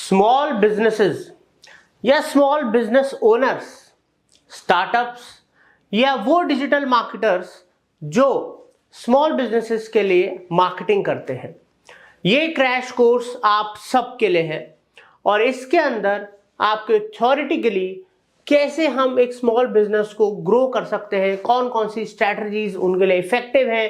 Small businesses या small business owners, startups या वो डिजिटल मार्केटर्स जो स्मॉल बिजनेसेस के लिए मार्केटिंग करते हैं, ये क्रैश कोर्स आप सबके लिए है। और इसके अंदर आपको थ्योरेटिकली कैसे हम एक स्मॉल बिजनेस को ग्रो कर सकते हैं, कौन कौन सी स्ट्रैटेजीज उनके लिए इफेक्टिव है,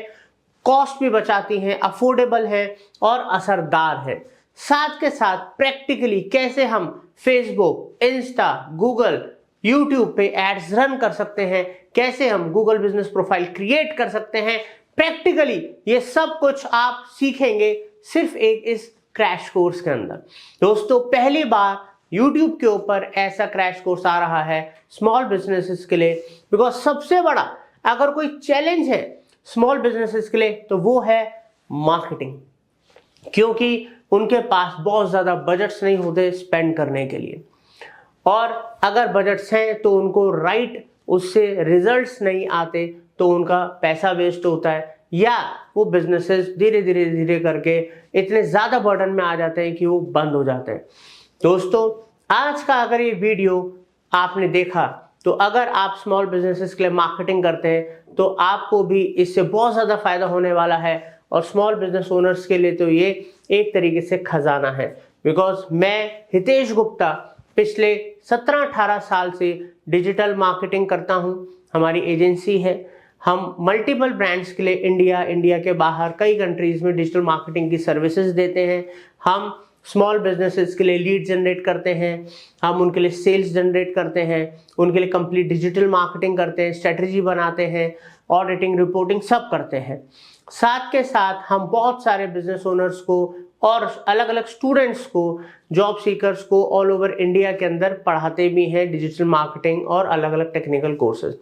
कॉस्ट भी बचाती हैं, अफोर्डेबल है और असरदार है। साथ के साथ प्रैक्टिकली कैसे हम फेसबुक, इंस्टा, गूगल, यूट्यूब पे एड्स रन कर सकते हैं, कैसे हम गूगल बिजनेस प्रोफाइल क्रिएट कर सकते हैं, प्रैक्टिकली ये सब कुछ आप सीखेंगे सिर्फ एक इस क्रैश कोर्स के अंदर। दोस्तों, पहली बार YouTube के ऊपर ऐसा क्रैश कोर्स आ रहा है स्मॉल बिजनेसेस के लिए, बिकॉज सबसे बड़ा अगर कोई चैलेंज है स्मॉल बिजनेसेस के लिए तो वो है मार्केटिंग, क्योंकि उनके पास बहुत ज्यादा बजट्स नहीं होते स्पेंड करने के लिए, और अगर बजट्स हैं तो उनको राइट उससे रिजल्ट्स नहीं आते तो उनका पैसा वेस्ट होता है, या वो बिजनेसेस धीरे धीरे धीरे करके इतने ज्यादा बर्डन में आ जाते हैं कि वो बंद हो जाते हैं। दोस्तों, आज का अगर ये वीडियो आपने देखा तो अगर आप स्मॉल बिजनेसेस के लिए मार्केटिंग करते हैं तो आपको भी इससे बहुत ज्यादा फायदा होने वाला है, और स्मॉल बिजनेस ओनर्स के लिए तो ये एक तरीके से खजाना है। बिकॉज मैं हितेश गुप्ता पिछले 17-18 साल से डिजिटल मार्केटिंग करता हूं। हमारी एजेंसी है, हम मल्टीपल ब्रांड्स के लिए इंडिया के बाहर कई कंट्रीज में डिजिटल मार्केटिंग की सर्विसेज देते हैं। हम स्मॉल बिजनेसेस के लिए लीड जनरेट करते हैं, हम उनके लिए सेल्स जनरेट करते हैं, उनके लिए कंप्लीट डिजिटल मार्केटिंग करते हैं, स्ट्रेटजी बनाते हैं, ऑडिटिंग, रिपोर्टिंग सब करते हैं। साथ के साथ हम बहुत सारे बिजनेस ओनर्स को और अलग अलग स्टूडेंट्स को, जॉब सीकर्स को ऑल ओवर इंडिया के अंदर पढ़ाते भी हैं डिजिटल मार्केटिंग और अलग अलग टेक्निकल कोर्सेज।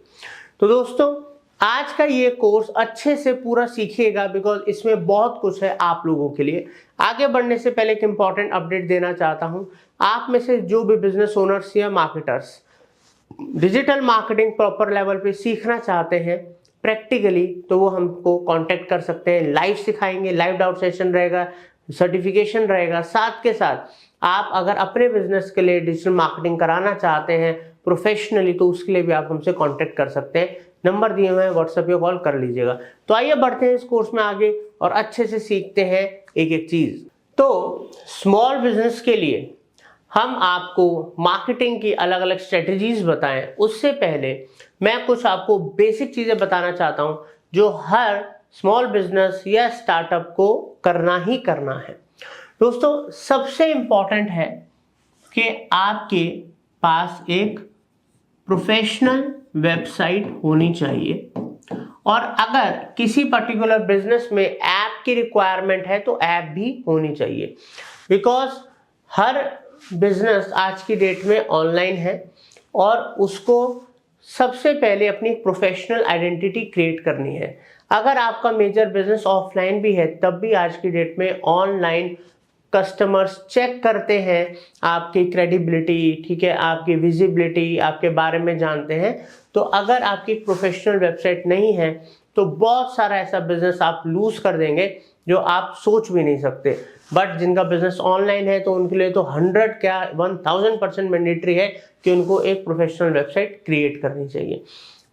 तो दोस्तों, आज का ये कोर्स अच्छे से पूरा सीखिएगा, बिकॉज इसमें बहुत कुछ है आप लोगों के लिए। आगे बढ़ने से पहले एक इंपॉर्टेंट अपडेट देना चाहता हूं। आप में से जो भी बिजनेस ओनर्स या marketers digital marketing proper level पे सीखना चाहते हैं प्रैक्टिकली, तो वो हमको कांटेक्ट कर सकते हैं। लाइव सिखाएंगे, लाइव डाउट सेशन रहेगा, सर्टिफिकेशन रहेगा। साथ के साथ आप अगर अपने बिजनेस के लिए डिजिटल मार्केटिंग कराना चाहते हैं प्रोफेशनली, तो उसके लिए भी आप हमसे कांटेक्ट कर सकते हैं। नंबर दिए हुए हैं, व्हाट्सएप पे कॉल कर लीजिएगा। तो आइए बढ़ते हैं इस कोर्स में आगे और अच्छे से सीखते हैं एक एक चीज। तो स्मॉल बिजनेस के लिए हम आपको मार्केटिंग की अलग अलग स्ट्रेटजीज बताएं, उससे पहले मैं कुछ आपको बेसिक चीजें बताना चाहता हूं जो हर स्मॉल बिजनेस या स्टार्टअप को करना ही करना है। दोस्तों, सबसे इंपॉर्टेंट है कि आपके पास एक प्रोफेशनल वेबसाइट होनी चाहिए, और अगर किसी पर्टिकुलर बिजनेस में ऐप की रिक्वायरमेंट है तो ऐप भी होनी चाहिए। बिकॉज हर बिजनेस आज की डेट में ऑनलाइन है, और उसको सबसे पहले अपनी प्रोफेशनल आइडेंटिटी क्रिएट करनी है। अगर आपका मेजर बिजनेस ऑफलाइन भी है तब भी आज की डेट में ऑनलाइन कस्टमर्स चेक करते हैं आपकी क्रेडिबिलिटी, ठीक है, आपकी विजिबिलिटी, आपके बारे में जानते हैं। तो अगर आपकी प्रोफेशनल वेबसाइट नहीं है तो बहुत सारा ऐसा बिजनेस आप लूज कर देंगे जो आप सोच भी नहीं सकते। बट जिनका बिजनेस ऑनलाइन है तो उनके लिए तो 100 क्या 1000% मैंडेटरी है कि उनको एक प्रोफेशनल वेबसाइट क्रिएट करनी चाहिए।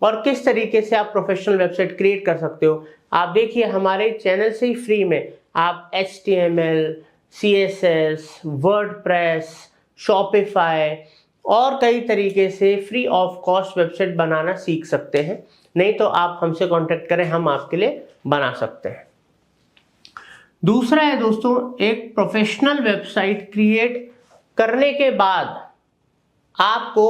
और किस तरीके से आप प्रोफेशनल वेबसाइट क्रिएट कर सकते हो, आप देखिए हमारे चैनल से ही फ्री में आप HTML, CSS, वर्डप्रेस, शॉपिफाई और कई तरीके से फ्री ऑफ कॉस्ट वेबसाइट बनाना सीख सकते हैं। नहीं तो आप हमसे कांटेक्ट करें, हम आपके लिए बना सकते हैं। दूसरा है दोस्तों, एक प्रोफेशनल वेबसाइट क्रिएट करने के बाद आपको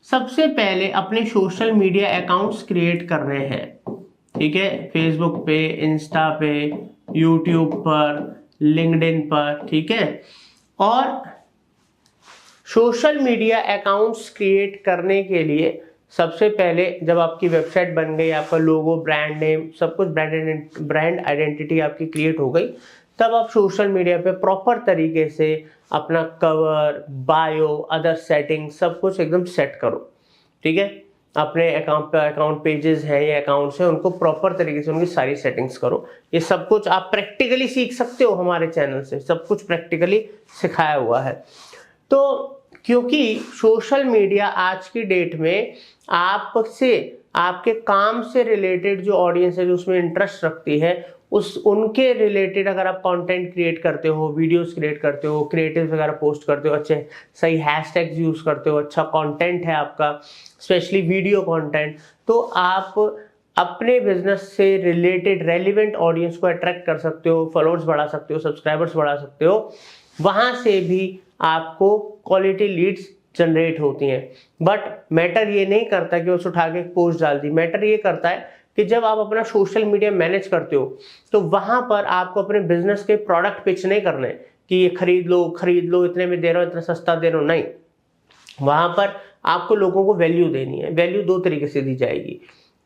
सबसे पहले अपने सोशल मीडिया अकाउंट्स क्रिएट करने हैं, ठीक है, फेसबुक पे, इंस्टा पे, यूट्यूब पर, लिंक्डइन पर, ठीक है। और सोशल मीडिया अकाउंट्स क्रिएट करने के लिए सबसे पहले जब आपकी वेबसाइट बन गई, आपका लोगो, ब्रांड नेम, सब कुछ ब्रांड आइडेंटिटी आपकी क्रिएट हो गई, तब आप सोशल मीडिया पे प्रॉपर तरीके से अपना कवर, बायो, अदर सेटिंग सब कुछ एकदम सेट करो, ठीक है। अपने अकाउंट पेजेस हैं या अकाउंट्स हैं, उनको प्रॉपर तरीके से उनकी सारी सेटिंग्स करो। ये सब कुछ आप प्रैक्टिकली सीख सकते हो, हमारे चैनल से सब कुछ प्रैक्टिकली सिखाया हुआ है। तो क्योंकि सोशल मीडिया आज की डेट में आपसे, आपके काम से रिलेटेड जो ऑडियंस है जो उसमें इंटरेस्ट रखती है, उनके रिलेटेड अगर आप कंटेंट क्रिएट करते हो, वीडियोस क्रिएट करते हो, क्रिएटिव वगैरह पोस्ट करते हो, अच्छे सही हैशटैग्स यूज करते हो, अच्छा कंटेंट है आपका, स्पेशली वीडियो कंटेंट, तो आप अपने बिजनेस से रिलेटेड रेलिवेंट ऑडियंस को अट्रैक्ट कर सकते हो, फॉलोअर्स बढ़ा सकते हो, सब्सक्राइबर्स बढ़ा सकते हो। वहां से भी आपको क्वालिटी लीड्स जनरेट होती हैं। बट मैटर ये नहीं करता कि उस उठा के पोस्ट डाल दी, मैटर ये करता है कि जब आप अपना सोशल मीडिया मैनेज करते हो तो वहां पर आपको अपने बिजनेस के प्रोडक्ट पिच नहीं करने कि ये खरीद लो, इतने में दे रहा हूं, इतना सस्ता दे रहा हूं, नहीं। वहां पर आपको लोगों को वैल्यू देनी है। वैल्यू दो तरीके से दी जाएगी।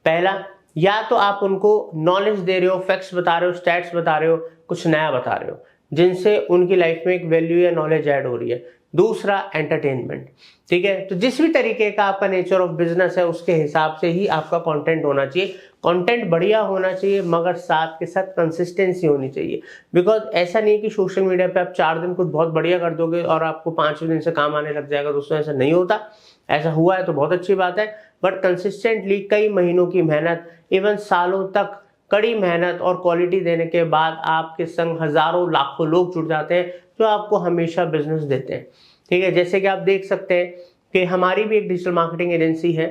पहला, या तो आप उनको नॉलेज दे रहे हो, फैक्ट्स बता रहे हो, स्टैट्स बता रहे हो, कुछ नया बता रहे हो जिनसे उनकी लाइफ में एक वैल्यू या नॉलेज ऐड हो रही है। दूसरा, एंटरटेनमेंट। ठीक है, तो जिस भी तरीके का आपका नेचर ऑफ बिजनेस है उसके हिसाब से ही आपका कंटेंट होना चाहिए। कंटेंट बढ़िया होना चाहिए मगर साथ के साथ कंसिस्टेंसी होनी चाहिए। बिकॉज ऐसा नहीं है कि सोशल मीडिया पे आप 4 दिन कुछ बहुत बढ़िया कर दोगे और आपको 5वें दिन से काम आने लग जाएगा। दोस्तों ऐसा नहीं होता। ऐसा हुआ है तो बहुत अच्छी बात है, बट कंसिस्टेंटली कई महीनों की मेहनत, इवन सालों तक कड़ी मेहनत और क्वालिटी देने के बाद आपके संग हजारों लाखों लोग जुड़ जाते हैं जो आपको हमेशा बिजनेस देते हैं। ठीक है, जैसे कि आप देख सकते हैं कि हमारी भी एक डिजिटल मार्केटिंग एजेंसी है।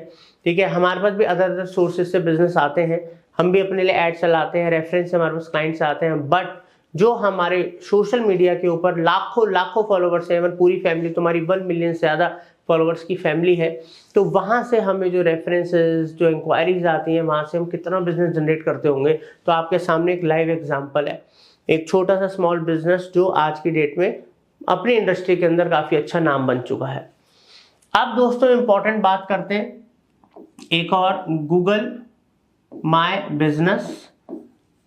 ठीक है, हमारे पास भी अदर सोर्सेज से बिजनेस आते हैं, हम भी अपने लिए ऐड चलाते हैं, रेफरेंस से हमारे पास क्लाइंट्स आते हैं। बट जो हमारे सोशल मीडिया के ऊपर लाखों फॉलोवर्स हैं, पूरी फैमिली, तुम्हारी 1 मिलियन से ज्यादा फॉलोवर्स की फैमिली है, तो वहां से हमें जो रेफरेंसेस, जो इंक्वायरीज आती हैं, वहां से हम कितना बिजनेस जनरेट करते होंगे। तो आपके सामने एक लाइव एग्जांपल है, एक छोटा सा स्मॉल बिजनेस जो आज की डेट में अपनी इंडस्ट्री के अंदर काफी अच्छा नाम बन चुका है। अब दोस्तों इंपॉर्टेंट बात करते हैं एक और, गूगल माय बिजनेस,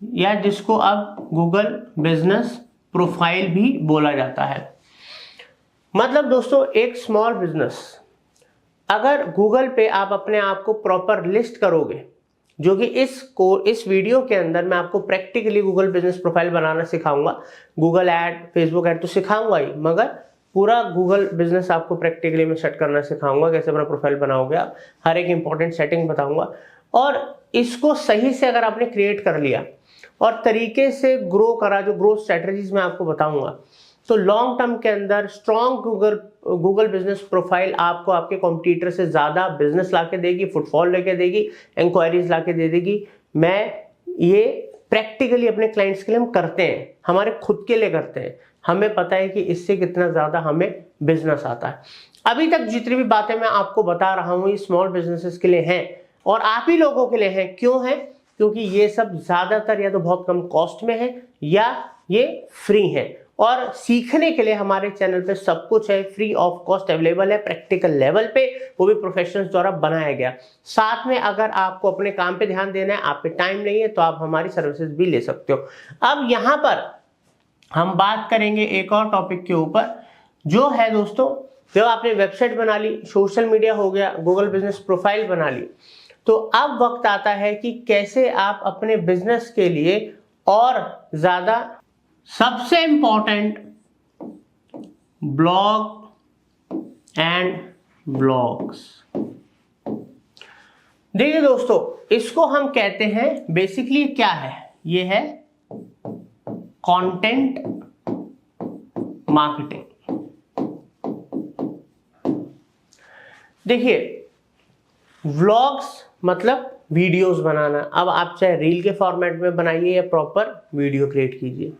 या जिसको अब गूगल बिजनेस प्रोफाइल भी बोला जाता है। मतलब दोस्तों एक स्मॉल बिजनेस, अगर गूगल पे आप अपने आप को प्रॉपर लिस्ट करोगे, जो कि इस वीडियो के अंदर मैं आपको प्रैक्टिकली गूगल बिजनेस प्रोफाइल बनाना सिखाऊंगा। गूगल ऐड, फेसबुक ऐड तो सिखाऊंगा ही, मगर पूरा गूगल बिजनेस आपको प्रैक्टिकली मैं सेट करना सिखाऊंगा। कैसे अपना प्रोफाइल बनाओगे आप, हर एक इंपॉर्टेंट सेटिंग बताऊंगा। और इसको सही से अगर आपने क्रिएट कर लिया और तरीके से ग्रो करा, जो ग्रोथ स्ट्रेटजीज मैं आपको बताऊंगा, तो लॉन्ग टर्म के अंदर स्ट्रॉन्ग गूगल बिजनेस प्रोफाइल आपको आपके कॉम्पिटिटर से ज्यादा बिजनेस लाके देगी, फुटफॉल लेके देगी, इंक्वायरीज लाके दे देगी। मैं ये प्रैक्टिकली अपने क्लाइंट्स के लिए हम करते हैं, हमारे खुद के लिए करते हैं। हमें पता है कि इससे कितना ज्यादा हमें बिजनेस आता है। अभी तक जितनी भी बातें मैं आपको बता रहा हूं ये स्मॉल बिजनेसेस के लिए हैं और आप ही लोगों के लिए हैं। क्यों है? क्योंकि ये सब ज्यादातर या तो बहुत कम कॉस्ट में है या ये फ्री है। और सीखने के लिए हमारे चैनल पे सब कुछ है, फ्री ऑफ कॉस्ट अवेलेबल है, प्रैक्टिकल लेवल पे, वो भी प्रोफेशनल्स द्वारा बनाया गया। साथ में अगर आपको अपने काम पे ध्यान देना है, आप पे टाइम नहीं है, तो आप हमारी सर्विसेज भी ले सकते हो। अब यहां पर हम बात करेंगे एक और टॉपिक के ऊपर, जो है दोस्तों, जब आपने वेबसाइट बना ली, सोशल मीडिया हो गया, गूगल बिजनेस प्रोफाइल बना ली, तो अब वक्त आता है कि कैसे आप अपने बिजनेस के लिए और ज्यादा, सबसे इंपॉर्टेंट, ब्लॉग एंड ब्लॉग्स। देखिए दोस्तों, इसको हम कहते हैं, बेसिकली क्या है, ये है कंटेंट मार्केटिंग। देखिए, व्लॉग्स मतलब वीडियोस बनाना। अब आप चाहे रील के फॉर्मेट में बनाइए या प्रॉपर वीडियो क्रिएट कीजिए।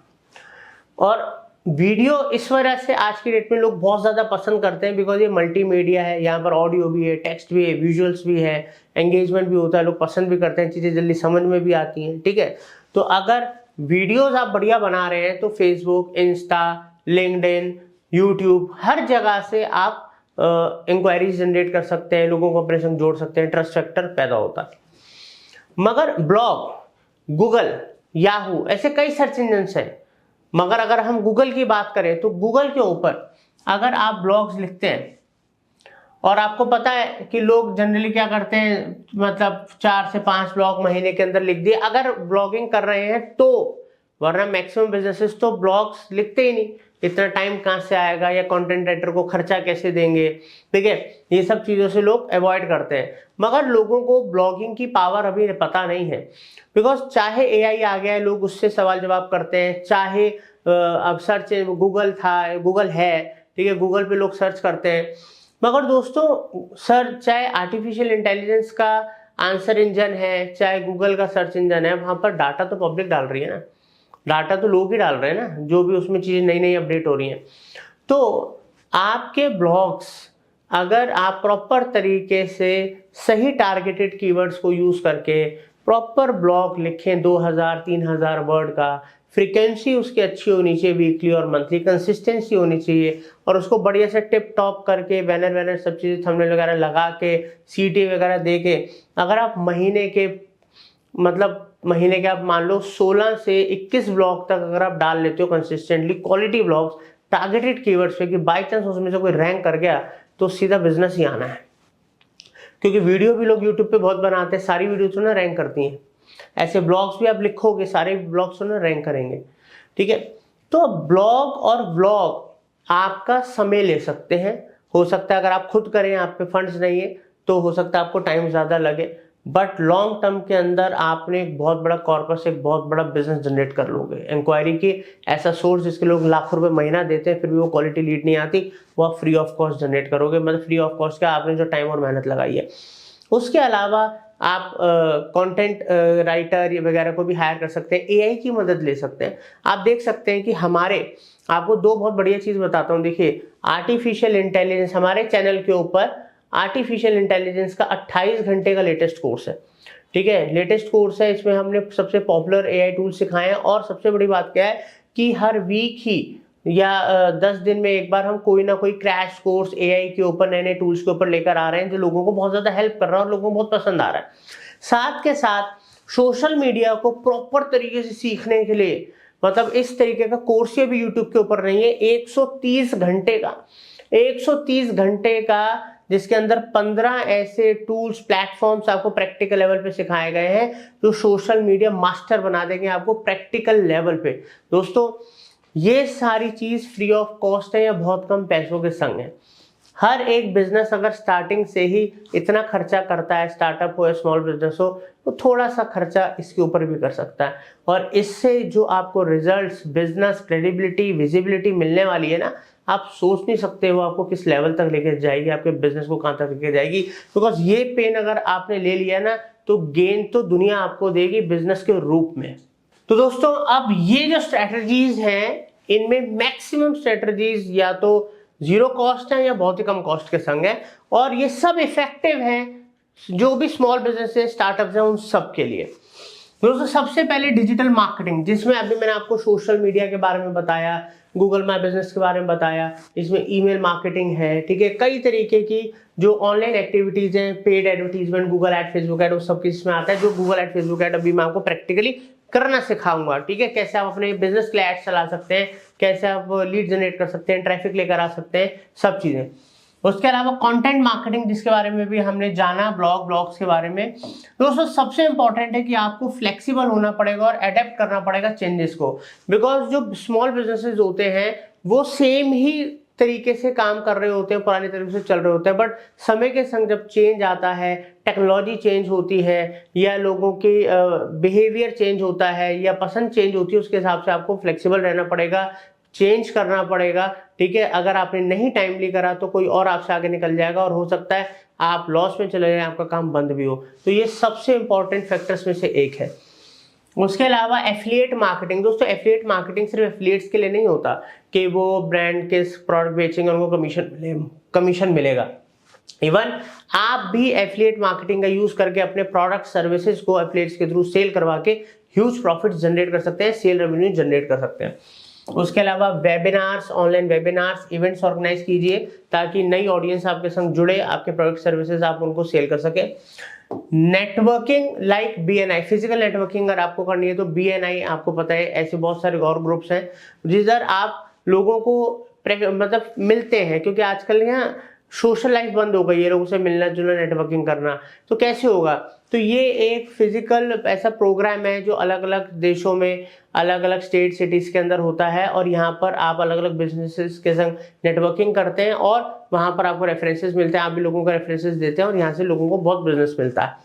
और वीडियो इस वजह से आज की डेट में लोग बहुत ज्यादा पसंद करते हैं, बिकॉज ये मल्टीमीडिया है, यहाँ पर ऑडियो भी है, टेक्स्ट भी है, विजुअल्स भी है, एंगेजमेंट भी होता है, लोग पसंद भी करते हैं, चीजें जल्दी समझ में भी आती हैं। ठीक है, तो अगर वीडियोस आप बढ़िया बना रहे हैं तो फेसबुक, इंस्टा, लिंक्डइन, यूट्यूब, हर जगह से आप इंक्वायरीज जनरेट कर सकते हैं, लोगों को अपने संग जोड़ सकते हैं, ट्रस्ट फैक्टर पैदा होता है। मगर ब्लॉग, गूगल, याहू, ऐसे कई सर्च इंजन हैं, मगर अगर हम गूगल की बात करें तो गूगल के ऊपर अगर आप ब्लॉग्स लिखते हैं, और आपको पता है कि लोग जनरली क्या करते हैं, मतलब 4 से 5 ब्लॉग महीने के अंदर लिख दिए अगर ब्लॉगिंग कर रहे हैं तो, वरना मैक्सिमम बिजनेसेस तो ब्लॉग्स लिखते ही नहीं। इतना टाइम कहाँ से आएगा, या कंटेंट राइटर को खर्चा कैसे देंगे, ठीक है, ये सब चीज़ों से लोग अवॉइड करते हैं। मगर लोगों को ब्लॉगिंग की पावर अभी पता नहीं है, बिकॉज चाहे एआई आ गया है, लोग उससे सवाल जवाब करते हैं, चाहे अब सर्च गूगल था, गूगल है, ठीक है, गूगल पे लोग सर्च करते हैं। मगर दोस्तों सर, चाहे आर्टिफिशियल इंटेलिजेंस का आंसर इंजन है, चाहे गूगल का सर्च इंजन है, वहां पर डाटा तो पब्लिक डाल रही है ना, डाटा तो लोग ही डाल रहे हैं ना, जो भी उसमें चीजें नई नई अपडेट हो रही हैं। तो आपके ब्लॉग्स अगर आप प्रॉपर तरीके से सही टारगेटेड कीवर्ड्स को यूज करके प्रॉपर ब्लॉग लिखें, 2000-3000 वर्ड का, फ्रीक्वेंसी उसकी अच्छी होनी चाहिए, वीकली और मंथली कंसिस्टेंसी होनी चाहिए, और उसको बढ़िया से टिप टॉप करके बैनर वैनर सब चीज़ें थंबनेल वगैरह लगा के सीटी वगैरह दे के, अगर आप महीने के आप मान लो 16 से 21 ब्लॉग तक अगर आप डाल लेते हो consistently quality blogs targeted keywords पे, कि बाई चांस उसमें से कोई रैंक कर गया तो सीधा बिजनेस ही आना है। क्योंकि वीडियो भी लोग यूट्यूब पे बहुत बनाते हैं, सारी वीडियो तो ना रैंक करती हैं, ऐसे ब्लॉग्स भी आप लिखोगे, सारे ब्लॉग्स तो ना रैंक करेंगे, ठीक है। तो ब्लॉग और व्लॉग आपका समय ले सकते हैं, हो सकता है अगर आप खुद करें, आप पे फंड्स नहीं है तो हो सकता है आपको टाइम ज़्यादा लगे, बट लॉन्ग टर्म के अंदर आपने एक बहुत बड़ा कॉर्पस, एक बहुत बड़ा बिजनेस जनरेट कर लोगे। इंक्वायरी की ऐसा सोर्स जिसके लोग लाखों रुपए महीना देते हैं, फिर भी वो क्वालिटी लीड नहीं आती, वो आप फ्री ऑफ कॉस्ट जनरेट करोगे। मतलब फ्री ऑफ कॉस्ट क्या, आपने जो टाइम और मेहनत लगाई है। उसके अलावा आप कंटेंट राइटर वगैरह को भी हायर कर सकते हैं, एआई की मदद ले सकते हैं। आप देख सकते हैं कि आपको दो बहुत बढ़िया चीज़ बताता हूँ। देखिए, आर्टिफिशियल इंटेलिजेंस, हमारे चैनल के ऊपर आर्टिफिशियल इंटेलिजेंस का 28 घंटे का लेटेस्ट कोर्स है, ठीक है, लेटेस्ट कोर्स है। इसमें हमने सबसे पॉपुलर एआई टूल सिखाए हैं, और सबसे बड़ी बात क्या है कि हर वीक ही या 10 दिन में एक बार हम कोई ना कोई क्रैश कोर्स एआई के ऊपर, नए नए टूल्स के ऊपर लेकर आ रहे हैं, जो लोगों को बहुत ज़्यादा हेल्प कर रहा है और लोगों को बहुत पसंद आ रहा है। साथ के साथ सोशल मीडिया को प्रॉपर तरीके से सीखने के लिए, मतलब इस तरीके का कोर्स ये भी यूट्यूब के ऊपर नहीं है, 130 घंटे का, 130 घंटे का, जिसके अंदर 15 ऐसे टूल्स, प्लेटफॉर्म्स आपको प्रैक्टिकल लेवल पे सिखाए गए हैं, जो सोशल मीडिया मास्टर बना देंगे आपको प्रैक्टिकल लेवल पे। दोस्तों, ये सारी चीज फ्री ऑफ कॉस्ट है या बहुत कम पैसों के संग है। हर एक बिजनेस अगर स्टार्टिंग से ही इतना खर्चा करता है, स्टार्टअप हो या स्मॉल बिजनेस हो, तो थोड़ा सा खर्चा इसके ऊपर भी कर सकता है, और इससे जो आपको रिजल्ट्स, बिजनेस क्रेडिबिलिटी, विजिबिलिटी मिलने वाली है ना, आप सोच नहीं सकते वो आपको किस लेवल तक लेके जाएगी, आपके बिजनेस को कहां तक लेके जाएगी। बिकॉज ये पेन अगर आपने ले लिया ना, तो गेन तो दुनिया आपको देगी बिजनेस के रूप में। तो दोस्तों, अब ये जो स्ट्रेटजीज हैं, इनमें मैक्सिमम स्ट्रेटजीज या तो जीरो कॉस्ट है या बहुत ही कम कॉस्ट के संग है, और ये सब इफेक्टिव हैं जो भी स्मॉल बिजनेस है, स्टार्टअप्स हैं, उन सब के लिए। दोस्तों, सबसे पहले डिजिटल मार्केटिंग, जिसमें अभी मैंने आपको सोशल मीडिया के बारे में बताया, गूगल माई बिजनेस के बारे में बताया, इसमें ईमेल मार्केटिंग है, ठीक है, कई तरीके की जो ऑनलाइन एक्टिविटीज हैं, paid advertisement, Google ad, Facebook ad, वो सब इसमें आता है। जो गूगल एड, फेसबुक एड अभी मैं आपको प्रैक्टिकली करना सिखाऊंगा, ठीक है, कैसे आप अपने बिजनेस के लिए एड्स चला सकते हैं, कैसे आप लीड जनरेट कर सकते हैं, ट्रैफिक लेकर आ सकते हैं, सब चीजें। उसके अलावा कंटेंट मार्केटिंग, जिसके बारे में भी हमने जाना, ब्लॉग्स के बारे में। दोस्तों, सबसे इंपॉर्टेंट है कि आपको फ्लेक्सिबल होना पड़ेगा और अडेप्ट करना पड़ेगा चेंजेस को, बिकॉज जो स्मॉल बिजनेसेस होते हैं वो सेम ही तरीके से काम कर रहे होते हैं, पुराने तरीके से चल रहे होते हैं, बट समय के संग जब चेंज आता है, टेक्नोलॉजी चेंज होती है, या लोगों की बिहेवियर चेंज होता है, या पसंद चेंज होती है, उसके हिसाब से आपको फ्लेक्सिबल रहना पड़ेगा, चेंज करना पड़ेगा, ठीक है। अगर आपने नहीं टाइमली करा तो कोई और आपसे आगे निकल जाएगा, और हो सकता है आप लॉस में चले जाए, आपका काम बंद भी हो। तो ये सबसे इंपॉर्टेंट फैक्टर्स में से एक है। उसके अलावा एफिलिएट मार्केटिंग, दोस्तों एफिलिएट मार्केटिंग सिर्फ एफिलिएट्स के लिए नहीं होता कि वो ब्रांड के प्रोडक्ट बेचेंगे, उनको कमीशन मिलेगा। इवन आप भी एफिलिएट मार्केटिंग का यूज करके अपने प्रोडक्ट सर्विसेज को एफिलिएट्स के थ्रू सेल करवा के ह्यूज प्रॉफिट जनरेट कर सकते हैं, सेल रेवेन्यू जनरेट कर सकते हैं। उसके अलावा webinars, online webinars, events organise कीजिए ताकि नई ऑडियंस आपके संग जुड़े, आपके प्रोडक्ट सर्विसेज आप उनको सेल कर सके। Networking like BNI, physical networking अगर आपको करनी है तो BNI, आपको पता है ऐसे बहुत सारे और ग्रुप्स हैं जिधर आप लोगों को मतलब मिलते हैं, क्योंकि आजकल यहाँ सोशल लाइफ बंद हो गई है, लोगों से मिलना जुलना नेटवर्किंग करना, तो कैसे होगा? तो ये एक फिजिकल ऐसा प्रोग्राम है जो अलग अलग देशों में अलग अलग स्टेट सिटीज के अंदर होता है, और यहाँ पर आप अलग अलग बिजनेसेस के संग नेटवर्किंग करते हैं और वहाँ पर आपको रेफरेंसेस मिलते हैं, आप भी लोगों को रेफरेंसेस देते हैं और यहाँ से लोगों को बहुत बिजनेस मिलता है।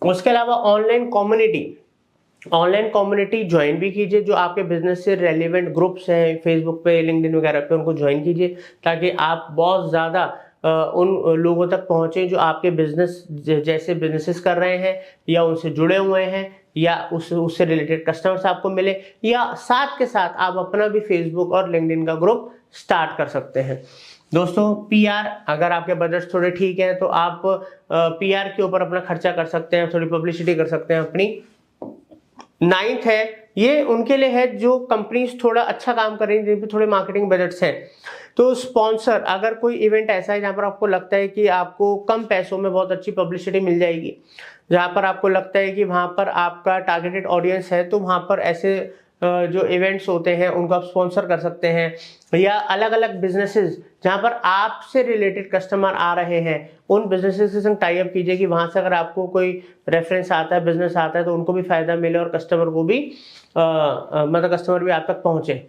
उसके अलावा ऑनलाइन कम्युनिटी ज्वाइन भी कीजिए, जो आपके बिजनेस से रेलिवेंट ग्रुप्स हैं फेसबुक पे, लिंक्डइन वगैरह पे, उनको ज्वाइन कीजिए ताकि आप बहुत ज़्यादा उन लोगों तक पहुंचे जो आपके बिजनेस जैसे बिजनेसेस कर रहे हैं या उनसे जुड़े हुए हैं, या उससे रिलेटेड कस्टमर्स आपको मिले, या साथ के साथ आप अपना भी फेसबुक और लिंक्डइन का ग्रुप स्टार्ट कर सकते हैं। दोस्तों पीआर, अगर आपके बजट थोड़े ठीक हैं तो आप पीआर के ऊपर अपना खर्चा कर सकते हैं, थोड़ी पब्लिसिटी कर सकते हैं अपनी। 9th है, ये उनके लिए है जो कंपनीज थोड़ा अच्छा काम कर रही हैं, जिन पे थोड़े मार्केटिंग बजट्स हैं। तो स्पॉन्सर, अगर कोई इवेंट ऐसा है जहाँ पर आपको लगता है कि आपको कम पैसों में बहुत अच्छी पब्लिसिटी मिल जाएगी, जहाँ पर आपको लगता है कि वहाँ पर आपका टारगेटेड ऑडियंस है, तो वहाँ पर ऐसे जो इवेंट्स होते हैं उनको आप स्पॉन्सर कर सकते हैं। या अलग अलग बिजनेसेस जहाँ पर आपसे रिलेटेड कस्टमर आ रहे हैं, उन बिजनेसेस के संग टाई अप कीजिए कि वहाँ से अगर आपको कोई रेफरेंस आता है, बिजनेस आता है, तो उनको भी फायदा मिले और कस्टमर को भी मतलब कस्टमर भी आप तक पहुँचे।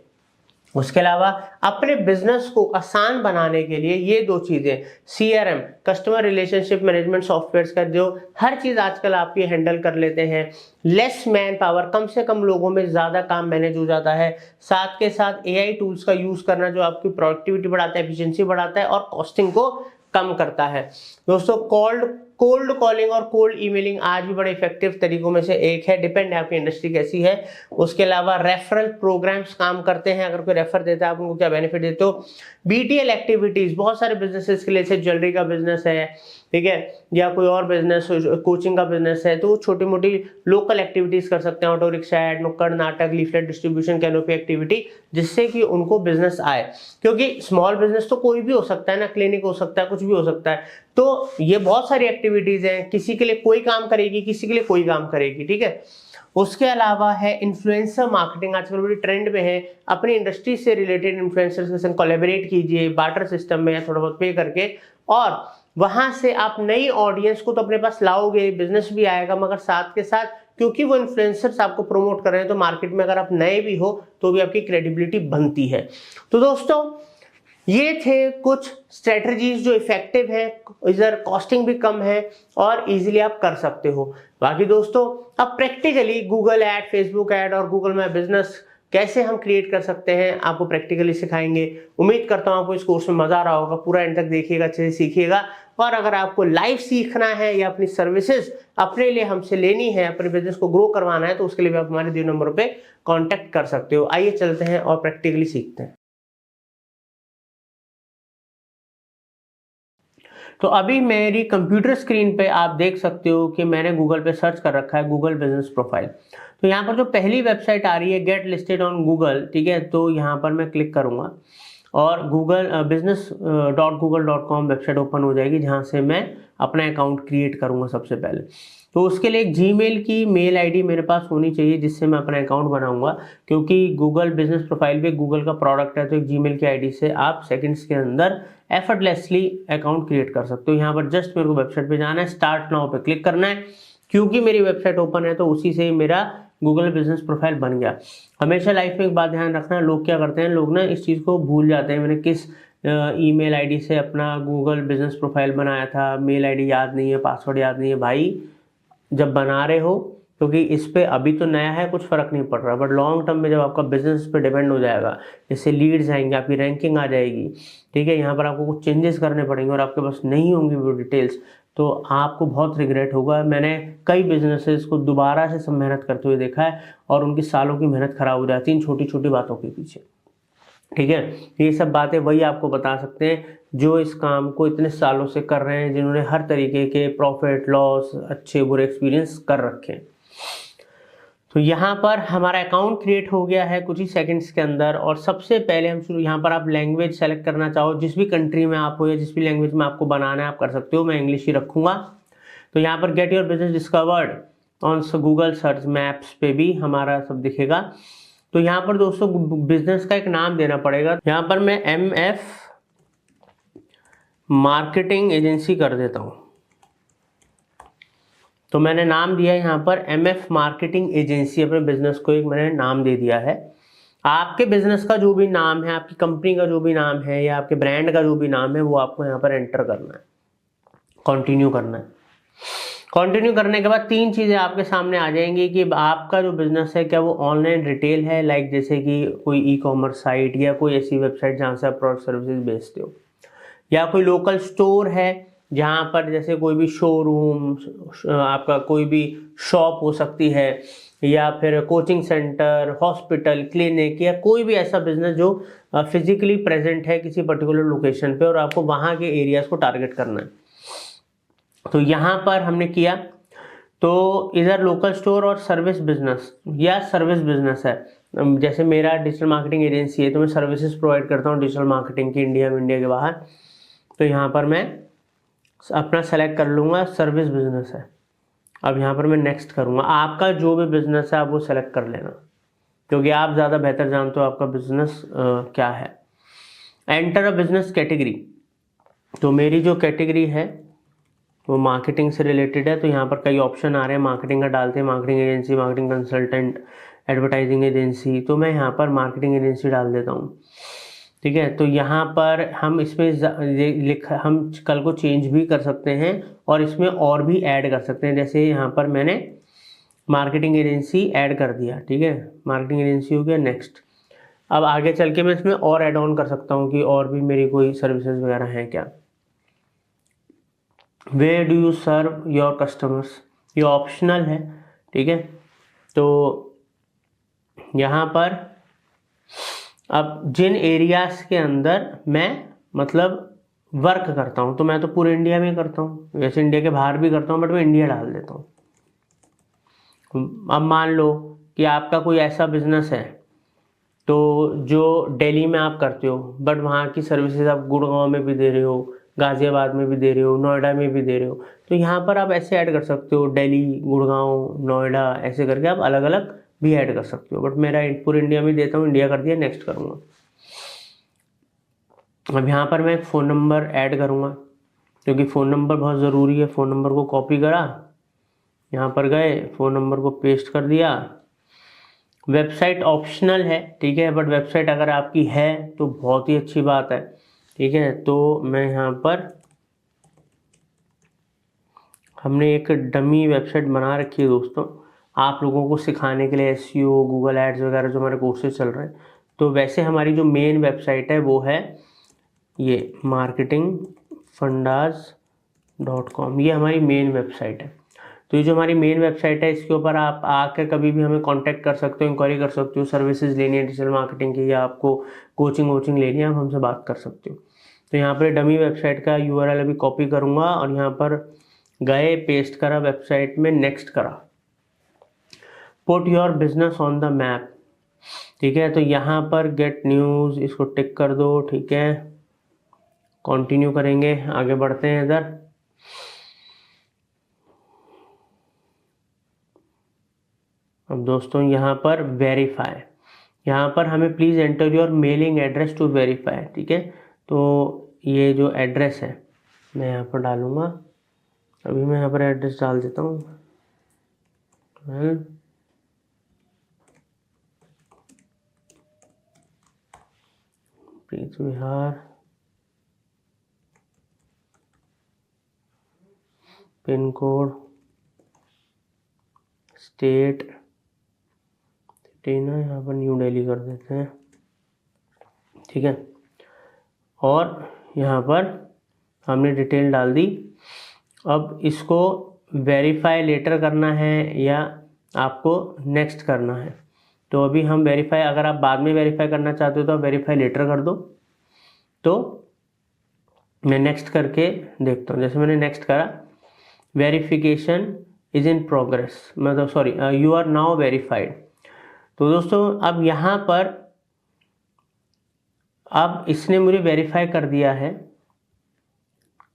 उसके अलावा अपने बिजनेस को आसान बनाने के लिए ये 2 चीजें, CRM customer relationship management software का जो हर चीज आजकल आप ये हैंडल कर लेते हैं, लेस मैन पावर, कम से कम लोगों में ज्यादा काम मैनेज हो जाता है। साथ के साथ AI टूल्स का यूज करना जो आपकी प्रोडक्टिविटी बढ़ाता है, एफिशिएंसी बढ़ाता है और कॉस्टिंग को कम करता है। दोस्तों कोल्ड कॉलिंग और कोल्ड ईमेलिंग आज भी बड़े इफेक्टिव तरीकों में से एक है, डिपेंड है आपकी इंडस्ट्री कैसी है। उसके अलावा रेफरल प्रोग्राम्स काम करते हैं, अगर कोई रेफर देता है आप उनको क्या बेनिफिट देते हो। BTL एक्टिविटीज बहुत सारे बिजनेसेस के लिए, जैसे ज्वेलरी का बिजनेस है, ठीक है, या कोई और बिजनेस, कोचिंग का बिजनेस है, तो वो छोटी मोटी लोकल एक्टिविटीज कर सकते हैं, ऑटो रिक्शा ऐड, नुक्कड़ नाटक, लीफलेट डिस्ट्रीब्यूशन, कैनोपी एक्टिविटी, जिससे कि उनको बिजनेस आए। क्योंकि स्मॉल बिजनेस तो कोई भी हो सकता है ना, क्लिनिक हो सकता है, कुछ भी हो सकता है। तो ये बहुत सारी एक्टिविटीज हैं, किसी के लिए कोई काम करेगी, किसी के लिए कोई काम करेगी, ठीक है। उसके अलावा है इन्फ्लुएंसर मार्केटिंग, आजकल बड़ी ट्रेंड में है। अपनी इंडस्ट्री से रिलेटेड इन्फ्लुएंसर्स के साथ कोलैबोरेट कीजिए, बार्टर सिस्टम में या थोड़ा बहुत पे करके, और वहां से आप नई ऑडियंस को तो अपने पास लाओगे, बिजनेस भी आएगा, मगर साथ के साथ क्योंकि वो इन्फ्लुएंसर्स आपको प्रमोट कर रहे हैं, तो मार्केट में अगर आप नए भी हो तो भी आपकी क्रेडिबिलिटी बनती है। तो दोस्तों ये थे कुछ स्ट्रेटजीज जो इफेक्टिव है, इधर कॉस्टिंग भी कम है और इजीली आप कर सकते हो। बाकी दोस्तों अब practically Google add, Facebook ad और गूगल माय बिजनेस कैसे हम क्रिएट कर सकते हैं, आपको प्रैक्टिकली सिखाएंगे। उम्मीद करता हूं आपको इस कोर्स में मजा आ रहा होगा, पूरा एंड तक देखिएगा, अच्छे से सीखिएगा। और अगर आपको लाइव सीखना है या अपनी सर्विसेज अपने लिए हमसे लेनी है, अपने बिजनेस को ग्रो करवाना है, तो उसके लिए भी आप हमारे दिए नंबर पे कांटेक्ट कर सकते हो। आइए चलते हैं और प्रैक्टिकली सीखते हैं। तो अभी मेरी कंप्यूटर स्क्रीन पे आप देख सकते हो कि मैंने गूगल पे सर्च कर रखा है गूगल बिजनेस प्रोफाइल। तो यहाँ पर जो पहली वेबसाइट आ रही है गेट लिस्टेड ऑन गूगल, ठीक है, तो यहाँ पर मैं क्लिक करूँगा और गूगल business.google.com वेबसाइट ओपन हो जाएगी, जहाँ से मैं अपना अकाउंट क्रिएट करूँगा सबसे पहले। तो उसके लिए एक जीमेल की मेल आईडी मेरे पास होनी चाहिए जिससे मैं अपना अकाउंट बनाऊंगा, क्योंकि गूगल बिजनेस प्रोफाइल भी गूगल का प्रोडक्ट है। तो एक जीमेल की आईडी से आप सेकंड्स के अंदर एफर्टलेसली अकाउंट क्रिएट कर सकते हो। यहाँ पर जस्ट मेरे को वेबसाइट पे जाना है, स्टार्ट नाउ पे क्लिक करना है। क्योंकि मेरी वेबसाइट ओपन है तो उसी से ही मेरा गूगल बिजनेस प्रोफाइल बन गया। हमेशा लाइफ में एक बात ध्यान रखना, लोग क्या करते हैं, लोग ना इस चीज़ को भूल जाते हैं, मैंने किस ईमेल आईडी से अपना गूगल बिजनेस प्रोफाइल बनाया था, मेल आईडी याद नहीं है, पासवर्ड याद नहीं है। भाई जब बना रहे हो, क्योंकि इस पे अभी तो नया है, कुछ फर्क नहीं पड़ रहा, बट लॉन्ग टर्म में जब आपका बिजनेस पे डिपेंड हो जाएगा, इससे लीड्स आएंगे, आपकी रैंकिंग आ जाएगी, ठीक है, यहाँ पर आपको कुछ चेंजेस करने पड़ेंगे और आपके पास नहीं होंगी वो डिटेल्स, तो आपको बहुत रिग्रेट होगा। मैंने कई बिजनेसेस को दोबारा से सब मेहनत करते हुए देखा है और उनकी सालों की मेहनत खराब हो जाती है इन छोटी छोटी बातों के पीछे, ठीक है। ये सब बातें वही आपको बता सकते हैं जो इस काम को इतने सालों से कर रहे हैं, जिन्होंने हर तरीके के प्रॉफिट लॉस अच्छे बुरे एक्सपीरियंस कर रखे हैं। तो यहाँ पर हमारा अकाउंट क्रिएट हो गया है कुछ ही सेकंड्स के अंदर। और सबसे पहले हम शुरू, यहाँ पर आप लैंग्वेज सेलेक्ट करना चाहो, जिस भी कंट्री में आप हो या जिस भी लैंग्वेज में आपको बनाना है आप कर सकते हो, मैं इंग्लिश ही रखूँगा। तो यहाँ पर get your business discovered on Google search maps पे भी हमारा सब दिखेगा। तो यहाँ पर दोस्तों बिजनेस का एक नाम देना पड़ेगा। यहाँ पर मैं MF मार्केटिंग एजेंसी कर देता हूँ। तो मैंने नाम दिया यहाँ पर MF मार्केटिंग एजेंसी, अपने बिजनेस को एक मैंने नाम दे दिया है। आपके बिजनेस का जो भी नाम है, आपकी कंपनी का जो भी नाम है या आपके ब्रांड का जो भी नाम है, वो आपको यहाँ पर एंटर करना है, कंटिन्यू करना है। कंटिन्यू करने के बाद तीन चीज़ें आपके सामने आ जाएंगी कि आपका जो बिजनेस है क्या वो ऑनलाइन रिटेल है, लाइक जैसे कि कोई ई-कॉमर्स साइट या कोई ऐसी वेबसाइट जहाँ से आप प्रोडक्ट सर्विसेज बेचते हो, या कोई लोकल स्टोर है जहाँ पर जैसे कोई भी शोरूम, आपका कोई भी शॉप हो सकती है, या फिर कोचिंग सेंटर, हॉस्पिटल, क्लिनिक, या कोई भी ऐसा बिजनेस जो फिजिकली प्रेजेंट है किसी पर्टिकुलर लोकेशन पे और आपको वहाँ के एरियाज को टारगेट करना है। तो यहाँ पर हमने किया, तो इधर लोकल स्टोर और सर्विस बिजनेस या सर्विस बिजनेस है। जैसे मेरा डिजिटल मार्केटिंग एजेंसी है तो मैं सर्विसेज प्रोवाइड करता हूँ डिजिटल मार्केटिंग की, इंडिया में, इंडिया के बाहर। तो यहाँ पर मैं अपना सेलेक्ट कर लूँगा सर्विस बिजनेस है। अब यहाँ पर मैं नेक्स्ट करूँगा। आपका जो भी बिजनेस है आप वो सेलेक्ट कर लेना, क्योंकि आप ज़्यादा बेहतर जानते हो आपका बिजनेस क्या है। एंटर अ बिजनेस कैटेगरी, तो मेरी जो कैटेगरी है वो मार्केटिंग से रिलेटेड है। तो यहाँ पर कई ऑप्शन आ रहे हैं, मार्केटिंग का डालते हैं, marketing agency, marketing consultant, advertising agency. तो मैं यहाँ पर मार्केटिंग एजेंसी डाल देता हूँ, ठीक है। तो यहाँ पर हम इसमें हम कल को चेंज भी कर सकते हैं और इसमें और भी ऐड कर सकते हैं। जैसे यहाँ पर मैंने मार्केटिंग एजेंसी ऐड कर दिया, ठीक है, मार्केटिंग एजेंसी हो गया। नेक्स्ट, अब आगे चल के मैं इसमें और ऐड ऑन कर सकता हूँ कि और भी मेरी कोई सर्विसेज वगैरह हैं क्या। Where do you serve your customers, ये ऑप्शनल है, ठीक है। तो यहाँ पर अब जिन एरियाज के अंदर मैं मतलब वर्क करता हूँ, तो मैं तो पूरे इंडिया में करता हूँ, वैसे इंडिया के बाहर भी करता हूँ, बट मैं इंडिया डाल देता हूँ। अब मान लो कि आपका कोई ऐसा बिजनेस है तो जो दिल्ली में आप करते हो, बट वहाँ की सर्विसेज आप गुड़गांव में भी दे रहे हो, गाजियाबाद में भी दे रहे हो, नोएडा में भी दे रहे हो। तो यहाँ पर आप ऐसे ऐड कर सकते हो, दिल्ली, गुड़गांव, नोएडा, ऐसे करके आप अलग अलग भी ऐड कर सकते हो। बट मेरा पूरे इंडिया में देता हूँ, इंडिया कर दिया, नेक्स्ट करूँगा। अब यहाँ पर मैं एक फ़ोन नंबर ऐड करूँगा, क्योंकि फ़ोन नंबर बहुत ज़रूरी है। फ़ोन नंबर को कॉपी करा, यहाँ पर गए, फ़ोन नंबर को पेस्ट कर दिया। वेबसाइट ऑप्शनल है, ठीक है, बट वेबसाइट अगर आपकी है तो बहुत ही अच्छी बात है, ठीक है। तो मैं यहाँ पर, हमने एक डमी वेबसाइट बना रखी है दोस्तों, आप लोगों को सिखाने के लिए, SEO, गूगल एड्स वगैरह जो हमारे कोर्सेज चल रहे हैं। तो वैसे हमारी जो मेन वेबसाइट है वो है ये marketingfundas.com, ये हमारी मेन वेबसाइट है। तो ये जो हमारी मेन वेबसाइट है, इसके ऊपर आप आकर कभी भी हमें कांटेक्ट कर सकते हो, इंक्वायरी कर सकते हो, सर्विसेज लेनी है डिजिटल मार्केटिंग की, या आपको कोचिंग लेनी है, आप हमसे बात कर सकते हो। तो यहाँ पर डमी वेबसाइट का URL अभी कॉपी करूँगा और यहाँ पर गए, पेस्ट करा वेबसाइट में, नेक्स्ट करा। Put your business on the map, ठीक है। तो यहाँ पर गेट न्यूज़, इसको टिक कर दो, ठीक है। कंटिन्यू करेंगे, आगे बढ़ते हैं इधर। अब दोस्तों यहाँ पर वेरीफाई, यहाँ पर हमें please enter your mailing address to verify, ठीक है। तो ये जो एड्रेस है मैं यहाँ पर डालूँगा, अभी मैं यहाँ पर एड्रेस डाल देता हूँ, प्रीत विहार, पिन कोड, स्टेट, सिटी ना, यहाँ पर न्यू दिल्ली कर देते हैं, ठीक है। और यहाँ पर हमने डिटेल डाल दी। अब इसको वेरीफाई लेटर करना है या आपको नेक्स्ट करना है। तो अभी हम वेरीफाई, अगर आप बाद में वेरीफाई करना चाहते हो तो आप वेरीफाई लेटर कर दो। तो मैं नेक्स्ट करके देखता हूँ, जैसे मैंने नेक्स्ट करा, वेरिफिकेशन इज इन प्रोग्रेस, मतलब sorry, you are now verified. तो दोस्तों अब यहाँ पर, अब इसने मुझे वेरीफाई कर दिया है,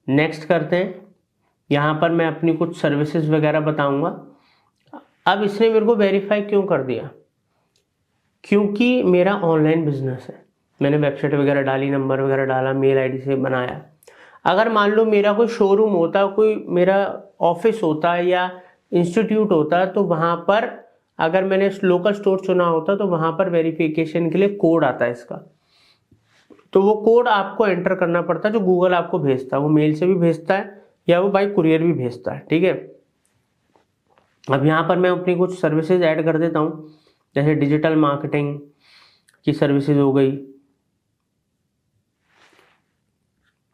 नेक्स्ट करते हैं। यहाँ पर मैं अपनी कुछ सर्विसेज वगैरह बताऊंगा। अब इसने मेरे को वेरीफाई क्यों कर दिया? क्योंकि मेरा ऑनलाइन बिजनेस है, मैंने वेबसाइट वगैरह डाली, नंबर वगैरह डाला, मेल आईडी से बनाया। अगर मान लो मेरा कोई शोरूम होता, कोई मेरा ऑफिस होता या इंस्टीट्यूट होता, तो वहाँ पर अगर मैंने लोकल स्टोर चुना होता तो वहाँ पर वेरिफिकेशन के लिए कोड आता है इसका, तो वो कोड आपको एंटर करना पड़ता है जो गूगल आपको भेजता है। वो मेल से भी भेजता है या वो बाई कुरियर भी भेजता है, ठीक है। अब यहाँ पर मैं अपनी कुछ सर्विसेज ऐड कर देता हूँ, जैसे डिजिटल मार्केटिंग की सर्विसेज हो गई,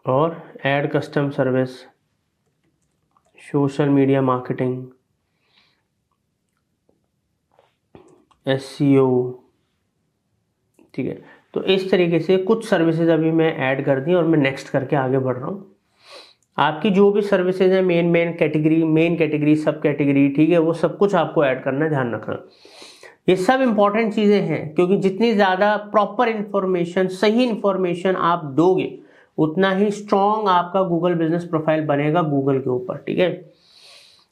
और add custom service, social media marketing, SEO, ठीक है। तो इस तरीके से कुछ सर्विसेज अभी मैं ऐड कर दी और मैं नेक्स्ट करके आगे बढ़ रहा हूँ। आपकी जो भी सर्विसेज है, मेन कैटेगरी, सब कैटेगरी, ठीक है, वो सब कुछ आपको ऐड करना है, ध्यान रखना। ये सब इंपॉर्टेंट चीज़ें हैं, क्योंकि जितनी ज़्यादा प्रॉपर इंफॉर्मेशन, सही इंफॉर्मेशन आप दोगे, उतना ही स्ट्रॉन्ग आपका गूगल बिजनेस प्रोफाइल बनेगा गूगल के ऊपर, ठीक है।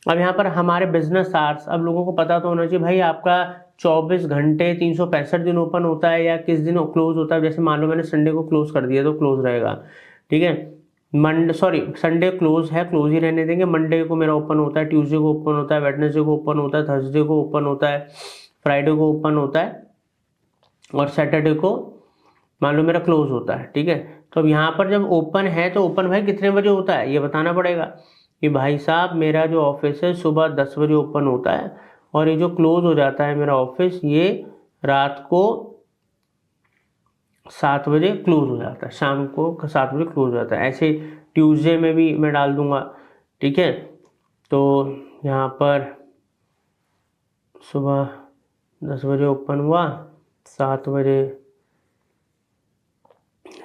अब यहाँ पर हमारे बिजनेस आवर्स, अब लोगों को पता तो होना चाहिए भाई आपका 24 घंटे 365 दिन ओपन होता है या किस दिन क्लोज होता है। जैसे मान लो मैंने संडे को क्लोज कर दिया तो क्लोज रहेगा, ठीक है। संडे क्लोज है, क्लोज ही रहने देंगे। मंडे को मेरा ओपन होता है, ट्यूसडे को ओपन होता है, वेडनेसडे को ओपन होता है, थर्सडे को ओपन होता है, फ्राइडे को ओपन होता है, और सैटरडे को मान लो मेरा क्लोज होता है, ठीक है। तो अब यहाँ पर जब ओपन है तो ओपन भाई कितने बजे होता है ये बताना पड़ेगा कि भाई साहब मेरा जो ऑफिस है सुबह 10 बजे ओपन होता है, और ये जो क्लोज हो जाता है मेरा ऑफिस, ये रात को 7 बजे क्लोज हो जाता है, शाम को 7 बजे क्लोज हो जाता है। ऐसे ट्यूसडे में भी मैं डाल दूंगा, ठीक है। तो यहाँ पर सुबह 10 बजे ओपन हुआ, 7 बजे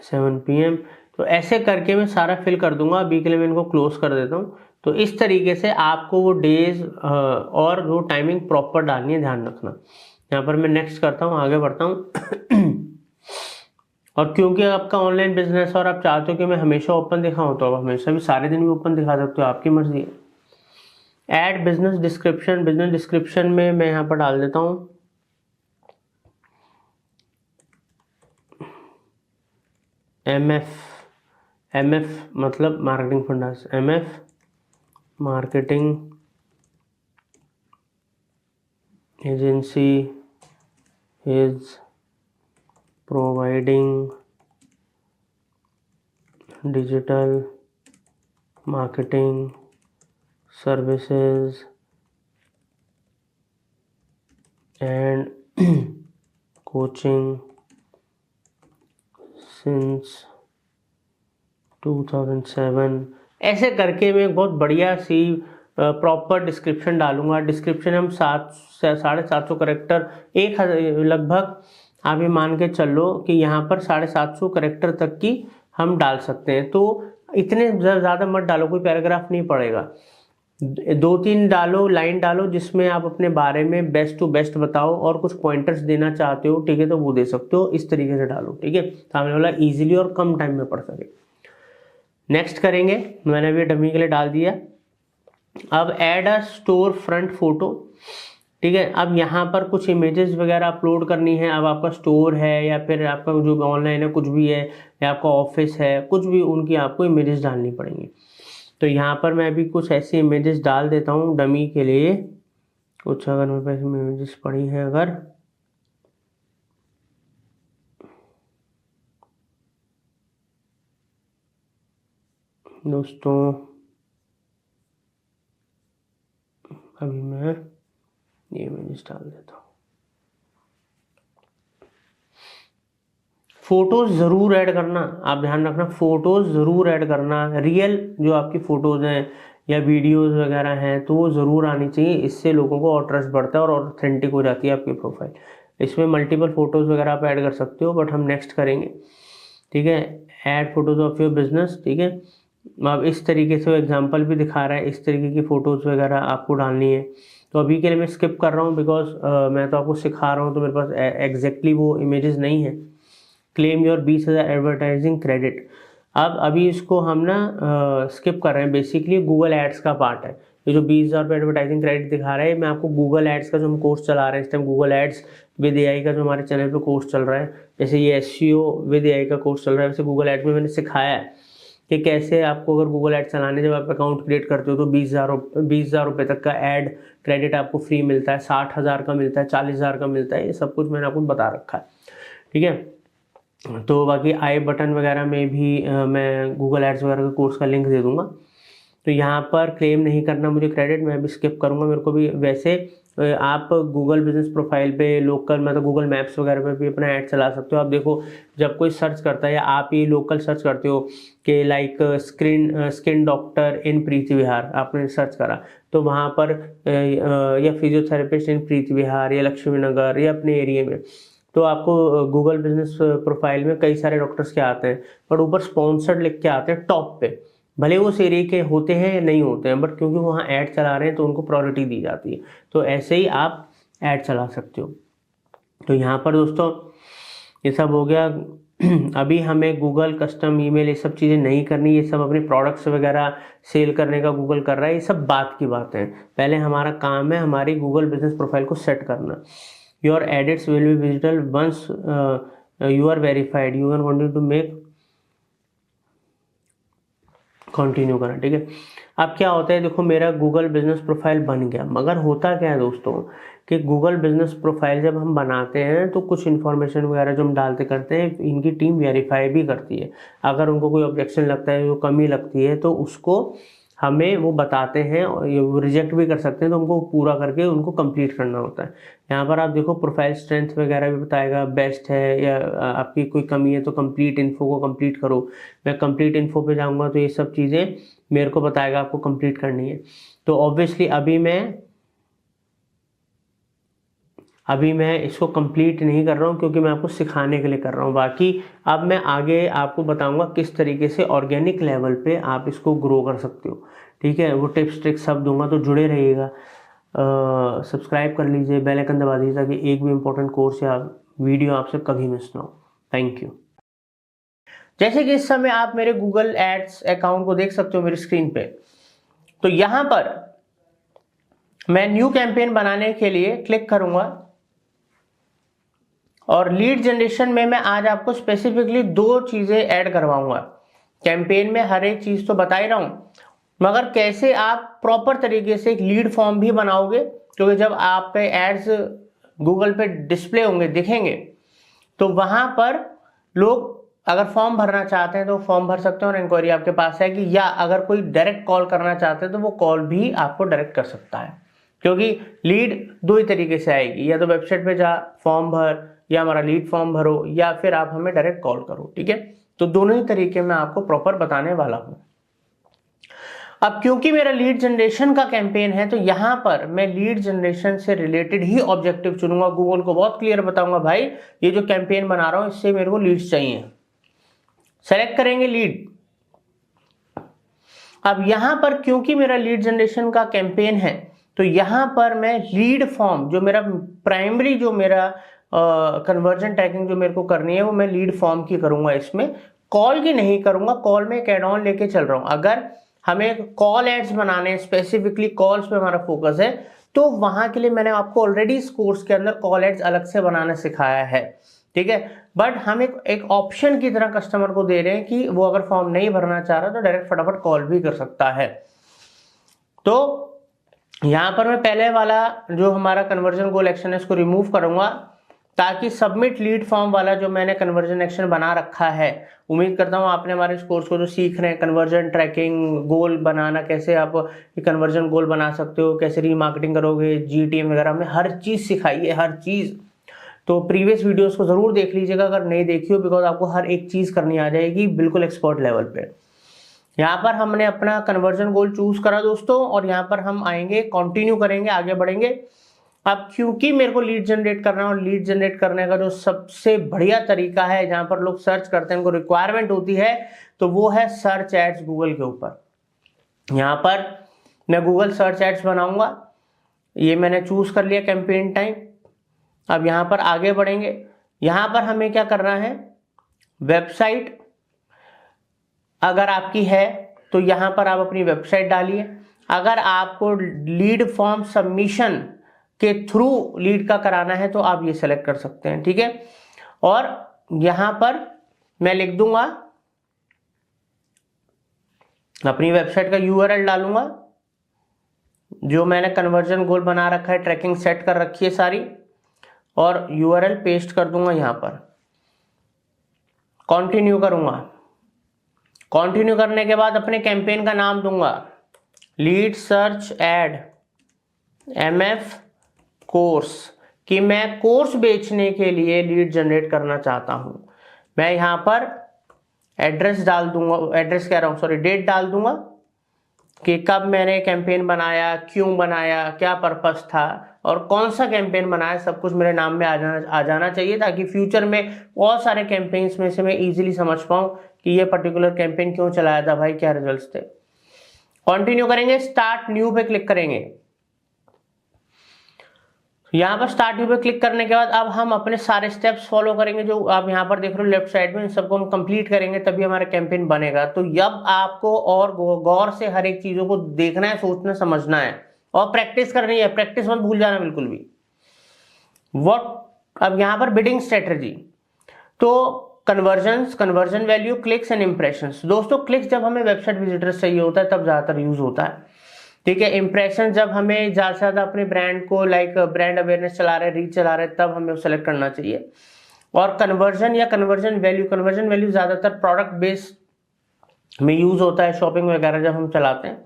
7 PM, तो ऐसे करके मैं सारा फिल कर दूंगा। अभी के लिए मैं इनको क्लोज कर देता हूँ। तो इस तरीके से आपको वो डेज और जो टाइमिंग प्रॉपर डालनी है, ध्यान रखना। यहाँ पर मैं नेक्स्ट करता हूँ, आगे बढ़ता हूँ। और क्योंकि आपका ऑनलाइन बिजनेस है और आप चाहते हो कि मैं हमेशा ओपन दिखाऊँ, तो आप हमेशा भी सारे दिन भी ओपन दिखा सकते हो, आपकी मर्जी है। ऐड बिजनेस डिस्क्रिप्शन में मैं यहाँ पर डाल देता हूँ MF मतलब marketing fundas, MF marketing agency is providing digital marketing services and coaching since 2007। ऐसे करके मैं एक बहुत बढ़िया सी प्रॉपर डिस्क्रिप्शन डालूंगा। डिस्क्रिप्शन हम 750 करेक्टर, लगभग आप ये मान के चल लो कि यहाँ पर 750 करेक्टर तक की हम डाल सकते हैं। तो इतने ज़्यादा मत डालो, कोई पैराग्राफ नहीं पड़ेगा। 2-3 डालो, लाइन डालो जिसमें आप अपने बारे में बेस्ट टू बेस्ट बताओ, और कुछ पॉइंटर्स देना चाहते हो, ठीक है, तो वो दे सकते हो। इस तरीके से डालो, ठीक है, सामने वाला इजीली और कम टाइम में पढ़ सके। नेक्स्ट करेंगे, मैंने अभी डमी के लिए डाल दिया। अब ऐड अ स्टोर फ्रंट फोटो, ठीक है। अब यहाँ पर कुछ इमेजेस वगैरह अपलोड करनी है। अब आपका स्टोर है या फिर आपका जो ऑनलाइन है कुछ भी है, या आपका ऑफिस है, कुछ भी, उनकी आपको इमेजेस डालनी पड़ेंगी। तो यहाँ पर मैं अभी कुछ ऐसी इमेजेस डाल देता हूँ डमी के लिए। कुछ अगर मेरे पास इमेजेस पड़ी हैं, अगर दोस्तों, अभी मैं ये इमेजेस डाल देता हूँ। फोटोज ज़रूर ऐड करना, आप ध्यान रखना, फोटोज ज़रूर ऐड करना। रियल जो आपकी फ़ोटोज़ हैं या वीडियोस वगैरह हैं तो वो ज़रूर आनी चाहिए। इससे लोगों को और ट्रस्ट बढ़ता है और ऑथेंटिक हो जाती है आपकी प्रोफाइल। इसमें मल्टीपल फ़ोटोज़ वगैरह आप ऐड कर सकते हो, बट हम नेक्स्ट करेंगे, ठीक है। Add photos of your business, ठीक है। अब इस तरीके से वो एग्जाम्पल भी दिखा रहा है, इस तरीके की फ़ोटोज़ वगैरह आपको डालनी है। तो अभी के लिए मैं स्किप कर रहा हूँ, बिकॉज मैं तो आपको सिखा रहा हूँ, तो मेरे पास एग्जैक्टली वो इमेजेस नहीं है। Claim your 20,000 advertising credit. अब अभी इसको हम ना स्किप कर रहे हैं। बेसिकली गूगल एड्स का पार्ट है। ये जो 20,000 रुपये एडवर्टाइजिंग क्रेडिट दिखा रहा है, मैं आपको गूगल एड्स का जो हम कोर्स चला रहे हैं इस time, Google ads with AI का जो हमारे चैनल पे कोर्स चल रहा है, जैसे ये SEO विद AI का कोर्स चल रहा है, वैसे गूगल एड्स में मैंने सिखाया है कि कैसे आपको अगर गूगल ऐड चलाने जब आप अकाउंट क्रिएट करते हो तो 20,000 रुपये तक का ऐड क्रेडिट आपको फ्री मिलता है, 60,000 का मिलता है, 40,000 का मिलता है, ये सब कुछ मैंने आपको बता रखा है। ठीक है, तो बाकी आई बटन वगैरह में भी मैं गूगल एड्स वगैरह के कोर्स का लिंक दे दूंगा। तो यहाँ पर क्लेम नहीं करना मुझे क्रेडिट, मैं भी स्किप करूँगा, मेरे को भी वैसे आप गूगल बिजनेस प्रोफाइल पे लोकल मतलब गूगल मैप्स वगैरह पे भी अपना ऐड चला सकते हो। आप देखो जब कोई सर्च करता है या आप ही लोकल सर्च करते हो कि लाइक स्किन डॉक्टर इन प्रीति विहार, आपने सर्च करा तो वहाँ पर या फिजियोथेरेपिस्ट इन प्रीति विहार या लक्ष्मी नगर या अपने एरिया में, तो आपको गूगल बिजनेस प्रोफाइल में कई सारे डॉक्टर्स के आते हैं, बट ऊपर स्पॉन्सर्ड लिख के आते हैं टॉप पे, भले वो उस एरिया के होते हैं या नहीं होते हैं, बट क्योंकि वहाँ ऐड चला रहे हैं तो उनको प्रायोरिटी दी जाती है। तो ऐसे ही आप ऐड चला सकते हो। तो यहाँ पर दोस्तों ये सब हो गया। अभी हमें गूगल कस्टम ईमेल ये सब चीज़ें नहीं करनी, ये सब अपने प्रोडक्ट्स वगैरह सेल करने का गूगल कर रहा है, ये सब बात की बात है। पहले हमारा काम है हमारी गूगल बिजनेस प्रोफाइल को सेट करना। Your edits will be visible once you are verified, you are wanting to make continue करना। ठीक है, अब क्या होता है, देखो मेरा गूगल बिजनेस प्रोफाइल बन गया, मगर होता क्या है दोस्तों कि गूगल बिजनेस प्रोफाइल जब हम बनाते हैं तो कुछ इन्फॉर्मेशन वगैरह जो हम डालते करते हैं इनकी टीम वेरीफाई भी करती है। अगर उनको कोई ऑब्जेक्शन लगता है, जो कमी लगती है, तो उसको हमें वो बताते हैं और रिजेक्ट भी कर सकते हैं, तो उनको पूरा करके उनको कंप्लीट करना होता है। यहाँ पर आप देखो प्रोफाइल स्ट्रेंथ वगैरह भी बताएगा, बेस्ट है या आपकी कोई कमी है तो कंप्लीट इन्फो को कंप्लीट करो। मैं कंप्लीट इन्फो पे जाऊँगा तो ये सब चीज़ें मेरे को बताएगा आपको कंप्लीट करनी है। तो ऑब्वियसली अभी मैं इसको कंप्लीट नहीं कर रहा हूँ क्योंकि मैं आपको सिखाने के लिए कर रहा हूँ। बाकी अब मैं आगे आपको बताऊंगा किस तरीके से ऑर्गेनिक लेवल पे आप इसको ग्रो कर सकते हो। ठीक है, वो टिप्स ट्रिक्स सब दूंगा, तो जुड़े रहिएगा। सब्सक्राइब कर लीजिए, बेल आइकन दबा दीजिए ताकि एक भी इम्पोर्टेंट कोर्स या वीडियो आपसे कभी मिस ना हो। Thank you. जैसे कि इस समय आप मेरे गूगल एड्स अकाउंट को देख सकते हो मेरी स्क्रीन पे, तो यहां पर मैं न्यू कैंपेन बनाने के लिए क्लिक करूंगा और लीड जनरेशन में मैं आज आपको स्पेसिफिकली 2 चीजें ऐड करवाऊंगा। कैंपेन में हर एक चीज तो बता ही रहा हूं, मगर कैसे आप प्रॉपर तरीके से एक लीड फॉर्म भी बनाओगे, क्योंकि जब आपके एड्स गूगल पे डिस्प्ले होंगे, दिखेंगे, तो वहां पर लोग अगर फॉर्म भरना चाहते हैं तो फॉर्म भर सकते हैं और इंक्वायरी आपके पास है कि, या अगर कोई डायरेक्ट कॉल करना चाहते हैं तो वो कॉल भी आपको डायरेक्ट कर सकता है। क्योंकि लीड 2 ही तरीके से आएगी, या तो वेबसाइट पे जा फॉर्म भर, या हमारा लीड फॉर्म भरो, या फिर आप हमें डायरेक्ट कॉल करो। ठीक है, तो दोनों ही तरीके मैं आपको प्रॉपर बताने वाला हूं। अब क्योंकि मेरा लीड जनरेशन का कैंपेन है तो यहां पर मैं लीड जनरेशन से रिलेटेड ही ऑब्जेक्टिव चुनूंगा। गूगल को बहुत क्लियर बताऊंगा, भाई ये जो कैंपेन बना रहा हूं इससे मेरे को लीड्स चाहिए। सेलेक्ट करेंगे लीड। अब यहां पर क्योंकि मेरा लीड जनरेशन का कैंपेन है तो यहां पर मैं लीड फॉर्म, जो मेरा प्राइमरी जो मेरा कन्वर्जन ट्रैकिंग जो मेरे को करनी है वो मैं लीड फॉर्म की करूंगा। इसमें कॉल की नहीं करूंगा, कॉल में एक एड ऑन लेके चल रहा हूं। अगर हमें कॉल एड्स बनाने, स्पेसिफिकली कॉल्स पे हमारा फोकस है, तो वहां के लिए मैंने आपको ऑलरेडी इस कोर्स के अंदर कॉल एड्स अलग से बनाना सिखाया है। ठीक है, बट हम एक ऑप्शन की तरह कस्टमर को दे रहे हैं कि वो अगर फॉर्म नहीं भरना चाह रहा तो डायरेक्ट फटाफट कॉल भी कर सकता है। तो यहां पर मैं पहले वाला जो हमारा कन्वर्जन गोल एक्शन है इसको रिमूव करूंगा, ताकि सबमिट लीड फॉर्म वाला जो मैंने कन्वर्जन एक्शन बना रखा है, उम्मीद करता हूं आपने हमारे इस कोर्स को जो सीख रहे हैं, कन्वर्जन ट्रैकिंग, गोल बनाना, कैसे आप कन्वर्जन गोल बना सकते हो, कैसे रीमार्केटिंग करोगे, जीटीएम वगैरह में हर चीज सिखाई है, हर चीज। तो प्रीवियस वीडियोस को जरूर देख लीजिएगा अगर नहीं देखी हो, बिकॉज आपको हर एक चीज करनी आ जाएगी बिल्कुल एक्सपर्ट लेवल पे। यहाँ पर हमने अपना कन्वर्जन गोल चूज करा दोस्तों, और यहाँ पर हम आएंगे, कंटिन्यू करेंगे, आगे बढ़ेंगे। अब क्योंकि मेरे को लीड जनरेट करना है, और लीड जनरेट करने का जो सबसे बढ़िया तरीका है जहां पर लोग सर्च करते हैं, उनको रिक्वायरमेंट होती है, तो वो है सर्च एड्स गूगल के ऊपर। यहां पर मैं गूगल सर्च एड्स बनाऊंगा, ये मैंने चूज कर लिया कैंपेन टाइम। अब यहां पर आगे बढ़ेंगे। यहां पर हमें क्या करना है, वेबसाइट अगर आपकी है तो यहां पर आप अपनी वेबसाइट डालिए। अगर आपको लीड फॉर्म सबमिशन के थ्रू लीड का कराना है तो आप ये सेलेक्ट कर सकते हैं। ठीक है, और यहां पर मैं लिख दूंगा अपनी वेबसाइट का यूआरएल डालूंगा, जो मैंने कन्वर्जन गोल बना रखा है, ट्रैकिंग सेट कर रखी है सारी, और यूआरएल पेस्ट कर दूंगा यहाँ पर। कंटिन्यू करूंगा। कंटिन्यू करने के बाद अपने कैंपेन का नाम दूंगा lead search add MF course, कि मैं कोर्स बेचने के लिए लीड जनरेट करना चाहता हूं। मैं यहाँ पर एड्रेस डाल दूंगा, एड्रेस कह रहा हूँ सॉरी, डेट डाल दूंगा कि कब मैंने कैंपेन बनाया, क्यों बनाया, क्या पर्पस था और कौन सा कैंपेन बनाया, सब कुछ मेरे नाम में आ जाना चाहिए, ताकि फ्यूचर में बहुत सारे कैंपेन्स में से मैं इजीली समझ पाऊँ कि ये पर्टिकुलर कैंपेन क्यों चलाया था भाई, क्या रिजल्ट्स थे। कंटिन्यू करेंगे, स्टार्ट न्यू पे क्लिक करेंगे। यहाँ पर स्टार्ट न्यू पे क्लिक करने के बाद अब हम अपने सारे स्टेप्स फॉलो करेंगे, जो आप यहाँ पर देख रहे हो लेफ्ट साइड में, इन सबको हम कंप्लीट करेंगे, तभी हमारा कैंपेन बनेगा। तो अब आपको और गौर से हर एक चीजों को देखना है, सोचना समझना है और प्रैक्टिस करनी है। प्रैक्टिस मत भूल जाना बिल्कुल भी। अब यहाँ पर बिडिंग स्ट्रेटेजी, तो conversion value, clicks and impressions. दोस्तों क्लिक्स जब हमें वेबसाइट विजिटर्स चाहिए होता है तब ज्यादातर यूज होता है, ठीक है। इंप्रेशन जब हमें ज्यादा से ज्यादा अपने ब्रांड को ब्रांड अवेयरनेस चला रहे, रीच चला रहे, तब हमें सेलेक्ट करना चाहिए। और कन्वर्जन या कन्वर्जन वैल्यू ज्यादातर प्रोडक्ट बेस्ड में यूज होता है, शॉपिंग वगैरह जब हम चलाते हैं।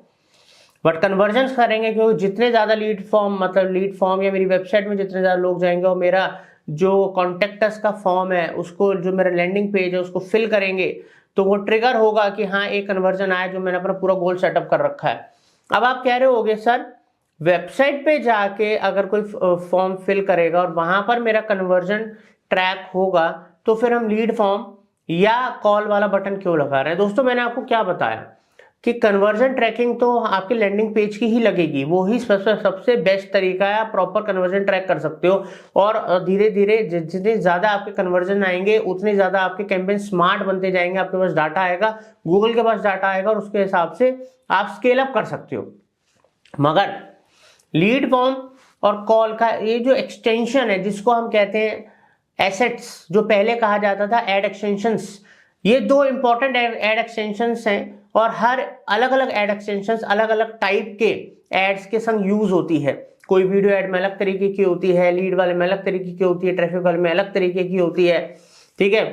बट कन्वर्जन करेंगे क्योंकि जितने ज्यादा लीड फॉर्म या मेरी वेबसाइट में जितने ज्यादा लोग जाएंगे और मेरा जो कॉन्टेक्टस का फॉर्म है उसको, जो मेरा लैंडिंग पेज है उसको फिल करेंगे, तो वो ट्रिगर होगा कि हाँ एक कन्वर्जन आया, जो मैंने अपना पूरा गोल सेटअप कर रखा है। अब आप कह रहे होगे सर वेबसाइट पे जाके अगर कोई फॉर्म फिल करेगा और वहां पर मेरा कन्वर्जन ट्रैक होगा, तो फिर हम लीड फॉर्म या कॉल वाला बटन क्यों लगा रहे हैं। दोस्तों मैंने आपको क्या बताया कि कन्वर्जन ट्रैकिंग तो आपके लैंडिंग पेज की ही लगेगी, वो ही सबसे बेस्ट तरीका है, आप प्रॉपर कन्वर्जन ट्रैक कर सकते हो। और धीरे धीरे जितने ज्यादा आपके कन्वर्जन आएंगे उतने ज्यादा आपके कैंपेन स्मार्ट बनते जाएंगे, आपके पास डाटा आएगा, गूगल के पास डाटा आएगा और उसके हिसाब से आप स्केल अप कर सकते हो। मगर लीड फॉर्म और कॉल का ये जो एक्सटेंशन है, जिसको हम कहते हैं एसेट्स, जो पहले कहा जाता था एड एक्सटेंशंस, ये दो इंपॉर्टेंट एड एक्सटेंशंस हैं और हर अलग अलग एड एक्सटेंशंस अलग अलग टाइप के एड्स के संग यूज होती है। कोई वीडियो एड में अलग तरीके की होती है, लीड वाले में अलग तरीके की होती है, ट्रैफिक वाले में अलग तरीके की होती है, ठीक है।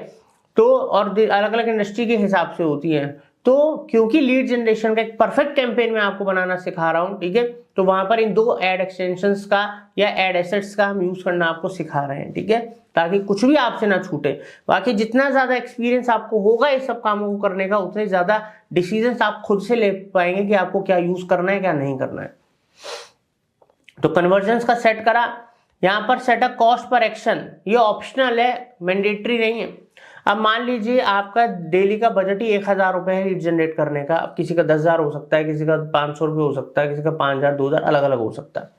तो और अलग अलग इंडस्ट्री के हिसाब से होती है। तो क्योंकि लीड जनरेशन का एक परफेक्ट कैंपेन मैं आपको बनाना सिखा रहा हूं, ठीक है, तो वहां पर इन दो एड एक्सटेंशंस का या एड एसेट्स का हम यूज करना आपको सिखा रहे हैं, ठीक है, ताकि कुछ भी आपसे ना छूटे। बाकी जितना ज्यादा एक्सपीरियंस आपको होगा इस सब कामों को करने का, उतने ज्यादा डिसीजंस आप खुद से ले पाएंगे कि आपको क्या यूज करना है क्या नहीं करना है। तो कन्वर्जन का सेट करा, यहां पर सेटअप कॉस्ट पर एक्शन, ये ऑप्शनल है, मैंडेटरी नहीं है। अब मान लीजिए आपका डेली का बजट ही 1000 रुपए है लीड जनरेट करने का, अब किसी का 10,000 हो सकता है, किसी का 500 रुपये हो सकता है, किसी का 5,000 2,000 अलग अलग हो सकता है।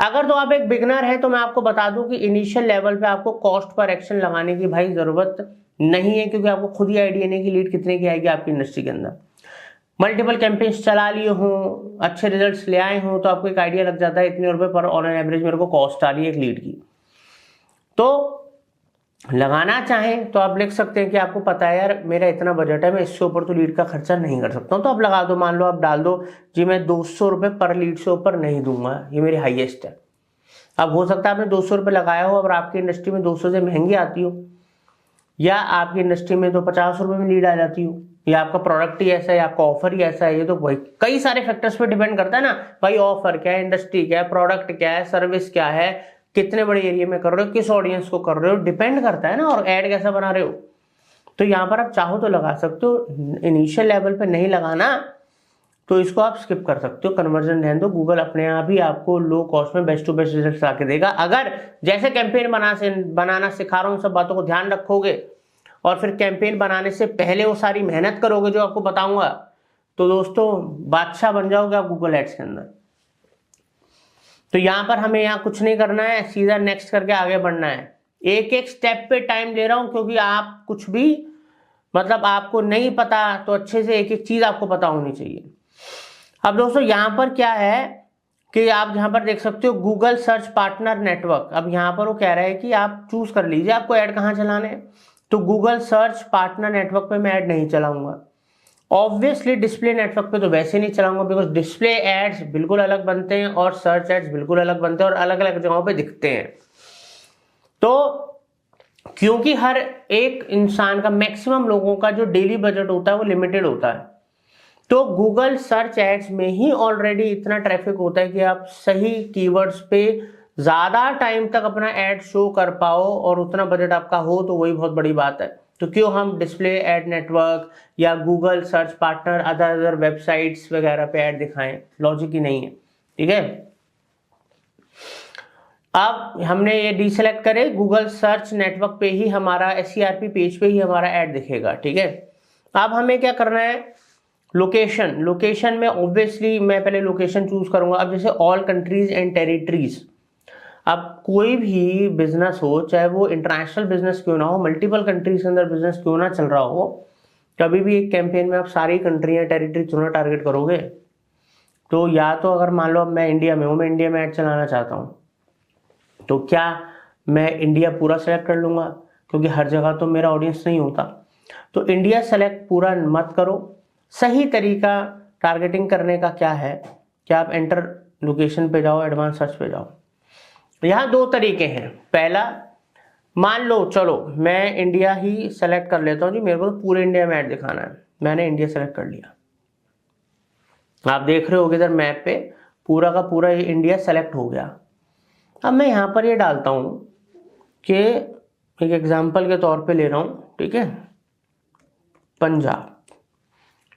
अगर तो आप एक बिगनर है तो मैं आपको बता दूं कि इनिशियल लेवल पे आपको कॉस्ट पर एक्शन लगाने की भाई जरूरत नहीं है, क्योंकि आपको खुद ही आइडिया नहीं कि लीड कितने की आएगी आपकी इंडस्ट्री के अंदर। मल्टीपल कैंपेन्स चला लिए हों, अच्छे रिजल्ट्स ले आए हों, तो आपको एक आइडिया लग जाता है इतने रुपए पर ऑन एवरेज मेरे को कॉस्ट आ रही है एक लीड की। तो लगाना चाहें तो आप लिख सकते हैं कि आपको पता है यार मेरा इतना बजट है, मैं इससे ऊपर तो लीड का खर्चा नहीं कर सकता हूं, तो आप लगा दो। मान लो आप डाल दो जी मैं 200 रुपये पर लीड से ऊपर नहीं दूंगा, ये मेरी हाईएस्ट है। अब हो सकता है आपने 200 रुपये लगाया हो और आपकी इंडस्ट्री में 200 से महंगी आती हो, या आपकी इंडस्ट्री में तो 50 रुपये में लीड आ जाती हो, या आपका प्रोडक्ट ही ऐसा है, आपका ऑफर ही ऐसा है। ये तो भाई कई सारे फैक्टर्स पे डिपेंड करता है ना भाई, ऑफर क्या है, इंडस्ट्री क्या है, प्रोडक्ट क्या है, सर्विस क्या है, कितने बड़े एरिया में कर रहे हो, किस ऑडियंस को कर रहे हो, डिपेंड करता है ना, और ऐड कैसा बना रहे हो। तो यहाँ पर आप चाहो तो लगा सकते हो, इनिशियल लेवल पे नहीं लगाना तो इसको आप स्किप कर सकते हो, कन्वर्जन रहने दो, गूगल अपने आप ही आपको लो कॉस्ट में बेस्ट टू बेस्ट रिजल्ट ला के देगा। अगर जैसे कैंपेन बनाना सिखा रहा हूँ सब बातों को ध्यान रखोगे और फिर कैंपेन बनाने से पहले वो सारी मेहनत करोगे जो आपको बताऊंगा, तो दोस्तों बादशाह बन जाओगे आप गूगल एड्स के अंदर। तो यहां पर हमें यहाँ कुछ नहीं करना है, सीधा नेक्स्ट करके आगे बढ़ना है। एक एक स्टेप पे टाइम ले रहा हूं क्योंकि आप कुछ भी आपको नहीं पता, तो अच्छे से एक एक चीज आपको पता होनी चाहिए। अब दोस्तों यहाँ पर क्या है कि आप यहाँ पर देख सकते हो गूगल सर्च पार्टनर नेटवर्क। अब यहाँ पर वो कह रहा है कि आप चूज कर लीजिए आपको ऐड कहाँ चलाने हैं। तो गूगल सर्च पार्टनर नेटवर्क पे मैं ऐड नहीं चलाऊंगा, ऑब्वियसली डिस्प्ले नेटवर्क पे तो वैसे नहीं चलाऊंगा, बिकॉज डिस्प्ले एड्स बिल्कुल अलग बनते हैं और सर्च एड्स बिल्कुल अलग बनते हैं और अलग अलग जगहों पे दिखते हैं। तो क्योंकि हर एक इंसान का, मैक्सिमम लोगों का जो डेली बजट होता है वो लिमिटेड होता है, तो गूगल सर्च एड्स में ही ऑलरेडी इतना ट्रैफिक होता है कि आप सही कीवर्ड्स पे ज्यादा टाइम तक अपना एड शो कर पाओ और उतना बजट आपका हो, तो वही बहुत बड़ी बात है। तो क्यों हम डिस्प्ले एड नेटवर्क या Google search partner other websites वगैरह पे ऐड दिखाएं, लॉजिक ही नहीं है। ठीक है, अब हमने ये डीसेलेक्ट करे, गूगल सर्च नेटवर्क पे ही हमारा SERP पेज पे ही हमारा ऐड दिखेगा। ठीक है, अब हमें क्या करना है, लोकेशन में ऑब्वियसली मैं पहले लोकेशन चूज करूंगा। अब जैसे ऑल कंट्रीज एंड टेरिटरीज, अब कोई भी बिजनेस हो, चाहे वो इंटरनेशनल बिजनेस क्यों ना हो, मल्टीपल कंट्रीज के अंदर बिजनेस क्यों ना चल रहा हो, कभी भी एक कैंपेन में आप सारी कंट्री या टेरिटरी क्यों ना टारगेट करोगे। तो या तो अगर मान लो अब मैं इंडिया में हूँ, मैं इंडिया में ऐड चलाना चाहता हूँ, तो क्या मैं इंडिया पूरा सेलेक्ट कर लूंगा, क्योंकि हर जगह तो मेरा ऑडियंस नहीं होता। तो इंडिया सेलेक्ट पूरा मत करो। सही तरीका टारगेटिंग करने का क्या है कि आप एंटर लोकेशन पे जाओ, एडवांस सर्च पे जाओ। यहाँ दो तरीके हैं। पहला, मान लो चलो मैं इंडिया ही सेलेक्ट कर लेता हूँ जी, मेरे को तो पूरे इंडिया में ऐड दिखाना है, मैंने इंडिया सेलेक्ट कर लिया। आप देख रहे होगे इधर मैप पे पूरा का पूरा ये इंडिया सेलेक्ट हो गया। अब मैं यहाँ पर ये डालता हूँ कि एक एग्जाम्पल के तौर पे ले रहा हूँ, ठीक है, पंजाब,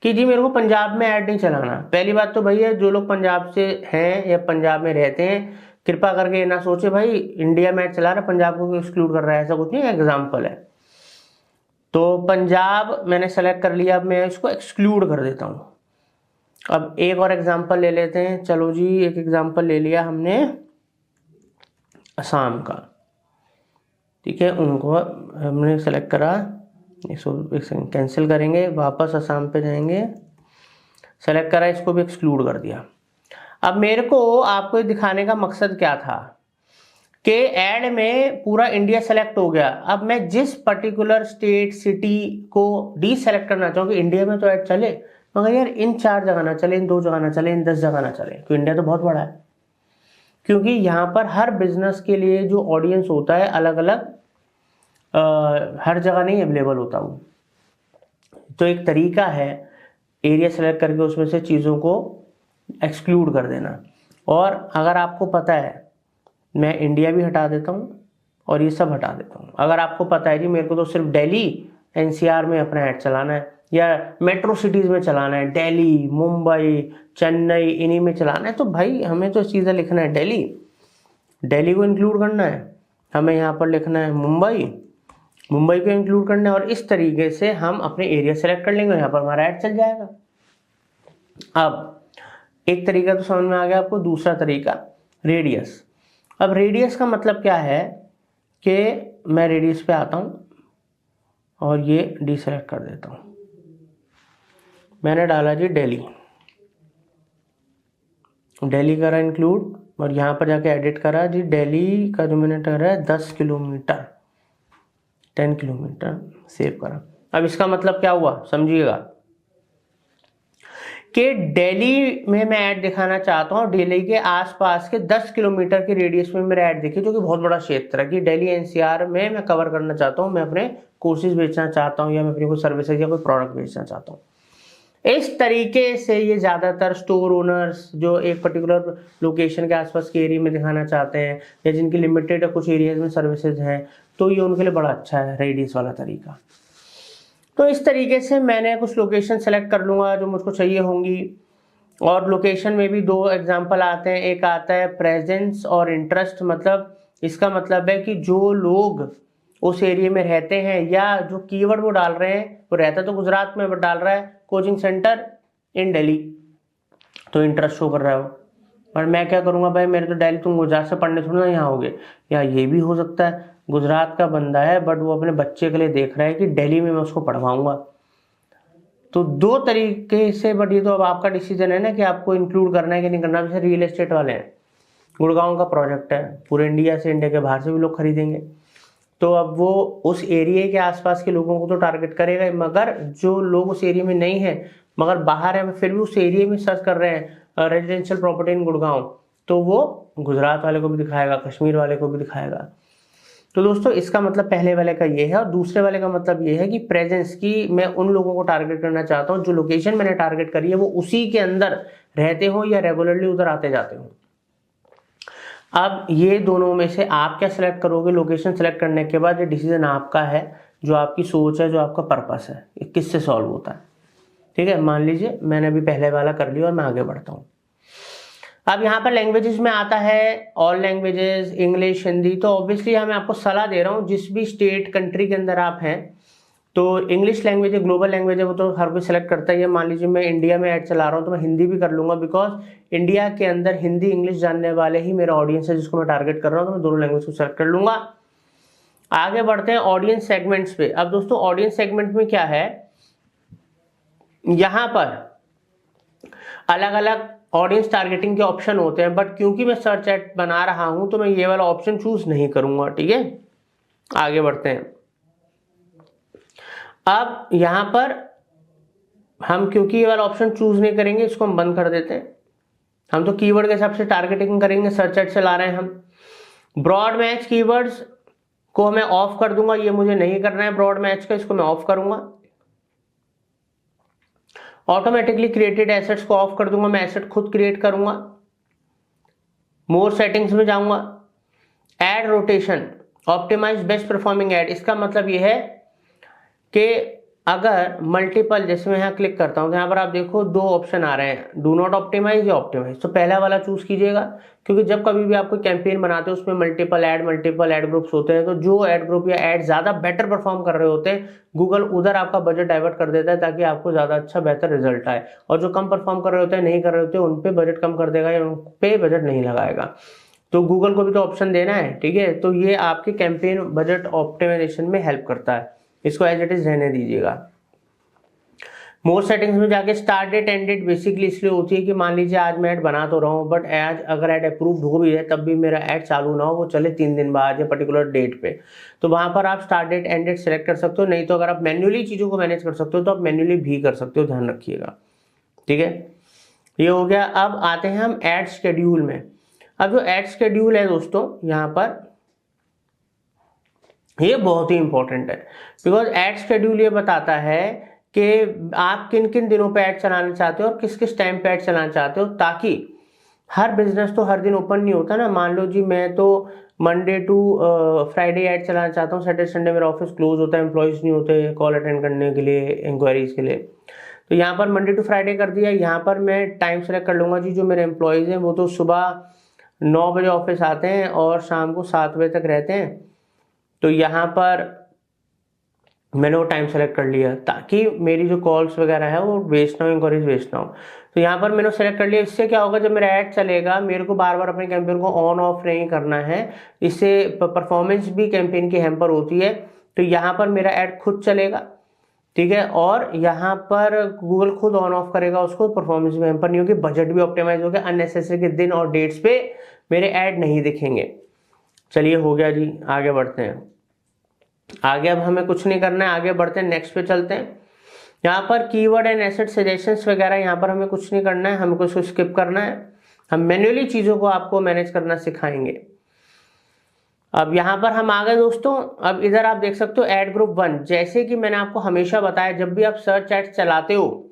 कि जी मेरे को पंजाब में ऐड नहीं चलाना। पहली बात तो भैया जो लोग पंजाब से हैं या पंजाब में रहते हैं, कृपा करके ना सोचे भाई इंडिया में ऐड चला रहा है पंजाब को एक्सक्लूड कर रहा है, ऐसा कुछ नहीं, एग्जाम्पल है। तो पंजाब मैंने सेलेक्ट कर लिया, अब मैं इसको एक्सक्लूड कर देता हूँ। अब एक और एग्जाम्पल ले लेते हैं, चलो जी एक एग्जाम्पल ले लिया हमने असम का, ठीक है, उनको हमने सेलेक्ट करा, इसको एक सेकंड कैंसिल करेंगे, वापस असम पे जाएंगे, सेलेक्ट करा, इसको भी एक्सक्लूड कर दिया। अब मेरे को आपको दिखाने का मकसद क्या था कि ऐड में पूरा इंडिया सेलेक्ट हो गया। अब मैं जिस पर्टिकुलर स्टेट सिटी को डीसेलेक्ट करना चाहूँ कि इंडिया में तो ऐड चले, मगर यार इन 4 जगह ना चले, इन 2 जगह ना चले, इन 10 जगह ना चले, क्योंकि इंडिया तो बहुत बड़ा है। क्योंकि यहाँ पर हर बिजनेस के लिए जो ऑडियंस होता है अलग अलग, हर जगह नहीं अवेलेबल होता वो। तो एक तरीका है एरिया सेलेक्ट करके उसमें से चीज़ों को एक्सक्लूड कर देना। और अगर आपको पता है, मैं इंडिया भी हटा देता हूँ और ये सब हटा देता हूँ। अगर आपको पता है जी मेरे को तो सिर्फ दिल्ली NCR में अपना ऐड चलाना है या मेट्रो सिटीज़ में चलाना है, दिल्ली, मुंबई, चेन्नई, इन्हीं में चलाना है, तो भाई हमें तो चीज़ें लिखना है दिल्ली को इंक्लूड करना है, हमें यहाँ पर लिखना है मुंबई को इंक्लूड करना है, और इस तरीके से हम अपने एरिया सेलेक्ट कर लेंगे, यहाँ पर हमारा ऐड चल जाएगा। अब एक तरीका तो समझ में आ गया आपको। दूसरा तरीका रेडियस। अब रेडियस का मतलब क्या है कि मैं रेडियस पे आता हूँ और ये डीसेलेक्ट कर देता हूँ। मैंने डाला जी दिल्ली करा इंक्लूड, और यहाँ पर जाके एडिट करा जी, दिल्ली का जो मैंने करा है 10 किलोमीटर, 10 किलोमीटर, सेव करा। अब इसका मतलब क्या हुआ समझिएगा कि दिल्ली में मैं ऐड दिखाना चाहता हूँ, दिल्ली के आसपास के 10 किलोमीटर के रेडियस में मेरा ऐड दिखे, जो कि बहुत बड़ा क्षेत्र है कि दिल्ली NCR में मैं कवर करना चाहता हूँ, मैं अपने कोर्सेज बेचना चाहता हूँ या मैं अपनी कोई सर्विसेज या कोई प्रोडक्ट बेचना चाहता हूँ। इस तरीके से ये ज़्यादातर स्टोर ओनर्स जो एक पर्टिकुलर लोकेशन के आसपास के एरिया में दिखाना चाहते हैं या जिनकी लिमिटेड कुछ एरियाज में सर्विसेज हैं, तो ये उनके लिए बड़ा अच्छा है रेडियस वाला तरीका। तो इस तरीके से मैंने कुछ लोकेशन सेलेक्ट कर लूँगा जो मुझको चाहिए होंगी, और लोकेशन में भी 2 एग्जाम्पल आते हैं। एक आता है प्रेजेंस और इंटरेस्ट, मतलब इसका मतलब है कि जो लोग उस एरिया में रहते हैं या जो कीवर्ड वो डाल रहे हैं, वो रहता तो गुजरात में बट डाल रहा है कोचिंग सेंटर इन दिल्ली, तो इंटरेस्ट शो कर रहा है वो। पर मैं क्या करूँगा भाई, मेरे तो दिल्ली, तुम गुजरात से पढ़ने थोड़ा यहाँ होगे, या ये भी हो सकता है गुजरात का बंदा है बट वो अपने बच्चे के लिए देख रहा है कि दिल्ली में मैं उसको पढ़वाऊंगा। तो 2 तरीके से, बट ये तो अब आपका डिसीजन है ना कि आपको इंक्लूड करना है कि नहीं करना। जैसे रियल एस्टेट वाले हैं, गुड़गांव का प्रोजेक्ट है, पूरे इंडिया से, इंडिया के बाहर से भी लोग खरीदेंगे, तो अब वो उस एरिया के आसपास के लोगों को तो टारगेट करेगा, मगर जो लोग उस एरिया में नहीं है मगर बाहर है फिर भी उस एरिया में सर्च कर रहे हैं रेजिडेंशियल प्रॉपर्टी इन गुड़गांव, तो वो गुजरात वाले को भी दिखाएगा, कश्मीर वाले को भी दिखाएगा। तो दोस्तों इसका मतलब पहले वाले का ये है, और दूसरे वाले का मतलब ये है कि प्रेजेंस की मैं उन लोगों को टारगेट करना चाहता हूँ जो लोकेशन मैंने टारगेट करी है वो उसी के अंदर रहते हो या रेगुलरली उधर आते जाते हो। अब ये दोनों में से आप क्या सिलेक्ट करोगे? लोकेशन सिलेक्ट करने के बाद ये डिसीजन आपका है, जो आपकी सोच है, जो आपका पर्पस है, ये किससे सॉल्व होता है। ठीक है, मान लीजिए मैंने अभी पहले वाला कर लिया और मैं आगे बढ़ता हूँ। अब यहाँ पर लैंग्वेजेस में आता है ऑल लैंग्वेजेस, इंग्लिश, हिंदी। तो ऑब्वियसली मैं आपको सलाह दे रहा हूँ जिस भी स्टेट कंट्री के अंदर आप हैं, तो इंग्लिश लैंग्वेज है, ग्लोबल लैंग्वेज है, वो तो हर कोई सेलेक्ट करता ही है। मान लीजिए मैं इंडिया में ऐड चला रहा हूँ तो मैं हिंदी भी कर लूंगा, बिकॉज इंडिया के अंदर हिंदी इंग्लिश जानने वाले ही मेरा ऑडियंस है जिसको मैं टारगेट कर रहा हूँ, तो मैं दोनों लैंग्वेज को सेलेक्ट कर लूंगा। आगे बढ़ते हैं ऑडियंस सेगमेंट्स पे। अब दोस्तों ऑडियंस सेगमेंट में क्या है, यहां पर अलग अलग ऑडियंस टारगेटिंग के ऑप्शन होते हैं, बट क्योंकि मैं सर्च एड बना रहा हूं तो मैं ये वाला ऑप्शन चूज नहीं करूंगा। ठीक है, आगे बढ़ते हैं। अब यहां पर हम क्योंकि ये वाला ऑप्शन चूज नहीं करेंगे, इसको हम बंद कर देते हैं। हम तो कीवर्ड के हिसाब से टारगेटिंग करेंगे, सर्च एड से ला रहे हैं हम। ब्रॉड मैच कीवर्ड्स को मैं ऑफ कर दूंगा, ये मुझे नहीं करना है ब्रॉड मैच का, इसको मैं ऑफ करूंगा। ऑटोमेटिकली क्रिएटेड एसेट्स को ऑफ कर दूंगा, मैं एसेट खुद क्रिएट करूंगा। मोर सेटिंग्स में जाऊंगा, ad rotation, optimise best performing ad. इसका मतलब ये है कि अगर मल्टीपल, जैसे मैं यहाँ क्लिक करता हूँ तो यहाँ पर आप देखो दो ऑप्शन आ रहे हैं, डू नॉट ऑप्टिमाइज या ऑप्टिमाइज। तो पहला वाला चूज कीजिएगा, क्योंकि जब कभी भी आप कोई कैंपेन बनाते हो उसमें मल्टीपल ऐड ग्रुप्स होते हैं, तो जो ऐड ग्रुप या ऐड ज्यादा बेटर परफॉर्म कर रहे होते हैं, गूगल उधर आपका बजट डाइवर्ट कर देता है ताकि आपको ज्यादा अच्छा बेहतर रिजल्ट आए। और जो कम परफॉर्म कर रहे होते हैं, नहीं कर रहे होते हैं, उन पे बजट कम कर देगा या उन पे बजट नहीं लगाएगा। तो गूगल को भी तो ऑप्शन देना है। ठीक है, तो ये आपके कैंपेन बजट ऑप्टिमाइजेशन में हेल्प करता है, इसको एज इट इज रहने दीजिएगा। मोर सेटिंग्स में जाके start date end date basically इसलिए होती है कि मान लीजिए आज मैं ऐड बना तो रहा हूँ, बट आज अगर ऐड अप्रूव्ड हो भी है तब भी मेरा ऐड चालू ना हो, वो चले 3 दिन बाद या पर्टिकुलर डेट पे, तो वहां पर आप start date end date select कर सकते हो। नहीं तो अगर आप मैन्युअली चीजों को मैनेज कर सकते हो तो आप मैन्युअली भी कर सकते हो, ध्यान रखिएगा। ठीक है, ये हो गया। अब आते हैं हम एड शेड्यूल में। अब जो एड शेड्यूल है दोस्तों, यहाँ पर ये बहुत ही इंपॉर्टेंट है, बिकॉज एड शेड्यूल ये बताता है कि आप किन किन दिनों पे ऐड चलाना चाहते हो और किस किस टाइम पे ऐड चलाना चाहते हो, ताकि हर बिजनेस तो हर दिन ओपन नहीं होता ना। मान लो जी मैं तो मंडे टू फ्राइडे ऐड चलाना चाहता हूँ, सैटरडे संडे मेरा ऑफिस क्लोज होता है, एम्प्लॉयज नहीं होते कॉल अटेंड करने के लिए, इंक्वायरीज के लिए। तो यहाँ पर मंडे टू फ्राइडे कर दिया। यहाँ पर मैं टाइम सेलेक्ट कर लूंगा जी, जो मेरे एम्प्लॉयज हैं वो तो सुबह 9 बजे ऑफिस आते हैं और शाम को 7 बजे तक रहते हैं, तो यहाँ पर मैंने वो टाइम सेलेक्ट कर लिया ताकि मेरी जो कॉल्स वगैरह है वो वेस्ट ना हो, इंक्वायरीज वेस्ट ना हो। तो यहाँ पर मैंने सेलेक्ट कर लिया। इससे क्या होगा, जब मेरा ऐड चलेगा मेरे को बार बार अपने कैंपेन को ऑन ऑफ नहीं करना है, इससे परफॉर्मेंस भी कैंपेन की हैम्पर होती है। तो यहाँ पर मेरा ऐड खुद चलेगा, ठीक है, और यहाँ पर गूगल खुद ऑन ऑफ करेगा उसको, परफॉर्मेंस भी हैम्पर नहीं होगी, बजट भी ऑप्टिमाइज हो गया, अननेसेसरी के दिन और डेट्स पे मेरे ऐड नहीं दिखेंगे। चलिए हो गया जी, आगे बढ़ते हैं। आगे अब हमें कुछ नहीं करना है, आगे बढ़ते हैं, नेक्स्ट पे चलते हैं। यहाँ पर कीवर्ड एंड एसेट सजेशंस वगैरह यहाँ पर हमें कुछ नहीं करना है, हमें कुछ स्किप करना है। हम मैन्युअली चीजों को आपको मैनेज करना सिखाएंगे। अब यहाँ पर हम आ गए दोस्तों। अब इधर आप देख सकते हो एड ग्रुप 1। जैसे कि मैंने आपको हमेशा बताया, जब भी आप सर्च एड चलाते हो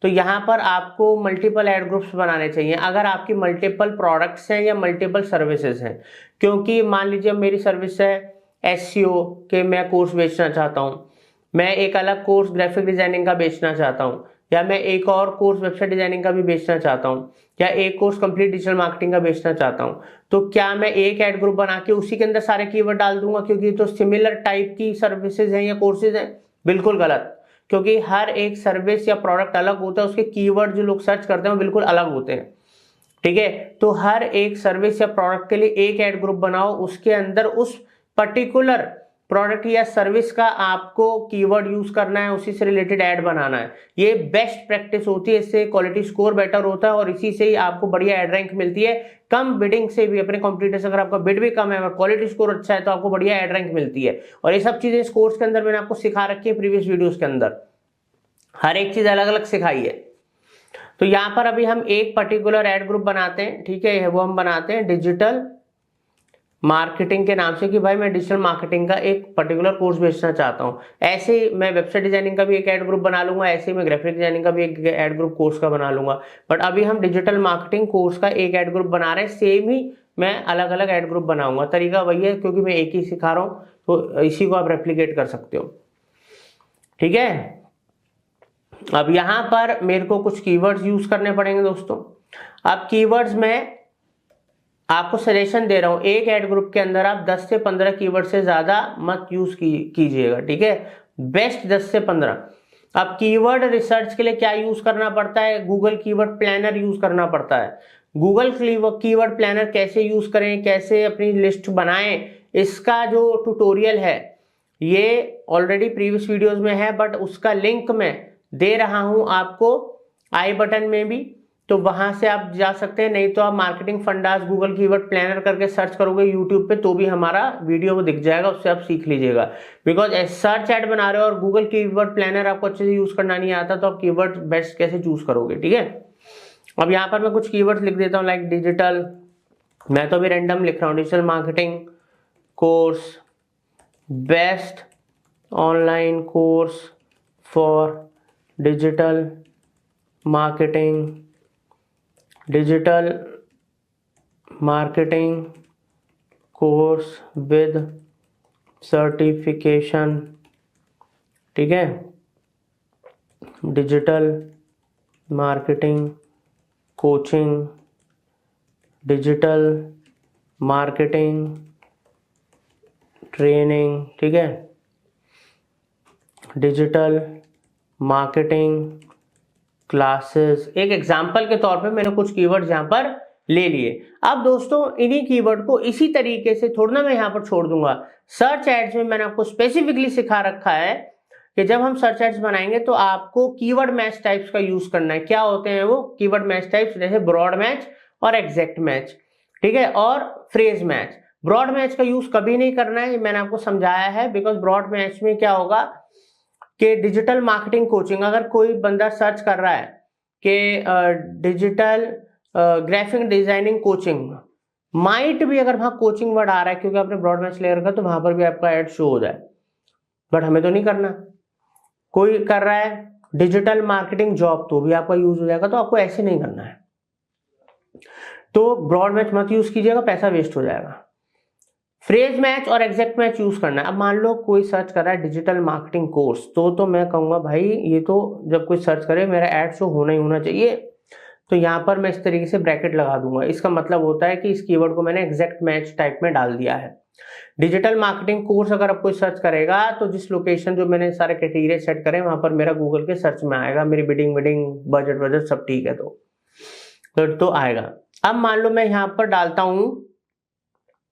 तो यहाँ पर आपको मल्टीपल एड ग्रुप्स बनाने चाहिए अगर आपकी मल्टीपल प्रोडक्ट्स हैं या मल्टीपल सर्विसेज हैं। क्योंकि मान लीजिए मेरी सर्विस है SEO के, मैं कोर्स बेचना चाहता हूँ, मैं एक अलग कोर्स ग्राफिक डिजाइनिंग का बेचना चाहता हूँ, या मैं एक और कोर्स वेबसाइट डिजाइनिंग का भी बेचना चाहता हूँ, या एक कोर्स कंप्लीट डिजिटल मार्केटिंग का बेचना चाहता हूँ। तो क्या मैं एक ऐड ग्रुप बना के उसी के अंदर सारे कीवर्ड डाल दूंगा क्योंकि तो सिमिलर टाइप की सर्विसेज हैं या कोर्सेज हैं? बिल्कुल गलत, क्योंकि हर एक सर्विस या प्रोडक्ट अलग होता है, उसके कीवर्ड जो लोग सर्च करते हैं वो बिल्कुल अलग होते हैं। ठीक है, तो हर एक सर्विस या प्रोडक्ट के लिए एक ऐड ग्रुप बनाओ, उसके अंदर उस पर्टिकुलर प्रोडक्ट या सर्विस का आपको कीवर्ड यूज करना है, उसी से रिलेटेड ऐड बनाना है। ये बेस्ट प्रैक्टिस होती है, इससे क्वालिटी स्कोर बेटर होता है और इसी से ही आपको बढ़िया ऐड रैंक मिलती है। कम बिडिंग से भी, अपने कॉम्पिटिटर से अगर आपका बिड भी कम है और क्वालिटी स्कोर अच्छा है तो आपको बढ़िया ऐड रैंक मिलती है। और ये सब चीजें इस कोर्स के अंदर मैंने आपको सिखा रखी है, प्रीवियस वीडियोस के अंदर हर एक चीज अलग अलग सिखाई है। तो यहाँ पर अभी हम एक पर्टिकुलर एड ग्रुप बनाते हैं, ठीक है, वो हम बनाते हैं डिजिटल मार्केटिंग के नाम से कि भाई मैं डिजिटल मार्केटिंग का एक पर्टिकुलर कोर्स बेचना चाहता हूँ। ऐसे ही मैं वेबसाइट डिजाइनिंग का भी एक एड ग्रुप बना लूंगा, ऐसे ही मैं ग्राफिक डिजाइनिंग का भी एक एड ग्रुप कोर्स का बना लूंगा। बट अभी हम डिजिटल मार्केटिंग कोर्स का एक एड ग्रुप बना रहे हैं, सेम ही मैं अलग अलग एड ग्रुप बनाऊंगा। तरीका वही है, क्योंकि मैं एक ही सिखा रहा हूँ, तो इसी को आप रेप्लीकेट कर सकते हो, ठीक है। अब यहां पर मेरे को कुछ कीवर्ड्स यूज करने पड़ेंगे दोस्तों। अब कीवर्ड्स में आपको सजेशन दे रहा हूं, एक एड ग्रुप के अंदर आप 10 से 15 कीवर्ड से ज्यादा मत यूज कीजिएगा, ठीक है, बेस्ट 10 से 15। अब कीवर्ड रिसर्च के लिए क्या यूज करना पड़ता है, गूगल कीवर्ड प्लानर यूज करना पड़ता है। गूगल कीवर्ड प्लानर कैसे यूज करें, कैसे अपनी लिस्ट बनाएं, इसका जो ट्यूटोरियल है ये ऑलरेडी प्रीवियस वीडियोस में है, बट उसका लिंक मैं दे रहा हूं आपको आई बटन में भी, तो वहां से आप जा सकते हैं। नहीं तो आप marketing fundas Google keyword planner करके सर्च करोगे यूट्यूब पे तो भी हमारा वीडियो वो दिख जाएगा, उससे आप सीख लीजिएगा। बिकॉज सर्च एड बना रहे हो और गूगल कीवर्ड प्लानर आपको अच्छे से यूज करना नहीं आता, तो आप कीवर्ड बेस्ट कैसे चूज करोगे, ठीक है। अब यहाँ पर मैं कुछ कीवर्ड्स लिख देता हूँ, लाइक डिजिटल, मैं तो अभी रैंडम लिख रहा हूँ, digital marketing course, best online course for digital marketing, digital marketing course with certification, ठीक है, digital marketing coaching, digital marketing training, ठीक है, डिजिटल मार्केटिंग क्लासेस। एक एग्जाम्पल के तौर पे मैंने कुछ कीवर्ड्स यहाँ पर ले लिए। अब दोस्तों इन्हीं कीवर्ड को इसी तरीके से थोड़ा ना मैं यहाँ पर छोड़ दूंगा। सर्च एड्स में मैंने आपको स्पेसिफिकली सिखा रखा है कि जब हम सर्च एड्स बनाएंगे तो आपको कीवर्ड मैच टाइप्स का यूज करना है। क्या होते हैं वो कीवर्ड मैच टाइप्स, जैसे ब्रॉड मैच और एग्जैक्ट मैच, ठीक है, और फ्रेज मैच। ब्रॉड मैच का यूज कभी नहीं करना है, मैंने आपको समझाया है। बिकॉज ब्रॉड मैच में क्या होगा कि डिजिटल मार्केटिंग कोचिंग, अगर कोई बंदा सर्च कर रहा है कि digital graphic designing coaching, might भी अगर वहां कोचिंग वर्ड आ रहा है क्योंकि आपने ब्रॉड मैच ले रखा, तो वहां पर भी आपका एड शो हो जाए, बट हमें तो नहीं करना। कोई कर रहा है डिजिटल मार्केटिंग जॉब, तो भी आपका यूज हो जाएगा, तो आपको ऐसे नहीं करना है। तो ब्रॉड मैच मत यूज कीजिएगा, पैसा वेस्ट हो जाएगा। फ्रेज मैच और एग्जैक्ट मैच यूज करना है। अब मान लो कोई सर्च कर रहा है डिजिटल मार्केटिंग कोर्स, तो मैं कहूंगा भाई ये तो जब कोई सर्च करे मेरा एड शो होना ही होना चाहिए, तो यहाँ पर मैं इस तरीके से ब्रैकेट लगा दूंगा। इसका मतलब होता है कि इस कीवर्ड को मैंने एग्जैक्ट मैच टाइप में डाल दिया है। डिजिटल मार्केटिंग कोर्स अगर आप कोई सर्च करेगा तो जिस लोकेशन जो मैंने सारे क्राइटेरिया सेट करे वहां पर मेरा गूगल के सर्च में आएगा, मेरी बिडिंग बजट सब ठीक है तो आएगा। अब मान लो मैं यहाँ पर डालता हूँ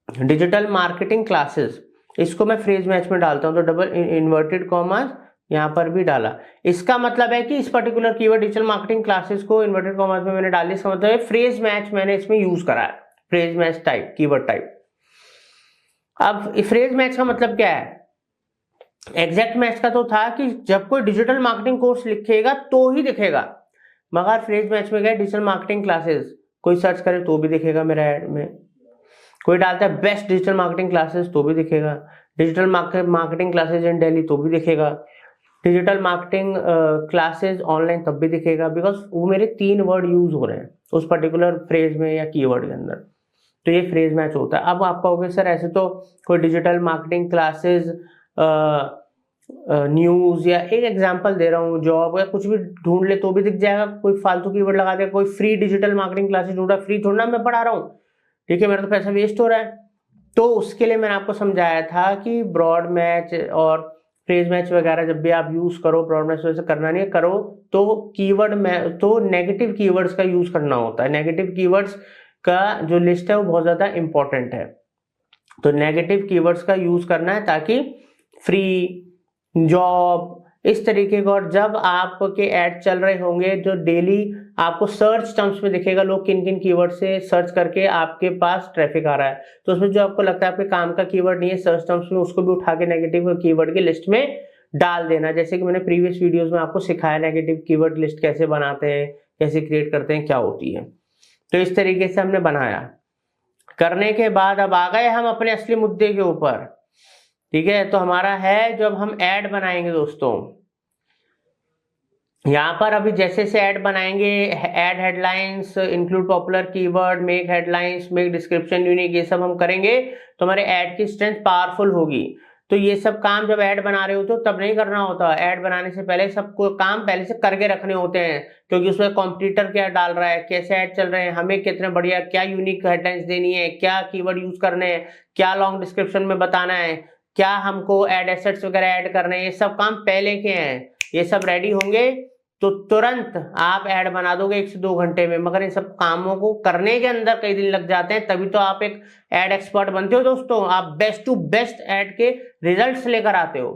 डिजिटल मार्केटिंग क्लासेस, इसको मैं फ्रेज मैच में डालता हूं, तो डबल इन्वर्टेड कॉमास यहां पर भी डाला। इसका मतलब है कि इस particular keyword digital marketing classes को इन्वर्टेड कॉमास में मैंने डाल दिया। इसका मतलब है फ्रेज मैच मैंने इसमें यूज करा है, phrase match type, keyword type. अब फ्रेज मैच का मतलब क्या है, एग्जैक्ट मैच का तो था कि जब कोई डिजिटल मार्केटिंग कोर्स लिखेगा तो ही दिखेगा, मगर फ्रेज मैच में गया डिजिटल मार्केटिंग क्लासेस, कोई सर्च करे तो भी दिखेगा मेरा ऐड में। कोई डालता है बेस्ट डिजिटल मार्केटिंग क्लासेस तो भी दिखेगा, digital marketing classes in Delhi तो भी दिखेगा, डिजिटल मार्केटिंग क्लासेस ऑनलाइन तब भी दिखेगा, बिकॉज वो मेरे 3 वर्ड यूज हो रहे हैं उस पर्टिकुलर फ्रेज में या कीवर्ड के अंदर, तो ये फ्रेज मैच होता है। अब आप कहोगे सर ऐसे तो कोई डिजिटल मार्केटिंग क्लासेस न्यूज, या एक एग्जांपल दे रहा हूँ जॉब या कुछ भी ढूंढ ले तो भी दिख जाएगा, कोई फालतू कीवर्ड लगा दे, कोई फ्री डिजिटल मार्केटिंग क्लासेस ढूंढा, फ्री थोड़ा मैं पढ़ा रहा हूँ, ठीक है, मेरा तो पैसा वेस्ट हो रहा है। तो उसके लिए मैंने आपको समझाया था कि ब्रॉड मैच और फ्रेज मैच वगैरह जब भी आप यूज करो, ब्रॉड मैच वैसे करना नहीं है, करो तो कीवर्ड में तो नेगेटिव कीवर्ड्स का यूज करना होता है। नेगेटिव कीवर्ड्स का जो लिस्ट है वो बहुत ज्यादा इंपॉर्टेंट है, तो नेगेटिव कीवर्ड्स का यूज करना है ताकि फ्री, जॉब, इस तरीके का। और जब आपके ऐड चल रहे होंगे जो डेली आपको सर्च टर्म्स में दिखेगा, लोग किन किन कीवर्ड से सर्च करके आपके पास ट्रैफिक आ रहा है, तो उसमें जो आपको लगता है आपके काम का कीवर्ड नहीं है सर्च टर्म्स में, उसको भी उठा के नेगेटिव कीवर्ड की लिस्ट में डाल देना। जैसे कि मैंने प्रीवियस वीडियोस में आपको सिखाया नेगेटिव कीवर्ड लिस्ट कैसे बनाते हैं, कैसे क्रिएट करते हैं, क्या होती है। तो इस तरीके से हमने बनाया। करने के बाद अब आ गए हम अपने असली मुद्दे के ऊपर, ठीक है। तो हमारा है जब हम ऐड बनाएंगे दोस्तों, यहाँ पर अभी जैसे से ऐड बनाएंगे, add headlines, include popular keyword, make headlines, make description unique, ये सब हम करेंगे तो हमारे ऐड की स्ट्रेंथ पावरफुल होगी। तो ये सब काम जब ऐड बना रहे होते हो तब नहीं करना होता, ऐड बनाने से पहले सबको काम पहले से करके रखने होते हैं, क्योंकि उसमें कॉम्पिटिटर क्या डाल रहा है, कैसे ऐड चल रहे हैं, हमें कितने बढ़िया क्या यूनिक हेडलाइंस देनी है, क्या कीवर्ड यूज करने हैं, क्या लॉन्ग डिस्क्रिप्शन में बताना है, क्या हमको ऐड एसेट्स वगैरह ऐड करने हैं, ये सब काम पहले के हैं। ये सब रेडी होंगे तो तुरंत आप ऐड बना दोगे 1 से 2 घंटे में। मगर इन सब कामों को करने के अंदर कई दिन लग जाते हैं, तभी तो आप एक ऐड एक्सपर्ट बनते हो दोस्तों। आप बेस्ट टू बेस्ट ऐड के रिजल्ट्स लेकर आते हो।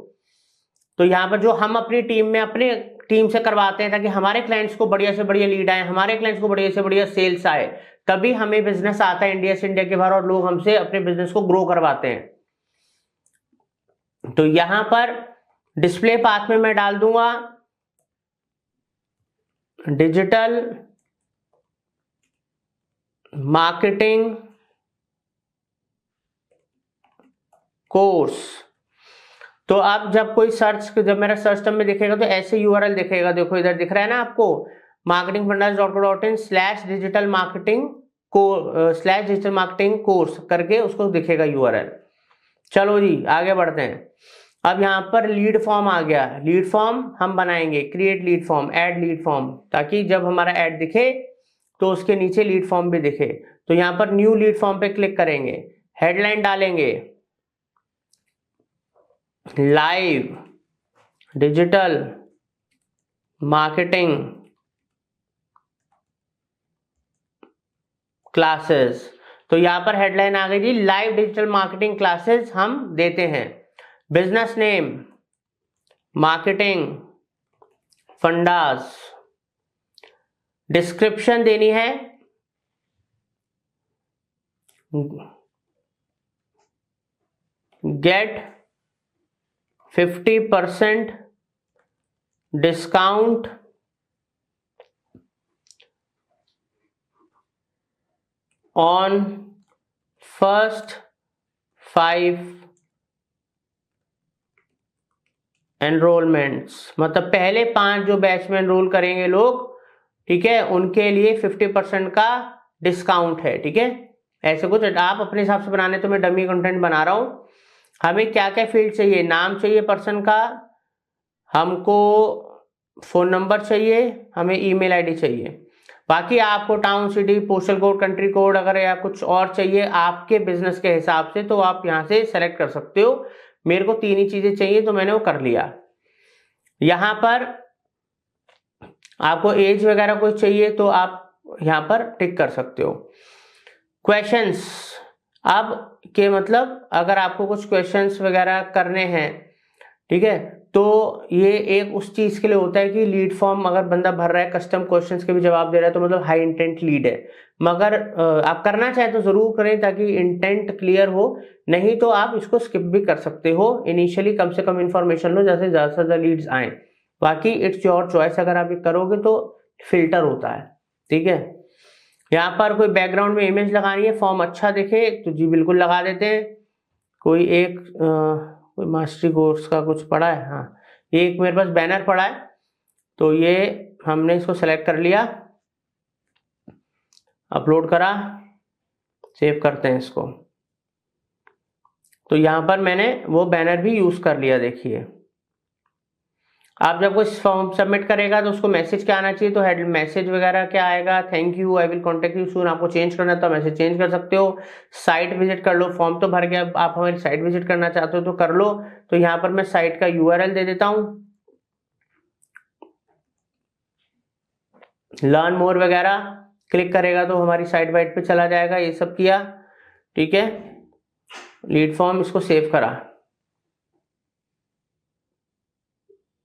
तो यहाँ पर जो हम अपनी टीम में अपने टीम से करवाते हैं ताकि हमारे क्लाइंट्स को बढ़िया से बढ़िया लीड आए, हमारे क्लाइंट्स को बढ़िया से बढ़िया सेल्स आए, तभी हमें बिजनेस आता है इंडिया से इंडिया के बाहर और लोग हमसे अपने बिजनेस को ग्रो करवाते हैं। तो यहां पर डिस्प्ले पाथ में मैं डाल दूंगा डिजिटल मार्केटिंग कोर्स। तो अब जब कोई सर्च, जब मेरा सर्च टर्म में दिखेगा तो ऐसे यूआरएल दिखेगा, देखो इधर दिख रहा है ना आपको, marketingfundamentals.co.in/digital marketing /digital marketing course करके उसको दिखेगा यूआरएल। चलो जी आगे बढ़ते हैं। अब यहाँ पर लीड फॉर्म आ गया, लीड फॉर्म हम बनाएंगे, create lead form, add lead form, ताकि जब हमारा ऐड दिखे तो उसके नीचे लीड फॉर्म भी दिखे। तो यहाँ पर न्यू लीड फॉर्म पे क्लिक करेंगे, हेडलाइन डालेंगे लाइव डिजिटल मार्केटिंग क्लासेस। तो यहाँ पर हेडलाइन आ गई जी, लाइव डिजिटल मार्केटिंग क्लासेस हम देते हैं। Business name marketing fundas, description देनी है get 50% discount on first 5 enrolments, मतलब पहले 5 जो बैच में एनरोल करेंगे लोग, ठीक है, उनके लिए 50% का डिस्काउंट है, ठीक है। ऐसे कुछ आप अपने हिसाब से बनाने, तो मैं डमी कंटेंट बना रहा हूं। हमें क्या क्या फील्ड चाहिए, नाम चाहिए पर्सन का, हमको फोन नंबर चाहिए, हमें ईमेल आईडी चाहिए। बाकी आपको town, city, postal code, country code अगर या कुछ और चाहिए आपके बिजनेस के हिसाब से, तो आप यहाँ से सेलेक्ट कर सकते हो। मेरे को 3 ही चीजें चाहिए तो मैंने वो कर लिया। यहाँ पर आपको एज वगैरह कुछ चाहिए तो आप यहाँ पर टिक कर सकते हो। क्वेश्चंस, अब के मतलब अगर आपको कुछ क्वेश्चंस वगैरह करने हैं, ठीक है, तो ये एक उस चीज के लिए होता है कि लीड फॉर्म अगर बंदा भर रहा है, कस्टम क्वेश्चंस के भी जवाब दे रहा है, तो मतलब हाई इंटेंट लीड है। मगर आप करना चाहें तो जरूर करें ताकि इंटेंट क्लियर हो, नहीं तो आप इसको स्किप भी कर सकते हो। इनिशियली कम से कम इंफॉर्मेशन लो, जैसे ज्यादा से ज्यादा लीड्स आए। बाकी इट्स योर चॉइस, अगर आप ये करोगे तो फिल्टर होता है, ठीक है। यहाँ पर कोई बैकग्राउंड में इमेज लगानी है, फॉर्म अच्छा दिखे तो जी बिल्कुल लगा देते हैं। कोई एक कोई मास्टरी कोर्स का कुछ पड़ा है, हाँ ये एक मेरे पास बैनर पड़ा है, तो ये हमने इसको सेलेक्ट कर लिया, अपलोड करा, सेव करते हैं इसको। तो यहाँ पर मैंने वो बैनर भी यूज कर लिया। देखिए आप जब कोई फॉर्म सबमिट करेगा तो उसको मैसेज क्या आना चाहिए, तो हेड मैसेज वगैरह क्या आएगा, thank you, I will contact you soon. आपको चेंज करना है तो मैसेज चेंज कर सकते हो। साइट विजिट कर लो, फॉर्म तो भर गया, आप हमारी साइट विजिट करना चाहते हो तो कर लो। तो यहाँ पर मैं साइट का यूआरएल दे देता हूँ, लर्न मोर वगैरह क्लिक करेगा तो हमारी साइट वाइट पे चला जाएगा। ये सब किया, ठीक है। लीड फॉर्म इसको सेव करा,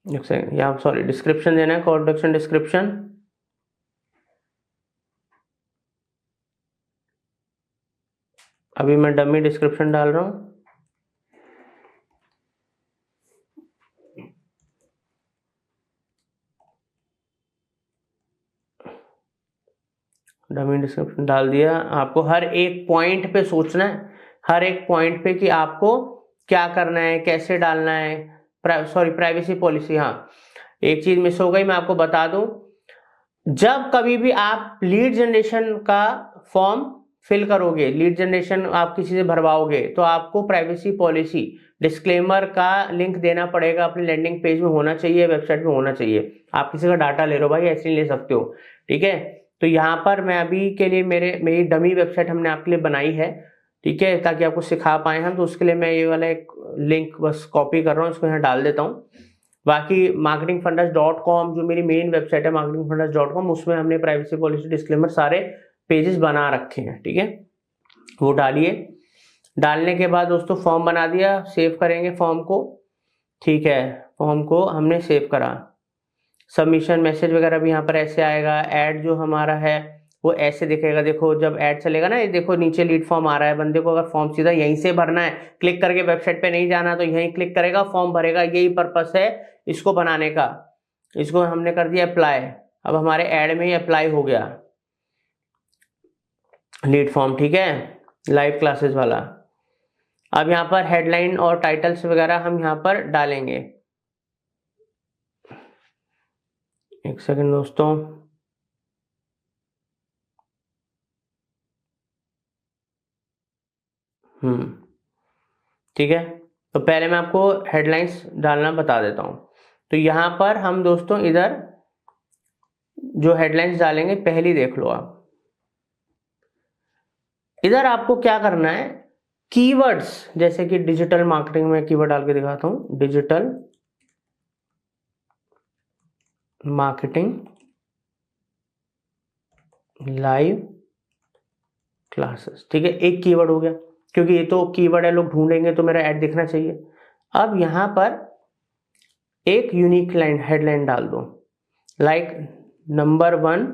यहाँ सॉरी डिस्क्रिप्शन देना है, कॉल टू एक्शन डिस्क्रिप्शन। अभी मैं डमी डिस्क्रिप्शन डाल रहा हूँ। डमी डिस्क्रिप्शन डाल दिया। आपको हर एक पॉइंट पे सोचना है, हर एक पॉइंट पे कि आपको क्या करना है, कैसे डालना है। प्राइवेसी पॉलिसी, हाँ एक चीज मिस हो गई, मैं आपको बता दूं। जब कभी भी आप लीड जनरेशन का फॉर्म फिल करोगे, लीड जनरेशन आप किसी से भरवाओगे, तो आपको प्राइवेसी पॉलिसी डिस्क्लेमर का लिंक देना पड़ेगा। अपने लैंडिंग पेज में होना चाहिए, वेबसाइट में होना चाहिए। आप किसी का डाटा ले रहे हो भाई, ऐसे नहीं ले सकते हो, ठीक है। तो यहाँ पर मैं अभी के लिए मेरी डमी वेबसाइट हमने आपके लिए बनाई है, ठीक है, ताकि आपको सिखा पाए हम। तो उसके लिए मैं ये वाला एक लिंक बस कॉपी कर रहा हूँ, इसको यहाँ डाल देता हूँ। बाकी marketingfundas.com जो मेरी मेन वेबसाइट है marketingfundas.com, उसमें हमने प्राइवेसी पॉलिसी डिस्क्लेमर सारे पेजेस बना रखे हैं, ठीक है। वो डालिए। डालने के बाद दोस्तों फॉर्म बना दिया, सेव करेंगे फॉर्म को, ठीक है। फॉर्म को हमने सेव करा। सबमिशन मैसेज वगैरह भी यहाँ पर ऐसे आएगा। ऐड जो हमारा है वो ऐसे दिखेगा, देखो जब ऐड चलेगा ना, ये देखो नीचे लीड फॉर्म आ रहा है। बंदे को अगर फॉर्म सीधा यहीं से भरना है, क्लिक करके वेबसाइट पे नहीं जाना, तो यहीं क्लिक करेगा, फॉर्म भरेगा। यही पर्पस है इसको बनाने का। इसको हमने कर दिया अप्लाई। अब हमारे ऐड में ही अप्लाई हो गया लीड फॉर्म, ठीक है, लाइव क्लासेस वाला। अब यहाँ पर हेडलाइन और टाइटल्स वगैरह हम यहाँ पर डालेंगे। एक सेकंड दोस्तों, ठीक है। तो पहले मैं आपको हेडलाइंस डालना बता देता हूं। तो यहां पर हम दोस्तों इधर जो हेडलाइंस डालेंगे, पहली देख लो आप। इधर आपको क्या करना है, कीवर्ड्स, जैसे कि डिजिटल मार्केटिंग में कीवर्ड डाल के दिखाता हूं, डिजिटल मार्केटिंग लाइव क्लासेस, ठीक है। एक कीवर्ड हो गया, क्योंकि ये तो कीवर्ड है, लोग ढूंढेंगे तो मेरा ऐड दिखना चाहिए। अब यहां पर एक यूनिक लाइन हेडलाइन डाल दो, लाइक नंबर 1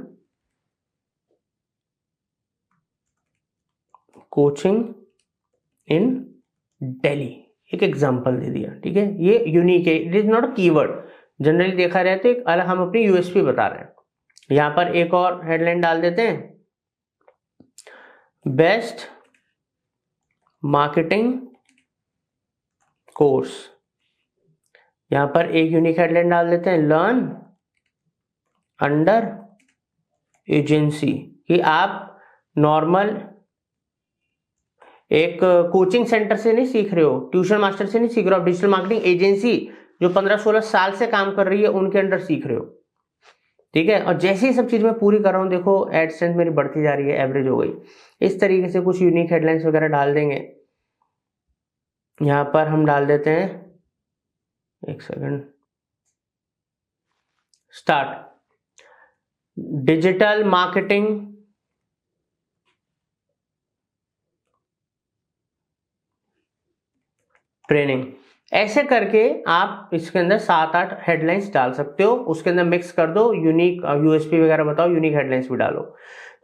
कोचिंग इन दिल्ली, एक एग्जांपल दे दिया, ठीक है। ये यूनिक है, it is not a keyword. Generally देखा जाए तो एक अलग हम अपनी यूएसपी बता रहे हैं। यहां पर एक और हेडलाइन डाल देते हैं, बेस्ट मार्केटिंग कोर्स। यहां पर एक यूनिक हेडलाइन डाल देते हैं, लर्न अंडर एजेंसी, कि आप नॉर्मल एक कोचिंग सेंटर से नहीं सीख रहे हो, ट्यूशन मास्टर से नहीं सीख रहे हो, डिजिटल मार्केटिंग एजेंसी जो 15-16 साल से काम कर रही है उनके अंडर सीख रहे हो, ठीक है। और जैसे ही सब चीज मैं पूरी कर रहा हूं, देखो एड स्ट्रेंथ मेरी बढ़ती जा रही है, एवरेज हो गई। इस तरीके से कुछ यूनिक हेडलाइंस वगैरह डाल देंगे। यहां पर हम डाल देते हैं, एक second, start digital marketing training. ऐसे करके आप इसके अंदर 7-8 हेडलाइंस डाल सकते हो। उसके अंदर मिक्स कर दो, यूनिक यूएसपी वगैरह बताओ, यूनिक हेडलाइंस भी डालो।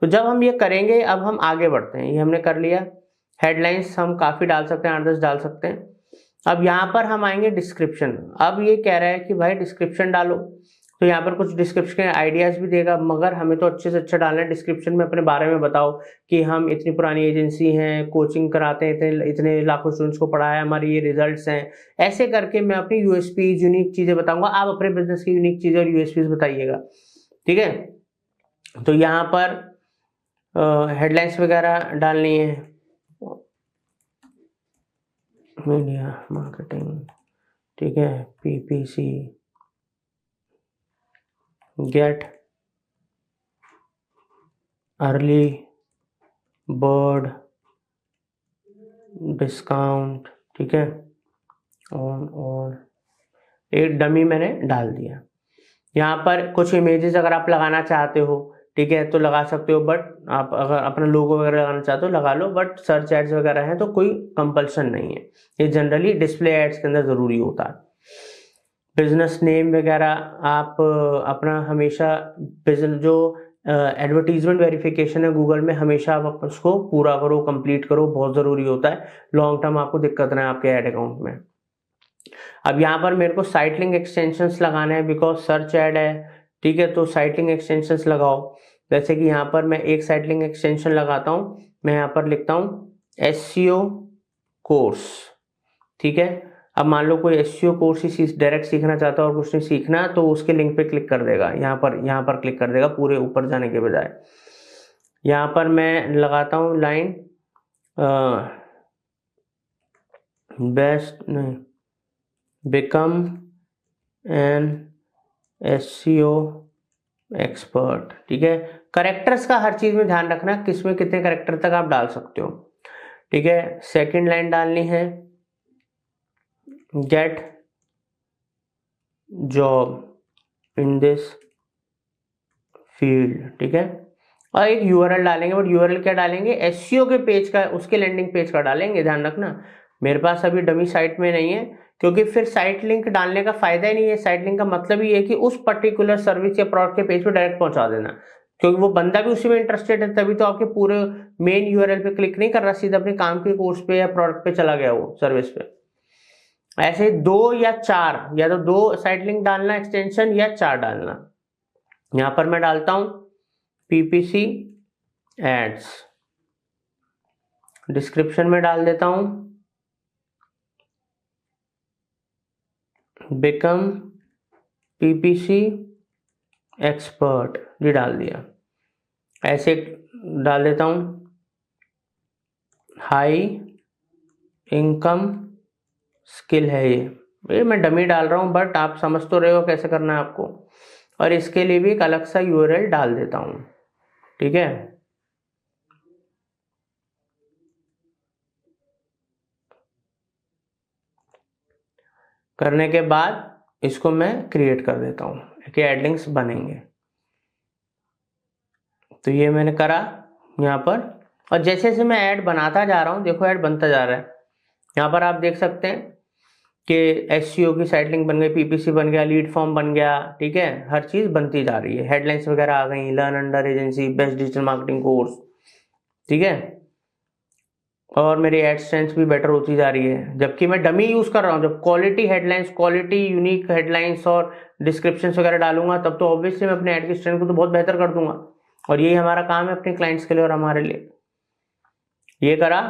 तो जब हम ये करेंगे, अब हम आगे बढ़ते हैं। ये हमने कर लिया, हेडलाइंस हम काफी डाल सकते हैं, 8-10 डाल सकते हैं। अब यहाँ पर हम आएंगे डिस्क्रिप्शन। अब ये कह रहा है कि भाई डिस्क्रिप्शन डालो, तो यहाँ पर कुछ डिस्क्रिप्शन के आइडियाज भी देगा, मगर हमें तो अच्छे से अच्छा डालना है। डिस्क्रिप्शन में अपने बारे में बताओ कि हम इतनी पुरानी एजेंसी हैं, कोचिंग कराते हैं, इतने इतने लाखों स्टूडेंट्स को पढ़ाया, हमारे ये रिजल्ट्स हैं। ऐसे करके मैं अपनी यूएसपी यूनिक चीजें बताऊंगा, आप अपने बिजनेस की यूनिक चीजें और यूएसपी बताइएगा, ठीक है। तो यहाँ पर हेडलाइंस वगैरह डालनी है, मीडिया मार्केटिंग, ठीक है, PPC, gate early bird discount, ठीक है, और एक डमी मैंने डाल दिया। यहाँ पर कुछ इमेजेस अगर आप लगाना चाहते हो, ठीक है, तो लगा सकते हो, बट आप अगर अपना लोगो वगैरह लगाना चाहते हो लगा लो, बट सर्च एड्स वगैरह है तो कोई कंपल्सन नहीं है। ये जनरली डिस्प्ले एड्स के अंदर जरूरी होता है। बिजनेस नेम वगैरह आप अपना हमेशा बिजनेस जो एडवर्टीजमेंट वेरिफिकेशन है गूगल में, हमेशा आप उसको पूरा करो, कंप्लीट करो, बहुत जरूरी होता है। लॉन्ग टर्म आपको दिक्कत ना है आपके एड अकाउंट में। अब यहाँ पर मेरे को साइट लिंक एक्सटेंशंस लगाने हैं, बिकॉज सर्च एड है, ठीक है। तो साइट लिंक एक्सटेंशंस लगाओ। जैसे कि यहाँ पर मैं एक साइट लिंक एक्सटेंशन लगाता हूँ, मैं यहाँ पर लिखता हूँ SEO कोर्स, ठीक है। अब मान लो कोई SEO कोर्स ही डायरेक्ट सीखना चाहता है और कुछ नहीं सीखना, तो उसके लिंक पे क्लिक कर देगा, यहाँ पर क्लिक कर देगा पूरे ऊपर जाने के बजाय। यहाँ पर मैं लगाता हूँ लाइन बेस्ट नहीं, बिकम एन SEO एक्सपर्ट, ठीक है। करेक्टर्स का हर चीज में ध्यान रखना, किसमें कितने करेक्टर तक आप डाल सकते हो, ठीक है। सेकंड लाइन डालनी है get job in this field, ठीक है। और एक URL डालेंगे, बट URL क्या डालेंगे, SEO के पेज का, उसके लैंडिंग पेज का डालेंगे, ध्यान रखना। मेरे पास अभी डमी साइट में नहीं है, क्योंकि फिर साइट लिंक डालने का फायदा ही नहीं है। साइट लिंक का मतलब ही है कि उस पर्टिकुलर सर्विस या प्रोडक्ट के पेज पे डायरेक्ट पहुंचा देना, क्योंकि वो बंदा भी उसी में इंटरेस्टेड है, तभी तो आपके पूरे मेन URL पे क्लिक नहीं कर रहा, सीधा अपने काम के कोर्स पे या प्रोडक्ट पे चला गया वो सर्विस पे। ऐसे 2 या 4, या तो 2 साइट लिंक डालना एक्सटेंशन या 4 डालना। यहां पर मैं डालता हूं PPC एड्स, डिस्क्रिप्शन में डाल देता हूं बिकम PPC एक्सपर्ट, ये डाल दिया। ऐसे डाल देता हूं हाई इनकम स्किल है ये मैं डमी डाल रहा हूं, बट आप समझ तो रहे हो कैसे करना है आपको। और इसके लिए भी एक अलग सा URL डाल देता हूं, ठीक है। करने के बाद इसको मैं क्रिएट कर देता हूं कि एड लिंक्स बनेंगे। तो ये मैंने करा यहाँ पर, और जैसे जैसे मैं ऐड बनाता जा रहा हूँ, देखो ऐड बनता जा रहा है। यहाँ पर आप देख सकते हैं कि SEO की साइट लिंक बन गई, PPC बन गया, लीड फॉर्म बन गया, ठीक है। हर चीज बनती जा रही है, हेडलाइंस वगैरह आ गई, learn under agency, best digital marketing course, ठीक है। और मेरी एड स्ट्रेंथ भी बेटर होती जा रही है, जबकि मैं डमी यूज कर रहा हूँ। जब quality headlines, quality unique headlines और डिस्क्रिप्शन वगैरह डालूंगा, तब तो ऑब्वियसली मैं अपने एड की स्ट्रेंथ को तो बहुत बेहतर कर दूंगा। और यही हमारा काम है अपने क्लाइंट्स के लिए और हमारे लिए। ये करा।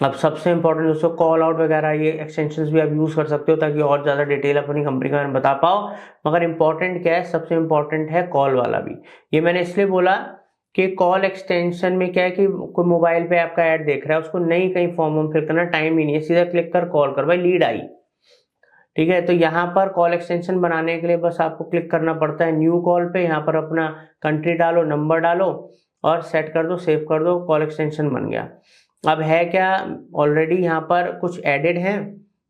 अब सबसे इंपॉर्टेंट दोस्तों कॉल आउट वगैरह, ये एक्सटेंशंस भी आप यूज कर सकते हो ताकि और ज्यादा डिटेल अपनी कंपनी का बता पाओ। मगर इंपॉर्टेंट क्या है, सबसे इंपॉर्टेंट है कॉल वाला भी। ये मैंने इसलिए बोला कि कॉल एक्सटेंशन में क्या है कि कोई मोबाइल पे आपका ऐड देख रहा है, उसको नहीं कहीं फॉर्म फिल करना, टाइम ही नहीं है, सीधा क्लिक कर कॉल कर, भाई लीड आई, ठीक है। तो यहाँ पर कॉल एक्सटेंशन बनाने के लिए बस आपको क्लिक करना पड़ता है न्यू कॉल पे, यहाँ पर अपना कंट्री डालो, नंबर डालो और सेट कर दो, सेव कर दो, कॉल एक्सटेंशन बन गया। अब है क्या, ऑलरेडी यहाँ पर कुछ एडेड है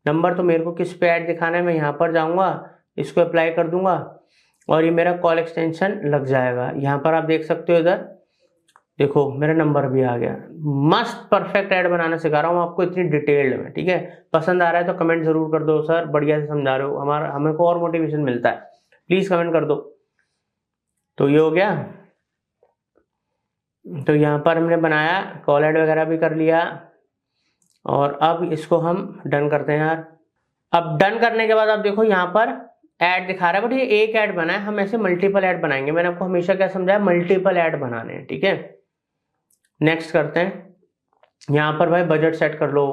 नंबर, तो मेरे को किस पे ऐड दिखाना है, मैं यहाँ पर जाऊँगा, इसको अप्लाई कर दूंगा और ये मेरा कॉल एक्सटेंशन लग जाएगा। यहाँ पर आप देख सकते हो, इधर देखो मेरा नंबर भी आ गया। मस्त परफेक्ट ऐड बनाना सिखा रहा हूँ आपको इतनी डिटेल्ड में, ठीक है। पसंद आ रहा है तो कमेंट जरूर कर दो, सर बढ़िया से समझा रहे हो, हमारा हमें को और मोटिवेशन मिलता है, प्लीज कमेंट कर दो। तो ये हो गया। तो यहाँ पर हमने बनाया, कॉल ऐड वगैरह भी कर लिया, और अब इसको हम डन करते हैं यार। अब डन करने के बाद आप देखो यहाँ पर ऐड दिखा रहा है, बट ये एक ऐड बना है, हम ऐसे मल्टीपल ऐड बनाएंगे। मैंने आपको हमेशा क्या समझाया, मल्टीपल ऐड बनाने हैं, ठीक है। नेक्स्ट करते हैं। यहाँ पर भाई बजट सेट कर लो।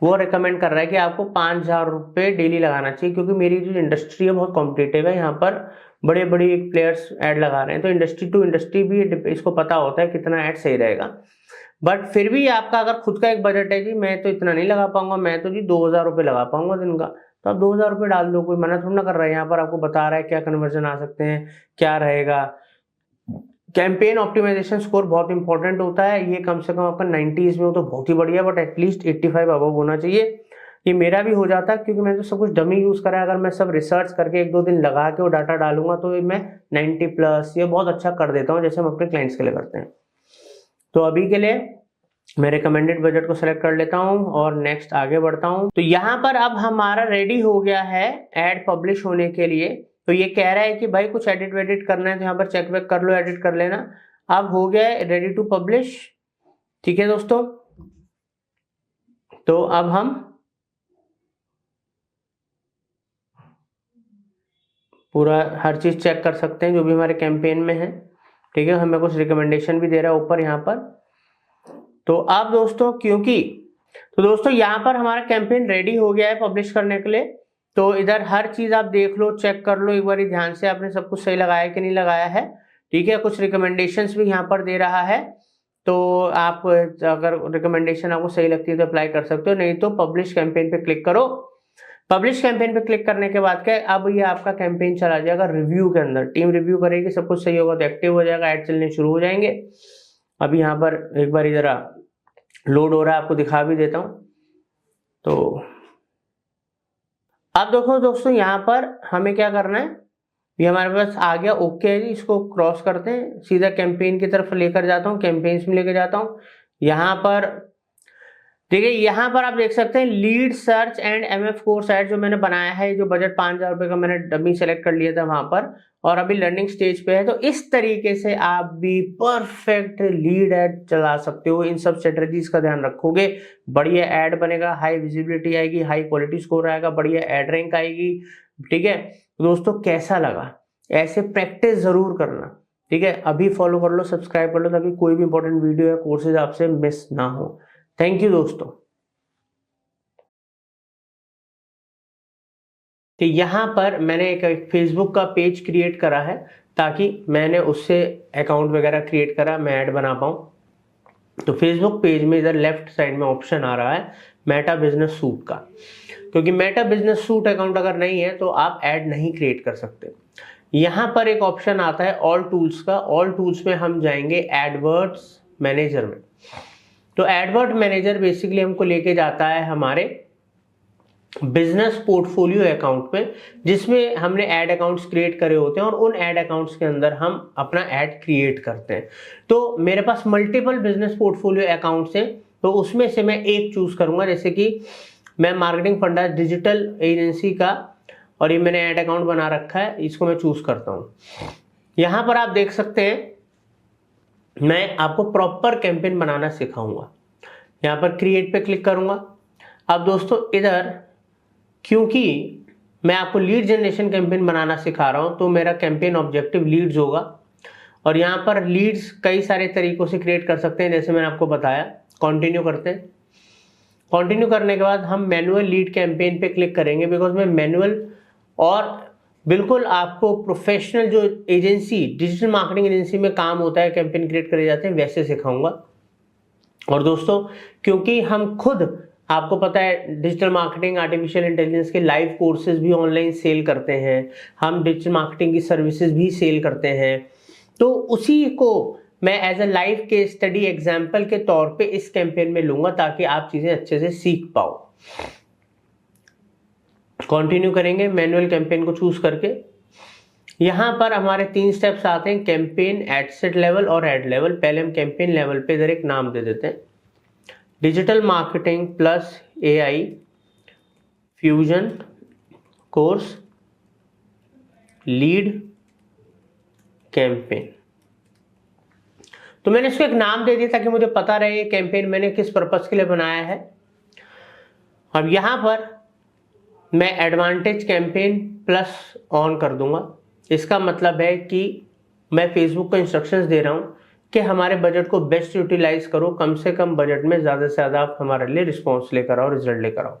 वो रिकमेंड कर रहा है कि आपको 5,000 रुपये डेली लगाना चाहिए, क्योंकि मेरी जो इंडस्ट्री है बहुत कॉम्पिटिटिव है, यहाँ पर बड़े बड़े प्लेयर्स ऐड लगा रहे हैं, तो इंडस्ट्री टू इंडस्ट्री भी इसको पता होता है कितना ऐड सही रहेगा। बट फिर भी आपका अगर खुद का एक बजट है जी, मैं तो इतना नहीं लगा पाऊंगा, मैं तो जी 2,000 रुपये लगा पाऊंगा दिन का, तो आप 2,000 रुपये डाल दो, कोई मना थोड़ा ना कर रहा है। यहाँ पर आपको बता रहा है क्या कन्वर्जन आ सकते हैं, क्या रहेगा। कैंपेन ऑप्टिमाइजेशन स्कोर बहुत इंपॉर्टेंट होता है, ये कम से कम आपका 90s में हो तो बहुत ही बढ़िया, बट एटलीस्ट 85 अबव होना चाहिए। ये मेरा भी हो जाता है, क्योंकि मैंने तो सब कुछ डमी यूज करा है। अगर मैं सब रिसर्च करके 1-2 दिन लगा के वो डाटा डालूंगा तो मैं 90+ ये बहुत अच्छा कर देता हूँ, जैसे हम अपने क्लाइंट्स के लिए करते हैं। तो अभी के लिए मैं रिकमेंडेड बजट को सेलेक्ट कर लेता हूँ और नेक्स्ट आगे बढ़ता हूँ। तो यहाँ पर अब हमारा रेडी हो गया है एड पब्लिश होने के लिए। तो ये कह रहा है कि भाई कुछ एडिट वेडिट करना है तो यहाँ पर चेक वेक कर लो, एडिट कर लेना। अब हो गया है रेडी टू पब्लिश, ठीक है दोस्तों। तो अब हम पूरा हर चीज चेक कर सकते हैं जो भी हमारे कैंपेन में है। ठीक है, हमें कुछ रिकमेंडेशन भी दे रहा है ऊपर यहाँ पर। तो अब दोस्तों तो दोस्तों यहाँ पर हमारा कैंपेन रेडी हो गया है पब्लिश करने के लिए। तो इधर हर चीज आप देख लो, चेक कर लो एक बार ध्यान से, आपने सब कुछ सही लगाया कि नहीं लगाया है। ठीक है, कुछ रिकमेंडेशंस भी यहाँ पर दे रहा है, तो आप अगर रिकमेंडेशन आपको सही लगती है तो अप्लाई कर सकते हो, नहीं तो पब्लिश कैंपेन पे क्लिक करो। पब्लिश कैंपेन पे क्लिक करने के बाद क्या, अब ये आपका कैंपेन चला जाएगा रिव्यू के अंदर, टीम रिव्यू करेगी, सब कुछ सही होगा तो एक्टिव हो जाएगा, ऐड चलने शुरू हो जाएंगे। अभी यहाँ पर एक बार इधर लोड हो रहा है, आपको दिखा भी देता हूं। तो अब देखो दोस्तों, यहाँ पर हमें क्या करना है, ये हमारे पास आ गया, ओके है जी, इसको क्रॉस करते हैं, सीधा कैंपेन की तरफ लेकर जाता हूँ, कैंपेन्स में लेकर जाता हूँ। यहाँ पर ठीक है, यहाँ पर आप देख सकते हैं lead search and MF course add जो मैंने बनाया है, जो बजट 5,000 रुपए का मैंने डमी सेलेक्ट कर लिया था वहां पर, और अभी लर्निंग स्टेज पे है। तो इस तरीके से आप भी परफेक्ट लीड ऐड चला सकते हो, इन सब स्ट्रेटजीज का ध्यान रखोगे, बढ़िया ऐड बनेगा, हाई विजिबिलिटी आएगी, हाई क्वालिटी स्कोर आएगा, बढ़िया ऐड रैंक आएगी। ठीक है दोस्तों, कैसा लगा, ऐसे प्रैक्टिस जरूर करना। ठीक है, अभी फॉलो कर लो, सब्सक्राइब कर लो, ताकि कोई भी इंपॉर्टेंट वीडियो या कोर्सेज आपसे मिस ना हो। थैंक यू दोस्तों। तो यहाँ पर मैंने एक फेसबुक का पेज क्रिएट करा है, ताकि मैंने उससे अकाउंट वगैरह क्रिएट करा, मैं ऐड बना पाऊँ। तो फेसबुक पेज में इधर लेफ्ट साइड में ऑप्शन आ रहा है मेटा बिजनेस सूट का, क्योंकि मेटा बिजनेस सूट अकाउंट अगर नहीं है तो आप ऐड नहीं क्रिएट कर सकते। यहाँ पर एक ऑप्शन आता है ऑल टूल्स का, ऑल टूल्स में हम जाएंगे एडवर्ड्स मैनेजर में। तो एडवर्ड मैनेजर बेसिकली हमको लेके जाता है हमारे बिजनेस पोर्टफोलियो अकाउंट में, जिसमें हमने ऐड अकाउंट्स क्रिएट करे होते हैं, और उन ऐड अकाउंट्स के अंदर हम अपना ऐड क्रिएट करते हैं। तो मेरे पास मल्टीपल बिजनेस पोर्टफोलियो अकाउंट्स हैं, तो उसमें से मैं एक चूज करूंगा, जैसे कि मैं मार्केटिंग फंडा डिजिटल एजेंसी का, और ये मैंने ऐड अकाउंट बना रखा है, इसको मैं चूज करता हूं। यहां पर आप देख सकते हैं मैं आपको प्रॉपर कैंपेन बनाना सिखाऊंगा। यहाँ पर क्रिएट पे क्लिक करूंगा। अब दोस्तों इधर क्योंकि मैं आपको लीड जनरेशन कैंपेन बनाना सिखा रहा हूं, तो मेरा कैंपेन ऑब्जेक्टिव लीड्स होगा, और यहाँ पर लीड्स कई सारे तरीकों से क्रिएट कर सकते हैं, जैसे मैंने आपको बताया। कंटिन्यू करते हैं। कंटिन्यू करने के बाद हम मैनुअल लीड कैंपेन पे क्लिक करेंगे, बिकॉज मैं मैनुअल और बिल्कुल आपको प्रोफेशनल जो एजेंसी, डिजिटल मार्केटिंग एजेंसी में काम होता है, कैंपेन क्रिएट करे जाते हैं, वैसे सिखाऊंगा। और दोस्तों क्योंकि हम खुद, आपको पता है डिजिटल मार्केटिंग, आर्टिफिशियल इंटेलिजेंस के लाइव कोर्सेज भी ऑनलाइन सेल करते हैं, हम डिजिटल मार्केटिंग की सर्विसेज भी सेल करते हैं, तो उसी को मैं एज अ लाइव के स्टडी एग्जाम्पल के तौर पे इस कैंपेन में लूंगा, ताकि आप चीजें अच्छे से सीख पाओ। कंटिन्यू करेंगे मैनुअल कैंपेन को चूज करके। यहां पर हमारे 3 स्टेप्स आते हैं, कैंपेन, एड सेट लेवल और एड लेवल। पहले हम कैंपेन लेवल पे इधर एक नाम दे देते हैं, digital marketing plus AI fusion course lead campaign. तो मैंने इसको एक नाम दे दिया ताकि मुझे पता रहे ये कैंपेन मैंने किस पर्पस के लिए बनाया है। अब यहां पर मैं एडवांटेज कैंपेन प्लस ऑन कर दूंगा। इसका मतलब है कि मैं फेसबुक को इंस्ट्रक्शंस दे रहा हूं कि हमारे बजट को बेस्ट यूटिलाइज करो, कम से कम बजट में ज्यादा से ज्यादा आप हमारे लिए रिस्पॉन्स लेकर आओ, रिजल्ट लेकर आओ।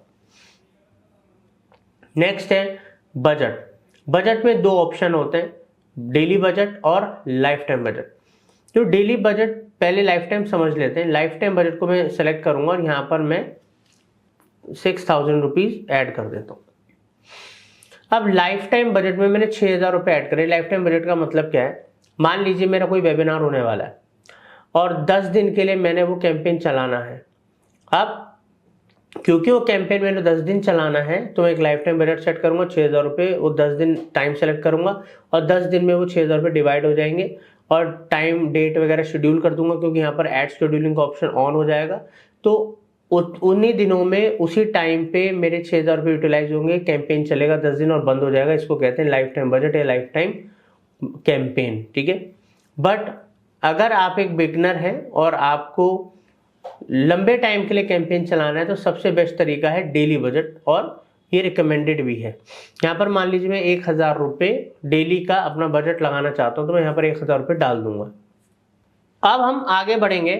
नेक्स्ट है बजट। बजट में 2 ऑप्शन होते हैं, डेली बजट और लाइफ टाइम बजट। तो डेली बजट, पहले लाइफ टाइम समझ लेते हैं। लाइफ टाइम बजट को मैं सेलेक्ट करूंगा और यहां पर मैं 6,000 रुपीज ऐड कर देता हूं। अब लाइफ टाइम बजट में मैंने 6,000 रुपए ऐड करे। लाइफ टाइम बजट का मतलब क्या है, मान लीजिए मेरा कोई वेबिनार होने वाला है और 10 दिन के लिए मैंने वो कैंपेन चलाना है। अब क्योंकि वो कैंपेन मैंने 10 दिन चलाना है, तो मैं एक लाइफ टाइम बजट सेट करूंगा 6,000 रुपये, वो 10 दिन टाइम सेलेक्ट करूंगा और 10 दिन में वो 6,000 रुपये डिवाइड हो जाएंगे, और टाइम डेट वगैरह शेड्यूल कर दूंगा, क्योंकि यहाँ पर एड शेड्यूलिंग का ऑप्शन ऑन हो जाएगा। तो उन्हीं दिनों में उसी टाइम पे मेरे 6,000 रुपये यूटिलाइज होंगे, कैंपेन चलेगा 10 दिन और बंद हो जाएगा। इसको कहते हैं लाइफ टाइम बजट या लाइफ टाइम कैंपेन। ठीक है, बट अगर आप एक बिगनर हैं और आपको लंबे टाइम के लिए कैंपेन चलाना है, तो सबसे बेस्ट तरीका है डेली बजट, और ये रिकमेंडेड भी है। यहाँ पर मान लीजिए मैं 1,000 रुपये डेली का अपना बजट लगाना चाहता हूँ, तो मैं यहाँ पर 1,000 रुपये डाल दूंगा। अब हम आगे बढ़ेंगे।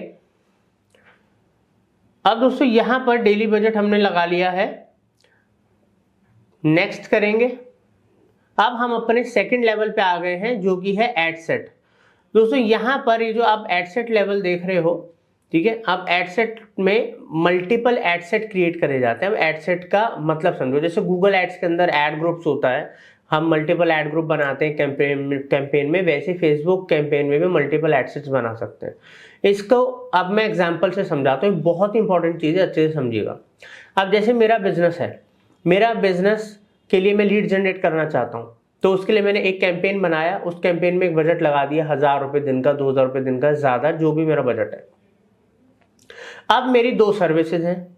अब दोस्तों यहां पर डेली बजट हमने लगा लिया है, नेक्स्ट करेंगे। अब हम अपने सेकंड लेवल पे आ गए हैं जो कि है एड सेट। दोस्तों यहां पर ये जो आप एड सेट लेवल देख रहे हो, ठीक है, अब एड सेट में मल्टीपल एड सेट क्रिएट करे जाते हैं। अब एड सेट का मतलब समझो, जैसे गूगल एड्स के अंदर एड ग्रुप्स होता है, हम मल्टीपल एड ग्रुप बनाते हैं कैंपेन में, वैसे फेसबुक कैंपेन में भी मल्टीपल एड सेट्स बना सकते हैं। इसको अब मैं एग्जांपल से समझाता हूँ, बहुत इंपॉर्टेंट चीज़ है, अच्छे से समझिएगा। अब जैसे मेरा बिजनेस है, मेरा बिजनेस के लिए मैं लीड जनरेट करना चाहता हूँ, तो उसके लिए मैंने एक कैंपेन बनाया, उस कैंपेन में एक बजट लगा दिया 1000 रुपये दिन का, 2000 रुपये दिन का, ज़्यादा जो भी मेरा बजट है। अब मेरी दो सर्विसेज हैं,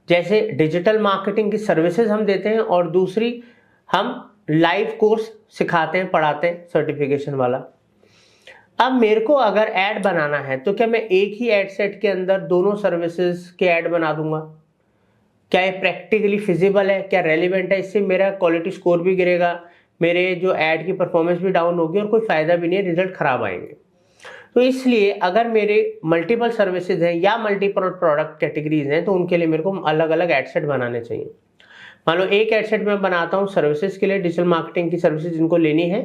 जैसे डिजिटल मार्केटिंग की सर्विसेज हम देते हैं और दूसरी हम लाइव कोर्स सिखाते हैं, पढ़ाते हैं सर्टिफिकेशन वाला। अब मेरे को अगर ऐड बनाना है तो क्या मैं एक ही ऐड सेट के अंदर दोनों सर्विसेज के ऐड बना दूंगा? क्या ये प्रैक्टिकली फिजिबल है, क्या रेलिवेंट है? इससे मेरा क्वालिटी स्कोर भी गिरेगा, मेरे जो ऐड की परफॉर्मेंस भी डाउन होगी और कोई फायदा भी नहीं है, रिजल्ट खराब आएंगे। तो इसलिए अगर मेरे मल्टीपल सर्विसेज हैं या मल्टीपल प्रोडक्ट कैटेगरीज हैं तो उनके लिए मेरे को अलग अलग एड सेट बनाने चाहिए। मान लो एक एड सेट मैं बनाता हूँ सर्विसेज के लिए, डिजिटल मार्केटिंग की सर्विसेज जिनको लेनी है,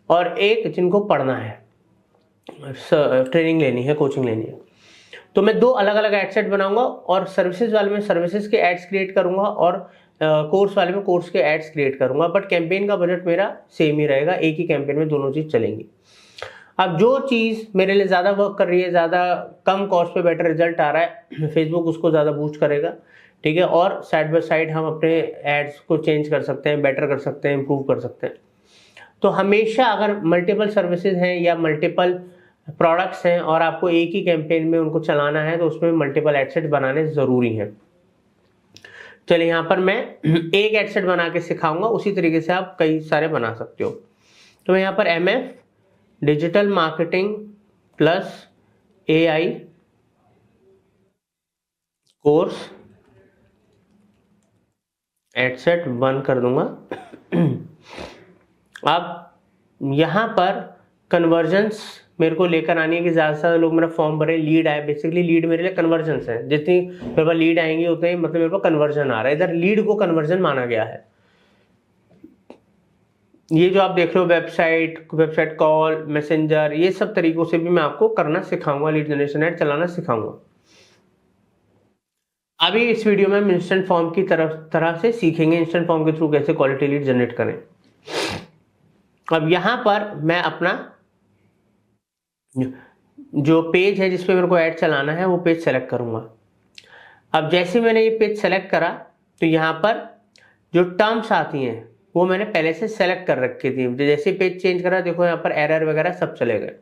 और एक जिनको पढ़ना है, ट्रेनिंग लेनी है, कोचिंग लेनी है। तो मैं दो अलग अलग एड सेट बनाऊंगा और सर्विसेज वाले में सर्विसेज के एड्स क्रिएट करूंगा और कोर्स वाले में कोर्स के एड्स क्रिएट करूंगा, बट कैंपेन का बजट मेरा सेम ही रहेगा, एक ही कैंपेन में दोनों चीज चलेंगी। अब जो चीज़ मेरे लिए ज़्यादा वर्क कर रही है, ज़्यादा कम कॉस्ट पे बेटर रिजल्ट आ रहा है, फेसबुक उसको ज़्यादा बूस्ट करेगा, ठीक है, और साइड बाय साइड हम अपने एड्स को चेंज कर सकते हैं, बेटर कर सकते हैं, इंप्रूव कर सकते हैं। तो हमेशा अगर मल्टीपल सर्विसेज हैं या मल्टीपल प्रोडक्ट्स हैं और आपको एक ही कैंपेन में उनको चलाना है तो उसमें मल्टीपल एडसेट बनाने ज़रूरी हैं। चलिए यहाँ पर मैं एक एडसेट बना के सिखाऊंगा, उसी तरीके से आप कई सारे बना सकते हो। तो मैं यहाँ पर MF digital marketing plus AI course ad set 1 कर दूंगा। अब यहाँ पर कन्वर्जेंस मेरे को लेकर आनी है कि ज़्यादा से ज़्यादा लोग मेरा फॉर्म भरे, लीड आए। बेसिकली लीड मेरे लिए कन्वर्जेंस है, जितनी मेरे पास लीड आएंगी उतने ही मतलब मेरे पास कन्वर्जन आ रहा है। इधर लीड को कन्वर्जन माना गया है। ये जो आप देख रहे हो वेबसाइट कॉल, मैसेंजर, ये सब तरीकों से भी मैं आपको करना सिखाऊंगा, लीड जनरेशन ऐड चलाना सिखाऊंगा। अभी इस वीडियो में हम इंस्टेंट फॉर्म की तरह से सीखेंगे, इंस्टेंट फॉर्म के थ्रू कैसे क्वालिटी लीड जनरेट करें। अब यहां पर मैं अपना जो पेज है जिसपे मेरे को ऐड चलाना है वो पेज सेलेक्ट करूंगा। अब जैसे मैंने ये पेज सेलेक्ट करा तो यहाँ पर जो टर्म्स आती हैं वो मैंने पहले से सेलेक्ट कर रखी थी। जैसे पेज चेंज करा, देखो यहाँ पर एरर वगैरह सब चले गए,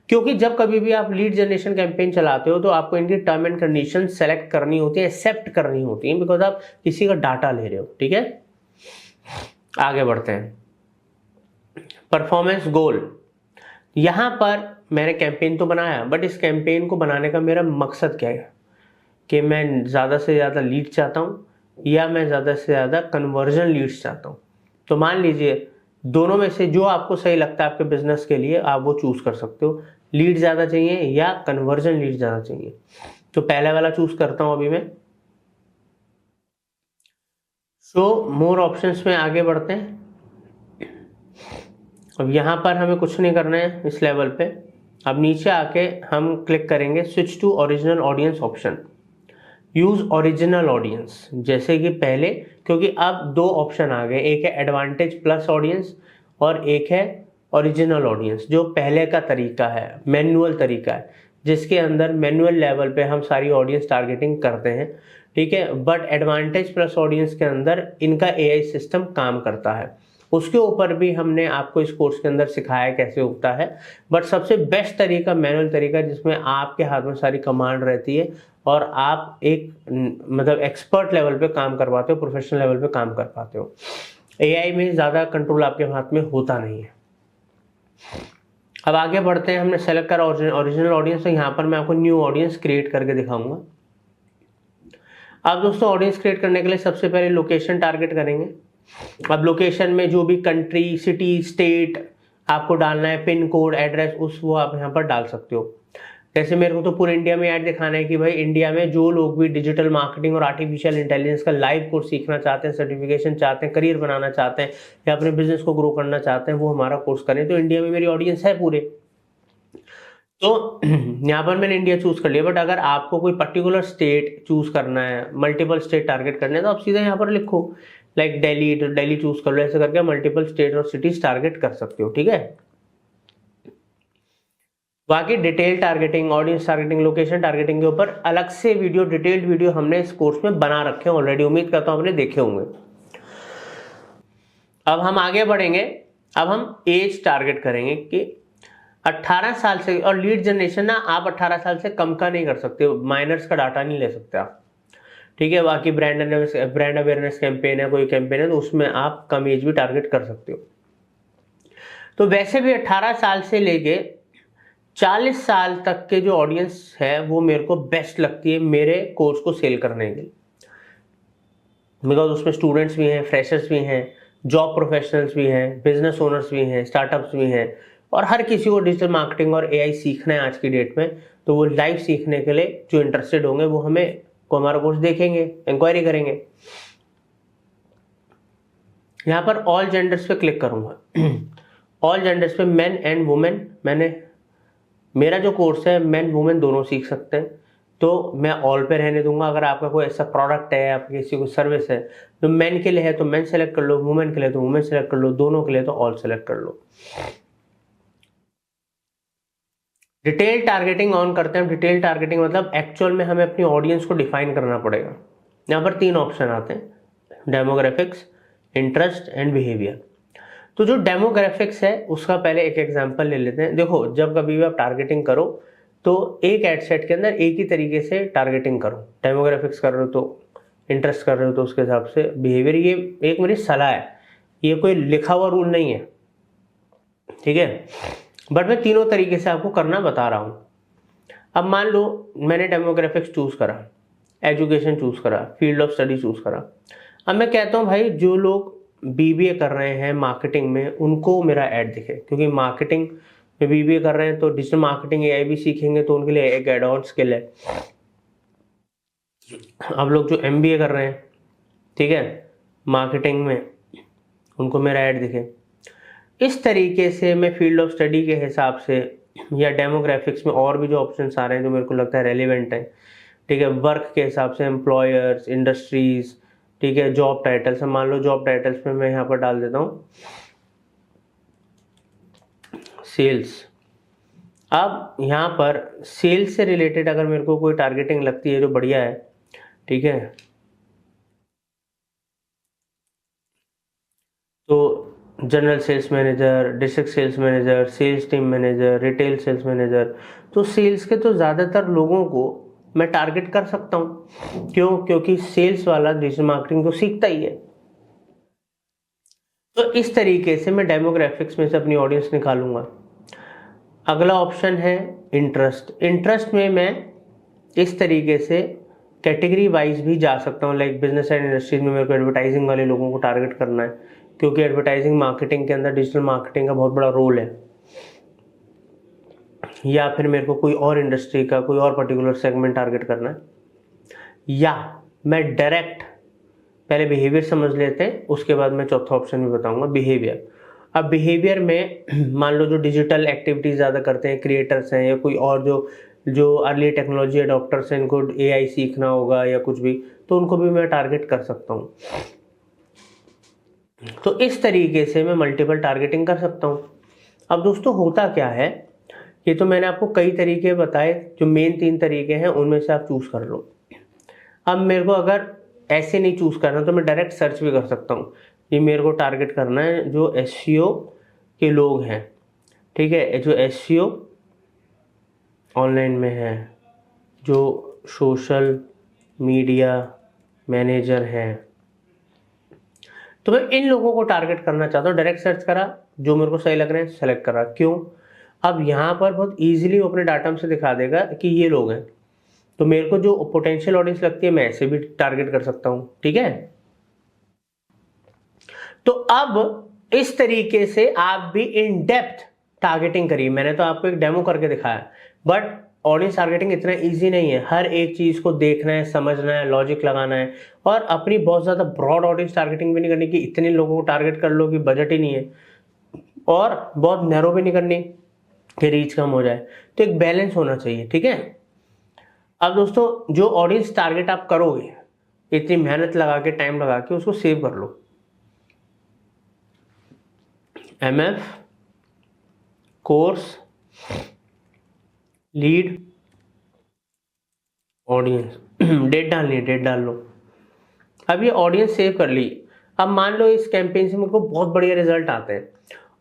क्योंकि जब कभी भी आप लीड जनरेशन कैंपेन चलाते हो तो आपको इनकी टर्म एंड कंडीशन सेलेक्ट करनी होती है, एक्सेप्ट करनी होती है, बिकॉज आप किसी का डाटा ले रहे हो। ठीक है, आगे बढ़ते हैं। परफॉर्मेंस गोल, यहाँ पर मैंने कैंपेन तो बनाया, बट इस कैंपेन को बनाने का मेरा मकसद क्या है कि मैं ज़्यादा से ज़्यादा लीड चाहता हूँ या मैं ज़्यादा से ज़्यादा कन्वर्जन लीड्स चाहता हूँ। तो मान लीजिए दोनों में से जो आपको सही लगता है आपके बिजनेस के लिए, आप वो चूज़ कर सकते हो। लीड ज़्यादा चाहिए या कन्वर्जन लीड ज़्यादा चाहिए, तो पहला वाला चूज़ करता हूँ अभी मैं। सो मोर ऑप्शंस में आगे बढ़ते हैं। अब यहाँ पर हमें कुछ नहीं करना है इस लेवल पे। अब नीचे आके हम क्लिक करेंगे switch to original audience option, use original audience. जैसे कि पहले, क्योंकि अब दो ऑप्शन आ गए, एक है एडवांटेज प्लस ऑडियंस और एक है ओरिजिनल ऑडियंस। जो पहले का तरीका है, मैनुअल तरीका है, जिसके अंदर मैनुअल लेवल पे हम सारी ऑडियंस टारगेटिंग करते हैं, ठीक है। बट एडवांटेज प्लस ऑडियंस के अंदर इनका AI सिस्टम काम करता है। उसके ऊपर भी हमने आपको इस कोर्स के अंदर सिखाया कैसे होता है। बट सबसे बेस्ट तरीका मैनुअल तरीका, जिसमें आपके हाथ में सारी कमांड रहती है और आप एक मतलब एक्सपर्ट लेवल पे काम कर पाते हो, प्रोफेशनल लेवल पे काम कर पाते हो। AI में ज़्यादा कंट्रोल आपके हाथ में होता नहीं है। अब आगे बढ़ते हैं। हमने सेलेक्ट करा ओरिजिनल ऑडियंस, तो यहाँ पर मैं आपको न्यू ऑडियंस क्रिएट करके दिखाऊंगा। अब दोस्तों ऑडियंस क्रिएट करने के लिए सबसे पहले लोकेशन टारगेट करेंगे। अब लोकेशन में जो भी कंट्री, सिटी, स्टेट आपको डालना है, पिन कोड, एड्रेस, वो आप यहाँ पर डाल सकते हो। जैसे मेरे को तो पूरे इंडिया में ऐड दिखाना है कि भाई इंडिया में जो लोग भी डिजिटल मार्केटिंग और आर्टिफिशियल इंटेलिजेंस का लाइव कोर्स सीखना चाहते हैं, सर्टिफिकेशन चाहते हैं, करियर बनाना चाहते हैं या अपने बिजनेस को ग्रो करना चाहते हैं, वो हमारा कोर्स करें। तो इंडिया में मेरी ऑडियंस है पूरे, तो यहाँ पर मैंने इंडिया चूज कर लिया। बट अगर आपको कोई पर्टिकुलर स्टेट चूज करना है, मल्टीपल स्टेट टारगेट करने हैं, तो आप सीधा यहाँ पर लिखो लाइक दिल्ली, तो दिल्ली चूज कर लो। ऐसे करके मल्टीपल स्टेट और सिटीज टारगेट कर सकते हो, ठीक है। बाकी detail targeting, audience targeting, location targeting के ऊपर अलग से वीडियो, डिटेल्ड वीडियो हमने इस कोर्स में बना रखे हैं ऑलरेडी, उम्मीद करता हूं आपने देखे होंगे। अब हम आगे बढ़ेंगे। अब हम एज टारगेट करेंगे कि 18 साल से, और लीड जनरेशन ना आप 18 साल से कम का नहीं कर सकते, माइनर्स का डाटा नहीं ले सकते आप, ठीक है। बाकी ब्रांड अवेयरनेस कैंपेन है, कोई कैंपेन है, तो उसमें आप कम एज भी टारगेट कर सकते हो। तो वैसे भी 18 साल से लेके 40 साल तक के जो ऑडियंस है वो मेरे को बेस्ट लगती है मेरे कोर्स को सेल करने के लिए, बिकॉज उसमें स्टूडेंट्स भी हैं, फ्रेशर्स भी हैं, जॉब प्रोफेशनल्स भी हैं, बिजनेस ओनर्स भी हैं, स्टार्टअप्स भी हैं, और हर किसी को डिजिटल मार्केटिंग और एआई सीखना है आज की डेट में। तो वो लाइव सीखने के लिए जो इंटरेस्टेड होंगे वो हमारा कोर्स देखेंगे, इंक्वायरी करेंगे। यहाँ पर ऑल जेंडर्स पे क्लिक करूंगा। ऑल जेंडर्स पे मेन एंड वुमेन, मेरा जो कोर्स है मेन वुमेन दोनों सीख सकते हैं, तो मैं ऑल पे रहने दूंगा। अगर आपका कोई ऐसा प्रोडक्ट है, आपकी किसी को सर्विस है जो मेन के लिए है तो मेन सेलेक्ट कर लो, वुमेन के लिए तो वुमेन सेलेक्ट कर लो, दोनों के लिए तो ऑल सेलेक्ट कर लो। डिटेल टारगेटिंग ऑन करते हैं। डिटेल टारगेटिंग मतलब एक्चुअल में हमें अपनी ऑडियंस को डिफाइन करना पड़ेगा। यहाँ पर 3 ऑप्शन आते हैं, डेमोग्राफिक्स, इंटरेस्ट एंड बिहेवियर। तो जो डेमोग्राफिक्स है उसका पहले एक एग्जांपल ले लेते हैं। देखो, जब कभी भी आप टारगेटिंग करो तो एक एड सेट के अंदर एक ही तरीके से टारगेटिंग करो। डेमोग्राफिक्स कर रहे हो तो इंटरेस्ट कर रहे हो तो उसके हिसाब से बिहेवियर। ये एक मेरी सलाह है, ये कोई लिखा हुआ रूल नहीं है, ठीक है, बट मैं तीनों तरीके से आपको करना बता रहा हूँ। अब मान लो मैंने डेमोग्राफिक्स चूज करा, एजुकेशन चूज करा, फील्ड ऑफ स्टडी चूज करा। अब मैं कहता हूँ भाई जो लोग बीबीए कर रहे हैं मार्केटिंग में उनको मेरा ऐड दिखे, क्योंकि मार्केटिंग में बीबीए कर रहे हैं तो डिजिटल मार्केटिंग एआई भी सीखेंगे तो उनके लिए एक एड ऑन स्किल है। अब लोग जो एमबीए कर रहे हैं, ठीक है, मार्केटिंग में, उनको मेरा ऐड दिखे। इस तरीके से मैं फील्ड ऑफ स्टडी के हिसाब से या डेमोग्राफिक्स में और भी जो ऑप्शंस आ रहे हैं जो मेरे को लगता है रेलिवेंट है, ठीक है, वर्क के हिसाब से एम्प्लॉयर्स, इंडस्ट्रीज, ठीक है, जॉब टाइटल्स। मान लो जॉब टाइटल्स में मैं यहाँ पर डाल देता हूँ सेल्स। अब यहाँ पर सेल्स से रिलेटेड अगर मेरे को कोई टारगेटिंग लगती है जो बढ़िया है, ठीक है, तो general sales manager, district sales manager, sales team manager, retail sales manager, तो सेल्स के तो ज़्यादातर लोगों को मैं टारगेट कर सकता हूँ। क्यों? क्योंकि सेल्स वाला डिजिटल मार्केटिंग तो सीखता ही है। तो इस तरीके से मैं डेमोग्राफिक्स में से अपनी ऑडियंस निकालूंगा। अगला ऑप्शन है इंटरेस्ट। इंटरेस्ट में मैं इस तरीके से कैटेगरी वाइज भी जा सकता हूँ, लाइक बिजनेस एंड इंडस्ट्रीज में मेरे को एडवर्टाइजिंग वाले लोगों को टारगेट करना है, क्योंकि एडवर्टाइजिंग मार्केटिंग के अंदर डिजिटल मार्केटिंग का बहुत बड़ा रोल है। या फिर मेरे को कोई और इंडस्ट्री का कोई और पर्टिकुलर सेगमेंट टारगेट करना है, या मैं डायरेक्ट पहले बिहेवियर समझ लेते हैं, उसके बाद मैं चौथा ऑप्शन भी बताऊंगा, बिहेवियर। अब बिहेवियर में मान लो जो डिजिटल एक्टिविटीज ज़्यादा करते हैं, क्रिएटर्स हैं या कोई और जो अर्ली टेक्नोलॉजी एडॉप्टर्स हैं, इनको एआई सीखना होगा या कुछ भी, तो उनको भी मैं टारगेट कर सकता हूँ। तो इस तरीके से मैं मल्टीपल टारगेटिंग कर सकता हूँ। अब दोस्तों होता क्या है, ये तो मैंने आपको कई तरीके बताए, जो मेन 3 तरीके हैं उनमें से आप चूज कर लो। अब मेरे को अगर ऐसे नहीं चूज करना तो मैं डायरेक्ट सर्च भी कर सकता हूँ। ये मेरे को टारगेट करना है जो एसईओ के लोग हैं, ठीक है, जो एसईओ ऑनलाइन में है, जो सोशल मीडिया मैनेजर हैं, तो मैं इन लोगों को टारगेट करना चाहता हूँ। डायरेक्ट सर्च करा, जो मेरे को सही लग रहे हैं सेलेक्ट करा। क्यों? अब यहाँ पर बहुत इजीली वो अपने डाटा में से दिखा देगा कि ये लोग हैं, तो मेरे को जो पोटेंशियल ऑडियंस लगती है मैं ऐसे भी टारगेट कर सकता हूँ, ठीक है। तो अब इस तरीके से आप भी इन डेप्थ टारगेटिंग करिए। मैंने तो आपको एक डेमो करके दिखाया, बट ऑडियंस टारगेटिंग इतना इजी नहीं है, हर एक चीज़ को देखना है, समझना है, लॉजिक लगाना है, और अपनी बहुत ज़्यादा ब्रॉड ऑडियंस टारगेटिंग भी नहीं करनी कि इतने लोगों को टारगेट कर लो कि बजट ही नहीं है, और बहुत नैरो भी नहीं करनी कि रीच कम हो जाए। तो एक बैलेंस होना चाहिए, ठीक है। अब दोस्तों जो ऑडियंस टारगेट आप करोगे, इतनी मेहनत लगा के, टाइम लगा के, उसको सेव कर लो। MF course lead audience date डालनी है, डेट डाल लो। अब ये ऑडियंस सेव कर ली। अब मान लो इस कैंपेन से मेरे को बहुत बढ़िया रिजल्ट आते हैं,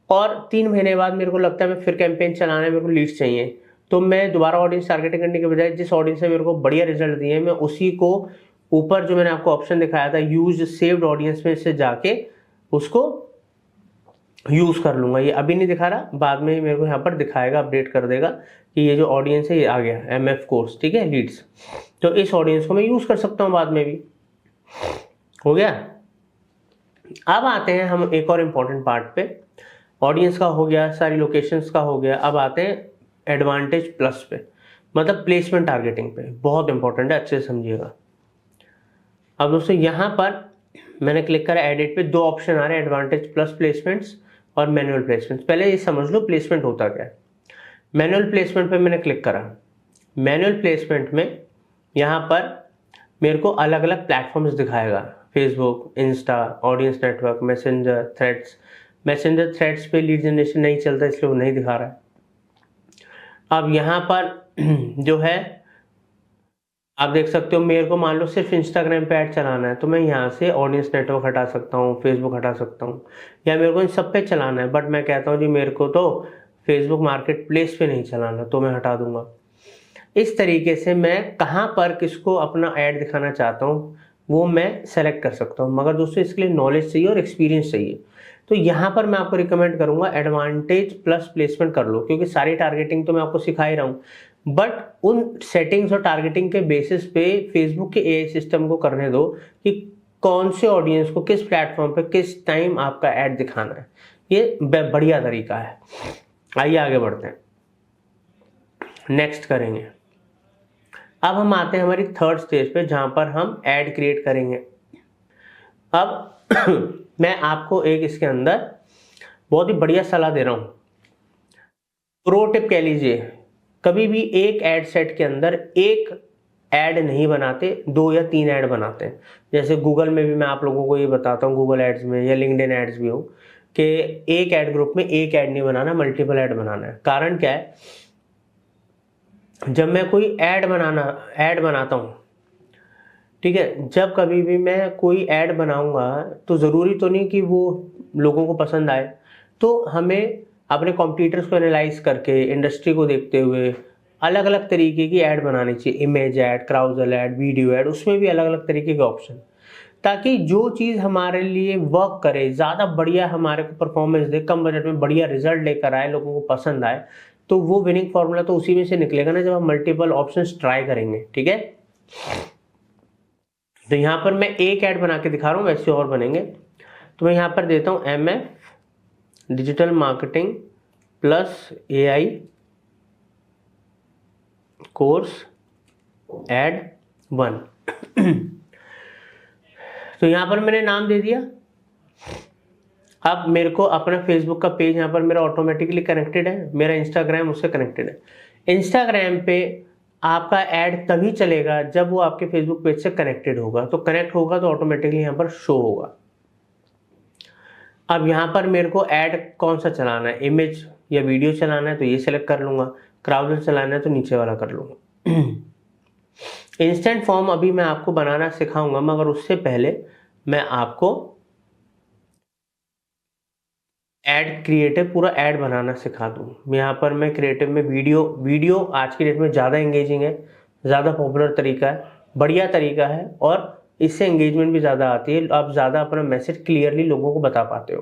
और 3 महीने बाद मेरे को लगता है मैं फिर कैंपेन चलाना है, मेरे को लीड्स चाहिए, तो मैं दोबारा ऑडियंस टारगेटिंग करने के बजाय जिस ऑडियंस ने मेरे को बढ़िया रिजल्ट दिए, मैं उसी को ऊपर जो मैंने आपको ऑप्शन दिखाया था यूज सेव्ड ऑडियंस में से जाके उसको यूज कर लूंगा। ये अभी नहीं दिखा रहा, बाद में मेरे को यहाँ पर दिखाएगा, अपडेट कर देगा कि ये जो ऑडियंस है ये आ गया MF कोर्स, ठीक है, लीड्स। तो इस ऑडियंस को मैं यूज कर सकता हूँ बाद में भी। हो गया। अब आते हैं हम एक और इम्पॉर्टेंट पार्ट पे। ऑडियंस का हो गया, सारी लोकेशंस का हो गया, अब आते हैं एडवांटेज प्लस पे, मतलब प्लेसमेंट टारगेटिंग पे। बहुत इंपॉर्टेंट है, अच्छे से समझिएगा। अब दोस्तों यहाँ पर मैंने क्लिक करा एडिट पे, 2 ऑप्शन आ रहे हैं, एडवांटेज प्लस प्लेसमेंट्स और मैनुअल प्लेसमेंट्स। पहले ये समझ लो प्लेसमेंट होता क्या है। मैनुअल प्लेसमेंट पे मैंने क्लिक करा। मैनुअल प्लेसमेंट में यहाँ पर मेरे को अलग अलग प्लेटफॉर्म्स दिखाएगा, Facebook, Insta, audience network, messenger, threads. Messenger threads पे लीड जनरेशन नहीं चलता, इसलिए वो नहीं दिखा रहा है। अब यहाँ पर जो है आप देख सकते हो, मेरे को मान लो सिर्फ इंस्टाग्राम पे ऐड चलाना है, तो मैं यहाँ से ऑडियंस नेटवर्क हटा सकता हूँ, फेसबुक हटा सकता हूँ, या मेरे को इन सब पे चलाना है, बट मैं कहता हूँ जी मेरे को तो फेसबुक मार्केट प्लेस पे नहीं चलाना, तो मैं हटा दूंगा। इस तरीके से मैं कहाँ पर किसको अपना ऐड दिखाना चाहता हूँ वो मैं सेलेक्ट कर सकता हूँ, मगर दोस्तों इसके लिए नॉलेज चाहिए और एक्सपीरियंस चाहिए। तो यहाँ पर मैं आपको रिकमेंड करूँगा एडवांटेज प्लस प्लेसमेंट कर लो, क्योंकि सारी टारगेटिंग तो मैं आपको सिखा ही रहा हूँ, बट उन सेटिंग्स और टारगेटिंग के बेसिस पे फेसबुक के AI सिस्टम को करने दो कि कौन से ऑडियंस को किस प्लेटफॉर्म पे किस टाइम आपका ऐड दिखाना है। ये बढ़िया तरीका है। आइए आगे बढ़ते हैं, नेक्स्ट करेंगे। अब हम आते हैं हमारी थर्ड स्टेज पे, जहां पर हम ऐड क्रिएट करेंगे। अब मैं आपको एक इसके अंदर बहुत ही बढ़िया सलाह दे रहा हूं, प्रो टिप कह लीजिए। कभी भी एक ऐड सेट के अंदर एक ऐड नहीं बनाते, 2 या 3 ऐड बनाते हैं। जैसे गूगल में भी मैं आप लोगों को ये बताता हूँ, गूगल एड्स में या लिंक्डइन एड्स भी हो, कि एक ऐड ग्रुप में एक ऐड नहीं बनाना, मल्टीपल ऐड बनाना है। कारण क्या है, जब मैं कोई ऐड बनाता हूँ, ठीक है, जब कभी भी मैं कोई ऐड बनाऊंगा तो ज़रूरी तो नहीं कि वो लोगों को पसंद आए, तो हमें अपने कॉम्पिटिटर्स को एनालाइज करके, इंडस्ट्री को देखते हुए अलग अलग तरीके की ऐड बनानी चाहिए। Image add, carousel add, video add, उसमें भी अलग अलग तरीके के ऑप्शन, ताकि जो चीज़ हमारे लिए वर्क करे, ज़्यादा बढ़िया हमारे को परफॉर्मेंस दे, कम बजट में बढ़िया रिजल्ट लेकर आए, लोगों को पसंद आए, तो वो विनिंग फॉर्मूला तो उसी में से निकलेगा ना, जब हम मल्टीपल ऑप्शंस ट्राई करेंगे। ठीक है, तो यहाँ पर मैं एक ऐड बना के दिखा रहा हूँ, वैसे और बनेंगे। तो मैं यहाँ पर देता हूँ MF digital marketing plus AI course add 1। तो यहाँ पर मैंने नाम दे दिया। अब मेरे को अपना फेसबुक का पेज यहाँ पर मेरा ऑटोमेटिकली कनेक्टेड है, मेरा इंस्टाग्राम उससे कनेक्टेड है। इंस्टाग्राम पे आपका ऐड तभी चलेगा जब वो आपके फेसबुक पेज से कनेक्टेड होगा, तो कनेक्ट होगा तो ऑटोमेटिकली यहाँ पर शो होगा। अब यहाँ पर मेरे को ऐड कौन सा चलाना है, इमेज या वीडियो चलाना है तो ये सेलेक्ट कर लूँगा, क्राउडल चलाना है तो नीचे वाला कर लूँगा। इंस्टेंट फॉर्म अभी मैं आपको बनाना सिखाऊंगा, मगर उससे पहले मैं आपको ऐड क्रिएटिव पूरा ऐड बनाना सिखा दूँ। यहाँ पर मैं क्रिएटिव में वीडियो आज की डेट में ज़्यादा एंगेजिंग है, ज़्यादा पॉपुलर तरीका है, बढ़िया तरीका है, और इससे एंगेजमेंट भी ज़्यादा आती है। आप ज़्यादा अपना मैसेज क्लियरली लोगों को बता पाते हो।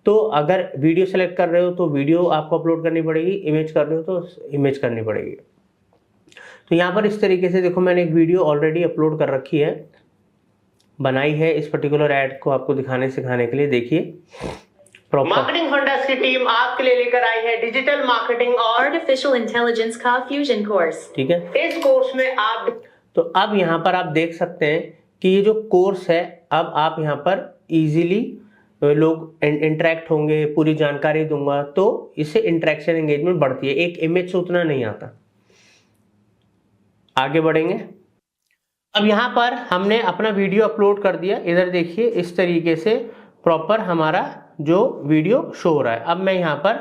तो अगर वीडियो सेलेक्ट कर रहे हो तो वीडियो आपको अपलोड करनी पड़ेगी, इमेज कर रहे हो तो इमेज करनी पड़ेगी। तो यहाँ पर इस तरीके से देखो, मैंने एक वीडियो ऑलरेडी अपलोड कर रखी है, बनाई है इस पर्टिकुलर ऐड को आपको दिखाने सिखाने के लिए। देखिए प्रॉपर मार्केटिंग फंडास की टीम आपके लिए लेकर आई है डिजिटल मार्केटिंग और आर्टिफिशियल इंटेलिजेंस का फ्यूजन कोर्स। ठीक है, इस कोर्स में आप तो अब यहाँ पर आप देख सकते हैं कि ये जो कोर्स है, अब आप यहाँ पर इजीली लोग इंटरेक्ट होंगे, पूरी जानकारी दूंगा तो इससे इंटरेक्शन एंगेजमेंट बढ़ती है, एक इमेज से उतना नहीं आता। आगे बढ़ेंगे। अब यहाँ पर हमने अपना वीडियो अपलोड कर दिया, इधर देखिए इस तरीके से प्रॉपर हमारा जो वीडियो शो हो रहा है। अब मैं यहाँ पर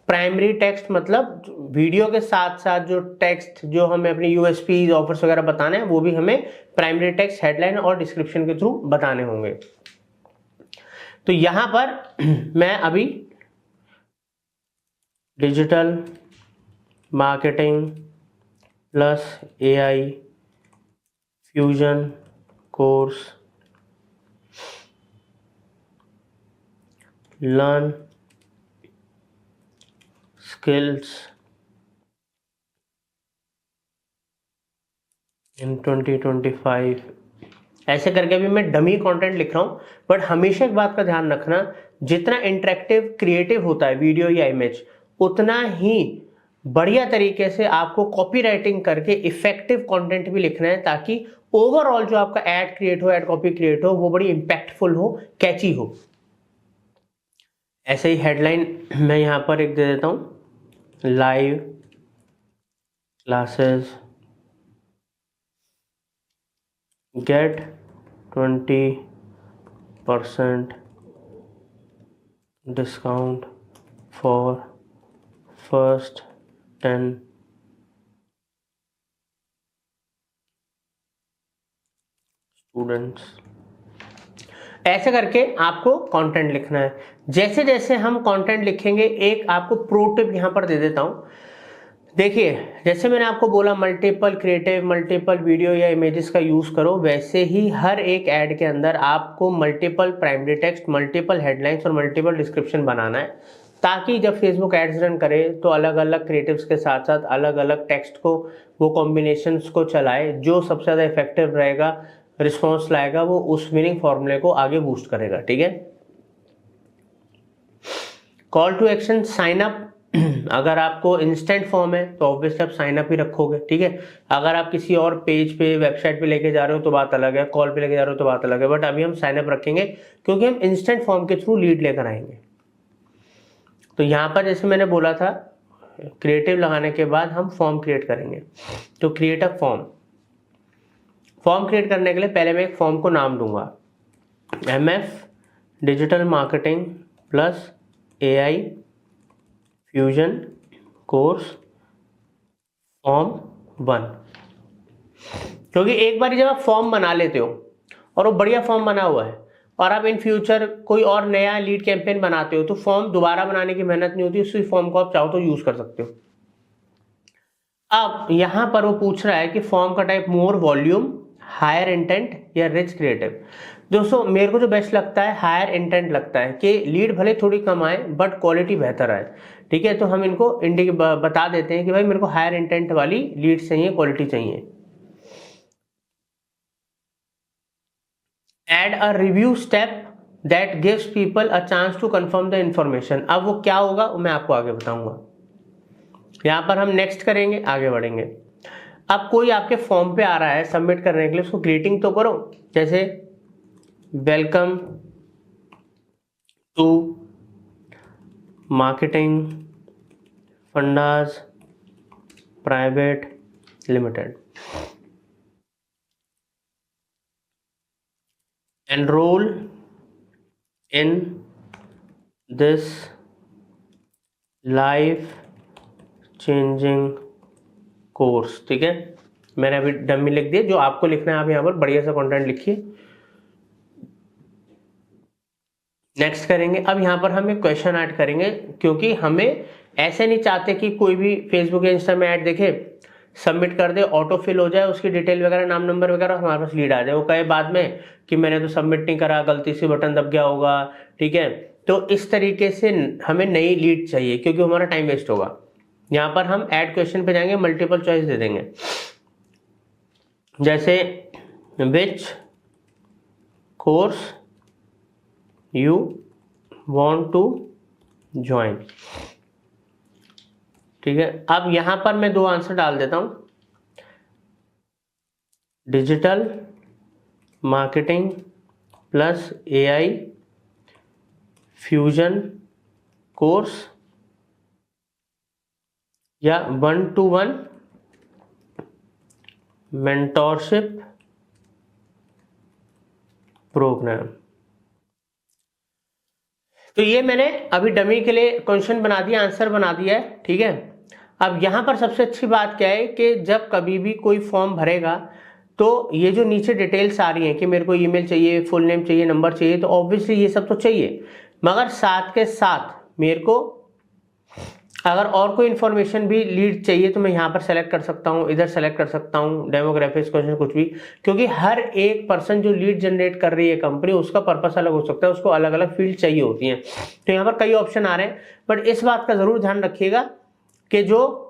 प्राइमरी टेक्स्ट मतलब वीडियो के साथ साथ जो टेक्स्ट जो हमें अपनी यूएसपी ऑफर्स वगैरह बताने हैं वो भी हमें प्राइमरी टेक्स्ट हेडलाइन और डिस्क्रिप्शन के थ्रू बताने होंगे। तो यहां पर मैं अभी digital marketing plus AI fusion course learn skills in 2025 ऐसे करके भी मैं डमी कंटेंट लिख रहा हूं। बट हमेशा एक बात का ध्यान रखना, जितना इंटरेक्टिव क्रिएटिव होता है वीडियो या इमेज, उतना ही बढ़िया तरीके से आपको कॉपी राइटिंग करके इफेक्टिव कंटेंट भी लिखना है, ताकि ओवरऑल जो आपका एड क्रिएट हो, एड कॉपी क्रिएट हो, वो बड़ी इंपैक्टफुल हो, कैची हो। ऐसे ही हेडलाइन मैं यहां पर एक दे देता हूं, live classes get 20% discount for first 10 students. ऐसे करके आपको कंटेंट लिखना है। जैसे जैसे हम कंटेंट लिखेंगे, एक आपको प्रो टिप यहां पर दे देता हूं। देखिए, जैसे मैंने आपको बोला मल्टीपल क्रिएटिव, मल्टीपल वीडियो या इमेजेस का यूज करो, वैसे ही हर एक ऐड के अंदर आपको multiple primary text, multiple headlines और मल्टीपल डिस्क्रिप्शन बनाना है, ताकि जब फेसबुक एड्स रन करे तो अलग अलग क्रिएटिव्स के साथ साथ अलग अलग टेक्स्ट को, वो कॉम्बिनेशंस को चलाए, जो सबसे ज़्यादा इफेक्टिव रहेगा, रिस्पॉन्स लाएगा, वो उस विनिंग फॉर्मूले को आगे बूस्ट करेगा। ठीक है, call to action sign up. अगर आपको इंस्टेंट फॉर्म है तो ऑब्वियसली आप साइन अप ही रखोगे। ठीक है, अगर आप किसी और पेज पे, वेबसाइट पे लेके जा रहे हो तो बात अलग है, कॉल पे लेके जा रहे हो तो बात अलग है, बट अभी हम साइन अप रखेंगे क्योंकि हम इंस्टेंट फॉर्म के थ्रू लीड लेकर आएंगे। तो यहां पर जैसे मैंने बोला था, क्रिएटिव लगाने के बाद हम फॉर्म क्रिएट करेंगे। तो create a form. Form create करने के लिए पहले मैं एक फॉर्म को नाम दूंगा, MF digital marketing plus AI fusion course form 1। क्योंकि एक बार जब आप फॉर्म बना लेते हो और वो बढ़िया फॉर्म बना हुआ है और आप इन फ्यूचर कोई और नया लीड कैंपेन बनाते हो, तो फॉर्म दोबारा बनाने की मेहनत नहीं होती, उसी फॉर्म को आप चाहो तो यूज कर सकते हो। अब यहां पर वो पूछ रहा है कि फॉर्म का type more volume, higher intent या रिच क्रिएटिव। दोस्तों, मेरे को जो बेस्ट लगता है हायर इंटेंट लगता है, कि लीड भले थोड़ी कम आए बट क्वालिटी बेहतर आए। ठीक है, तो हम इनको बता देते हैं कि भाई मेरे को हायर इंटेंट वाली लीड चाहिए, क्वालिटी चाहिए। Add a review step that gives people a chance to confirm the information. अब वो क्या होगा वो मैं आपको आगे बताऊंगा। यहां पर हम नेक्स्ट करेंगे, आगे बढ़ेंगे। अब कोई आपके फॉर्म पे आ रहा है सबमिट करने के लिए, उसको ग्रीटिंग तो करो, जैसे welcome to marketing fundas private limited, enrol in this life changing course. ठीक है, मैंने अभी डमी लिख दिया, जो आपको लिखना है आप यहाँ पर बढ़िया सा कंटेंट लिखिए। नेक्स्ट करेंगे। अब यहाँ पर हम एक क्वेश्चन ऐड करेंगे, क्योंकि हमें ऐसे नहीं चाहते कि कोई भी फेसबुक या इंस्टा में ऐड देखे, सबमिट कर दे, ऑटो फिल हो जाए, उसकी डिटेल वगैरह, नाम नंबर वगैरह, हमारे पास लीड आ जाए, वो कहे बाद में कि मैंने तो सबमिट नहीं करा, गलती से बटन दब गया होगा। ठीक है, तो इस तरीके से हमें नई लीड चाहिए, क्योंकि हमारा टाइम वेस्ट होगा। यहाँ पर हम ऐड क्वेश्चन पे जाएंगे, मल्टीपल चॉइस दे देंगे, जैसे which course you want to join। ठीक है, अब यहां पर मैं 2 आंसर डाल देता हूं, digital marketing plus AI fusion course या 1-to-1 मेंटोरशिप प्रोग्राम। तो ये मैंने अभी डमी के लिए क्वेश्चन बना दिया, आंसर बना दिया है। ठीक है, अब यहां पर सबसे अच्छी बात क्या है कि जब कभी भी कोई फॉर्म भरेगा तो ये जो नीचे डिटेल्स आ रही हैं कि मेरे को ईमेल चाहिए, फुल नेम चाहिए, नंबर चाहिए, तो ऑब्वियसली ये सब तो चाहिए, मगर साथ के साथ मेरे को अगर और कोई इन्फॉर्मेशन भी लीड चाहिए तो मैं यहाँ पर सेलेक्ट कर सकता हूँ, इधर सेलेक्ट कर सकता हूँ, डेमोग्राफिक्स क्वेश्चन कुछ भी, क्योंकि हर एक पर्सन जो लीड जनरेट कर रही है कंपनी, उसका पर्पस अलग हो सकता है, उसको अलग अलग फील्ड चाहिए होती हैं। तो यहाँ पर कई ऑप्शन आ रहे हैं, बट इस बात का जरूर ध्यान रखिएगा कि जो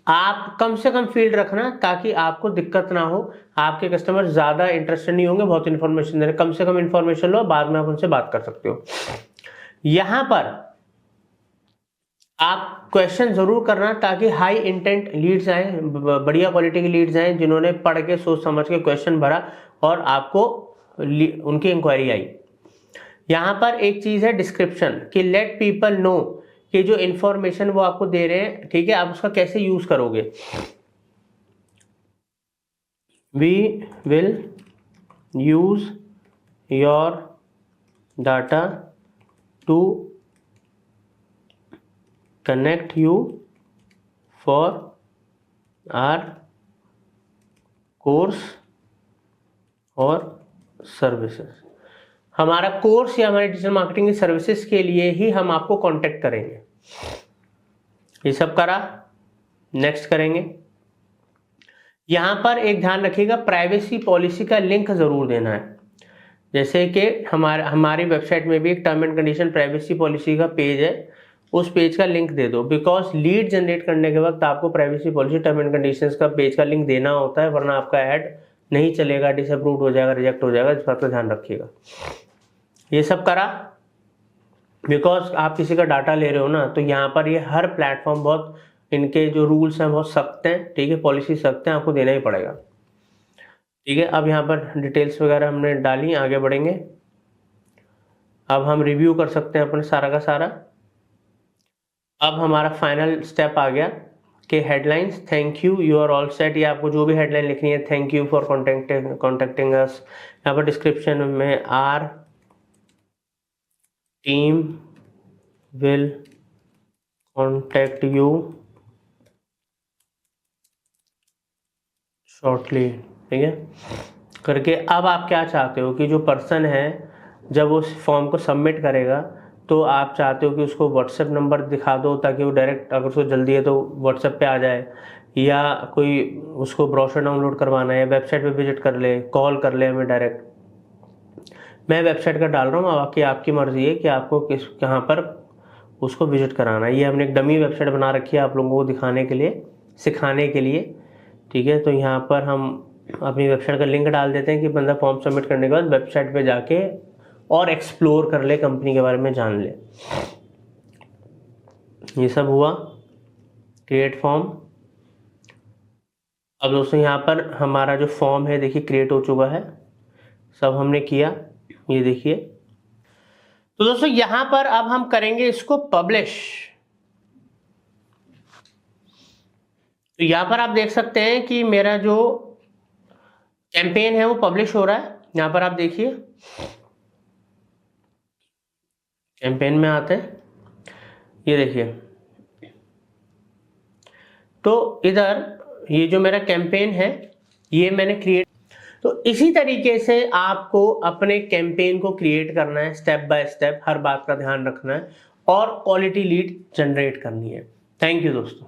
आप कम से कम फील्ड रखना, ताकि आपको दिक्कत ना हो, आपके कस्टमर ज्यादा इंटरेस्टेड नहीं होंगे बहुत इन्फॉर्मेशन दे रहे, कम से कम इन्फॉर्मेशन लो, बाद में आप उनसे बात कर सकते हो। यहां पर आप क्वेश्चन जरूर करना ताकि हाई इंटेंट लीड्स आए, बढ़िया क्वालिटी की लीड्स आए, जिन्होंने पढ़ के सोच समझ के क्वेश्चन भरा और आपको उनकी इंक्वायरी आई। यहां पर एक चीज है डिस्क्रिप्शन, कि लेट पीपल नो कि जो इंफॉर्मेशन वो आपको दे रहे हैं, ठीक है, आप उसका कैसे यूज करोगे। We will use your data to connect you for our course और सर्विसेज। हमारा कोर्स या हमारी डिजिटल मार्केटिंग की सर्विसेज के लिए ही हम आपको कांटेक्ट करेंगे। ये सब करा, नेक्स्ट करेंगे। यहां पर एक ध्यान रखिएगा, प्राइवेसी पॉलिसी का लिंक जरूर देना है। जैसे कि हमारी वेबसाइट में भी एक term and condition privacy policy का पेज है, उस पेज का लिंक दे दो, बिकॉज लीड जनरेट करने के वक्त आपको privacy policy term and conditions का पेज का लिंक देना होता है, वरना आपका ऐड नहीं चलेगा, डिसअप्रूव हो जाएगा, रिजेक्ट हो जाएगा। इस बात का ध्यान रखिएगा। ये सब करा, बिकॉज आप किसी का डाटा ले रहे हो ना, तो यहाँ पर ये हर प्लेटफॉर्म बहुत, इनके जो रूल्स हैं बहुत सख्त हैं, ठीक है, पॉलिसी सख्त है, आपको देना ही पड़ेगा। ठीक है, अब यहाँ पर डिटेल्स वगैरह हमने डाली, आगे बढ़ेंगे। अब हम रिव्यू कर सकते हैं अपने सारा का सारा। अब हमारा फाइनल स्टेप आ गया कि headlines, thank you, you are all set, या आपको जो भी हेडलाइन लिखनी है, thank you for contacting us. यहाँ पर डिस्क्रिप्शन में our team will contact you shortly, ठीक है करके। अब आप क्या चाहते हो कि जो पर्सन है जब उस फॉर्म को सबमिट करेगा, तो आप चाहते हो कि उसको व्हाट्सएप नंबर दिखा दो, ताकि वो डायरेक्ट, अगर उसको जल्दी है तो व्हाट्सएप पे आ जाए, या कोई उसको ब्रोशर डाउनलोड करवाना है, वेबसाइट पे विजिट कर ले, कॉल कर ले हमें डायरेक्ट। मैं वेबसाइट का डाल रहा हूँ, बाकी आपकी मर्जी है कि आपको कहाँ पर उसको विजिट कराना है। ये हमने एक डमी वेबसाइट बना रखी है आप लोगों को दिखाने के लिए, सिखाने के लिए, ठीक है। तो यहाँ पर हम अपनी वेबसाइट का लिंक डाल देते हैं कि बंदा फॉर्म सबमिट करने के बाद वेबसाइट पे जाके और एक्सप्लोर कर ले, कंपनी के बारे में जान ले। ये सब हुआ, क्रिएट फॉर्म। अब दोस्तों यहाँ पर हमारा जो फॉर्म है देखिए क्रिएट हो चुका है, सब हमने किया, ये देखिए। तो दोस्तों यहाँ पर अब हम करेंगे इसको पब्लिश। तो यहाँ पर आप देख सकते हैं कि मेरा जो कैंपेन है वो पब्लिश हो रहा है। यहाँ पर आप देखिए, कैंपेन में आते हैं, ये देखिए। तो इधर ये जो मेरा कैंपेन है ये मैंने क्रिएट। तो इसी तरीके से आपको अपने कैंपेन को क्रिएट करना है, स्टेप बाय स्टेप, हर बात का ध्यान रखना है और क्वालिटी लीड जनरेट करनी है। थैंक यू दोस्तों।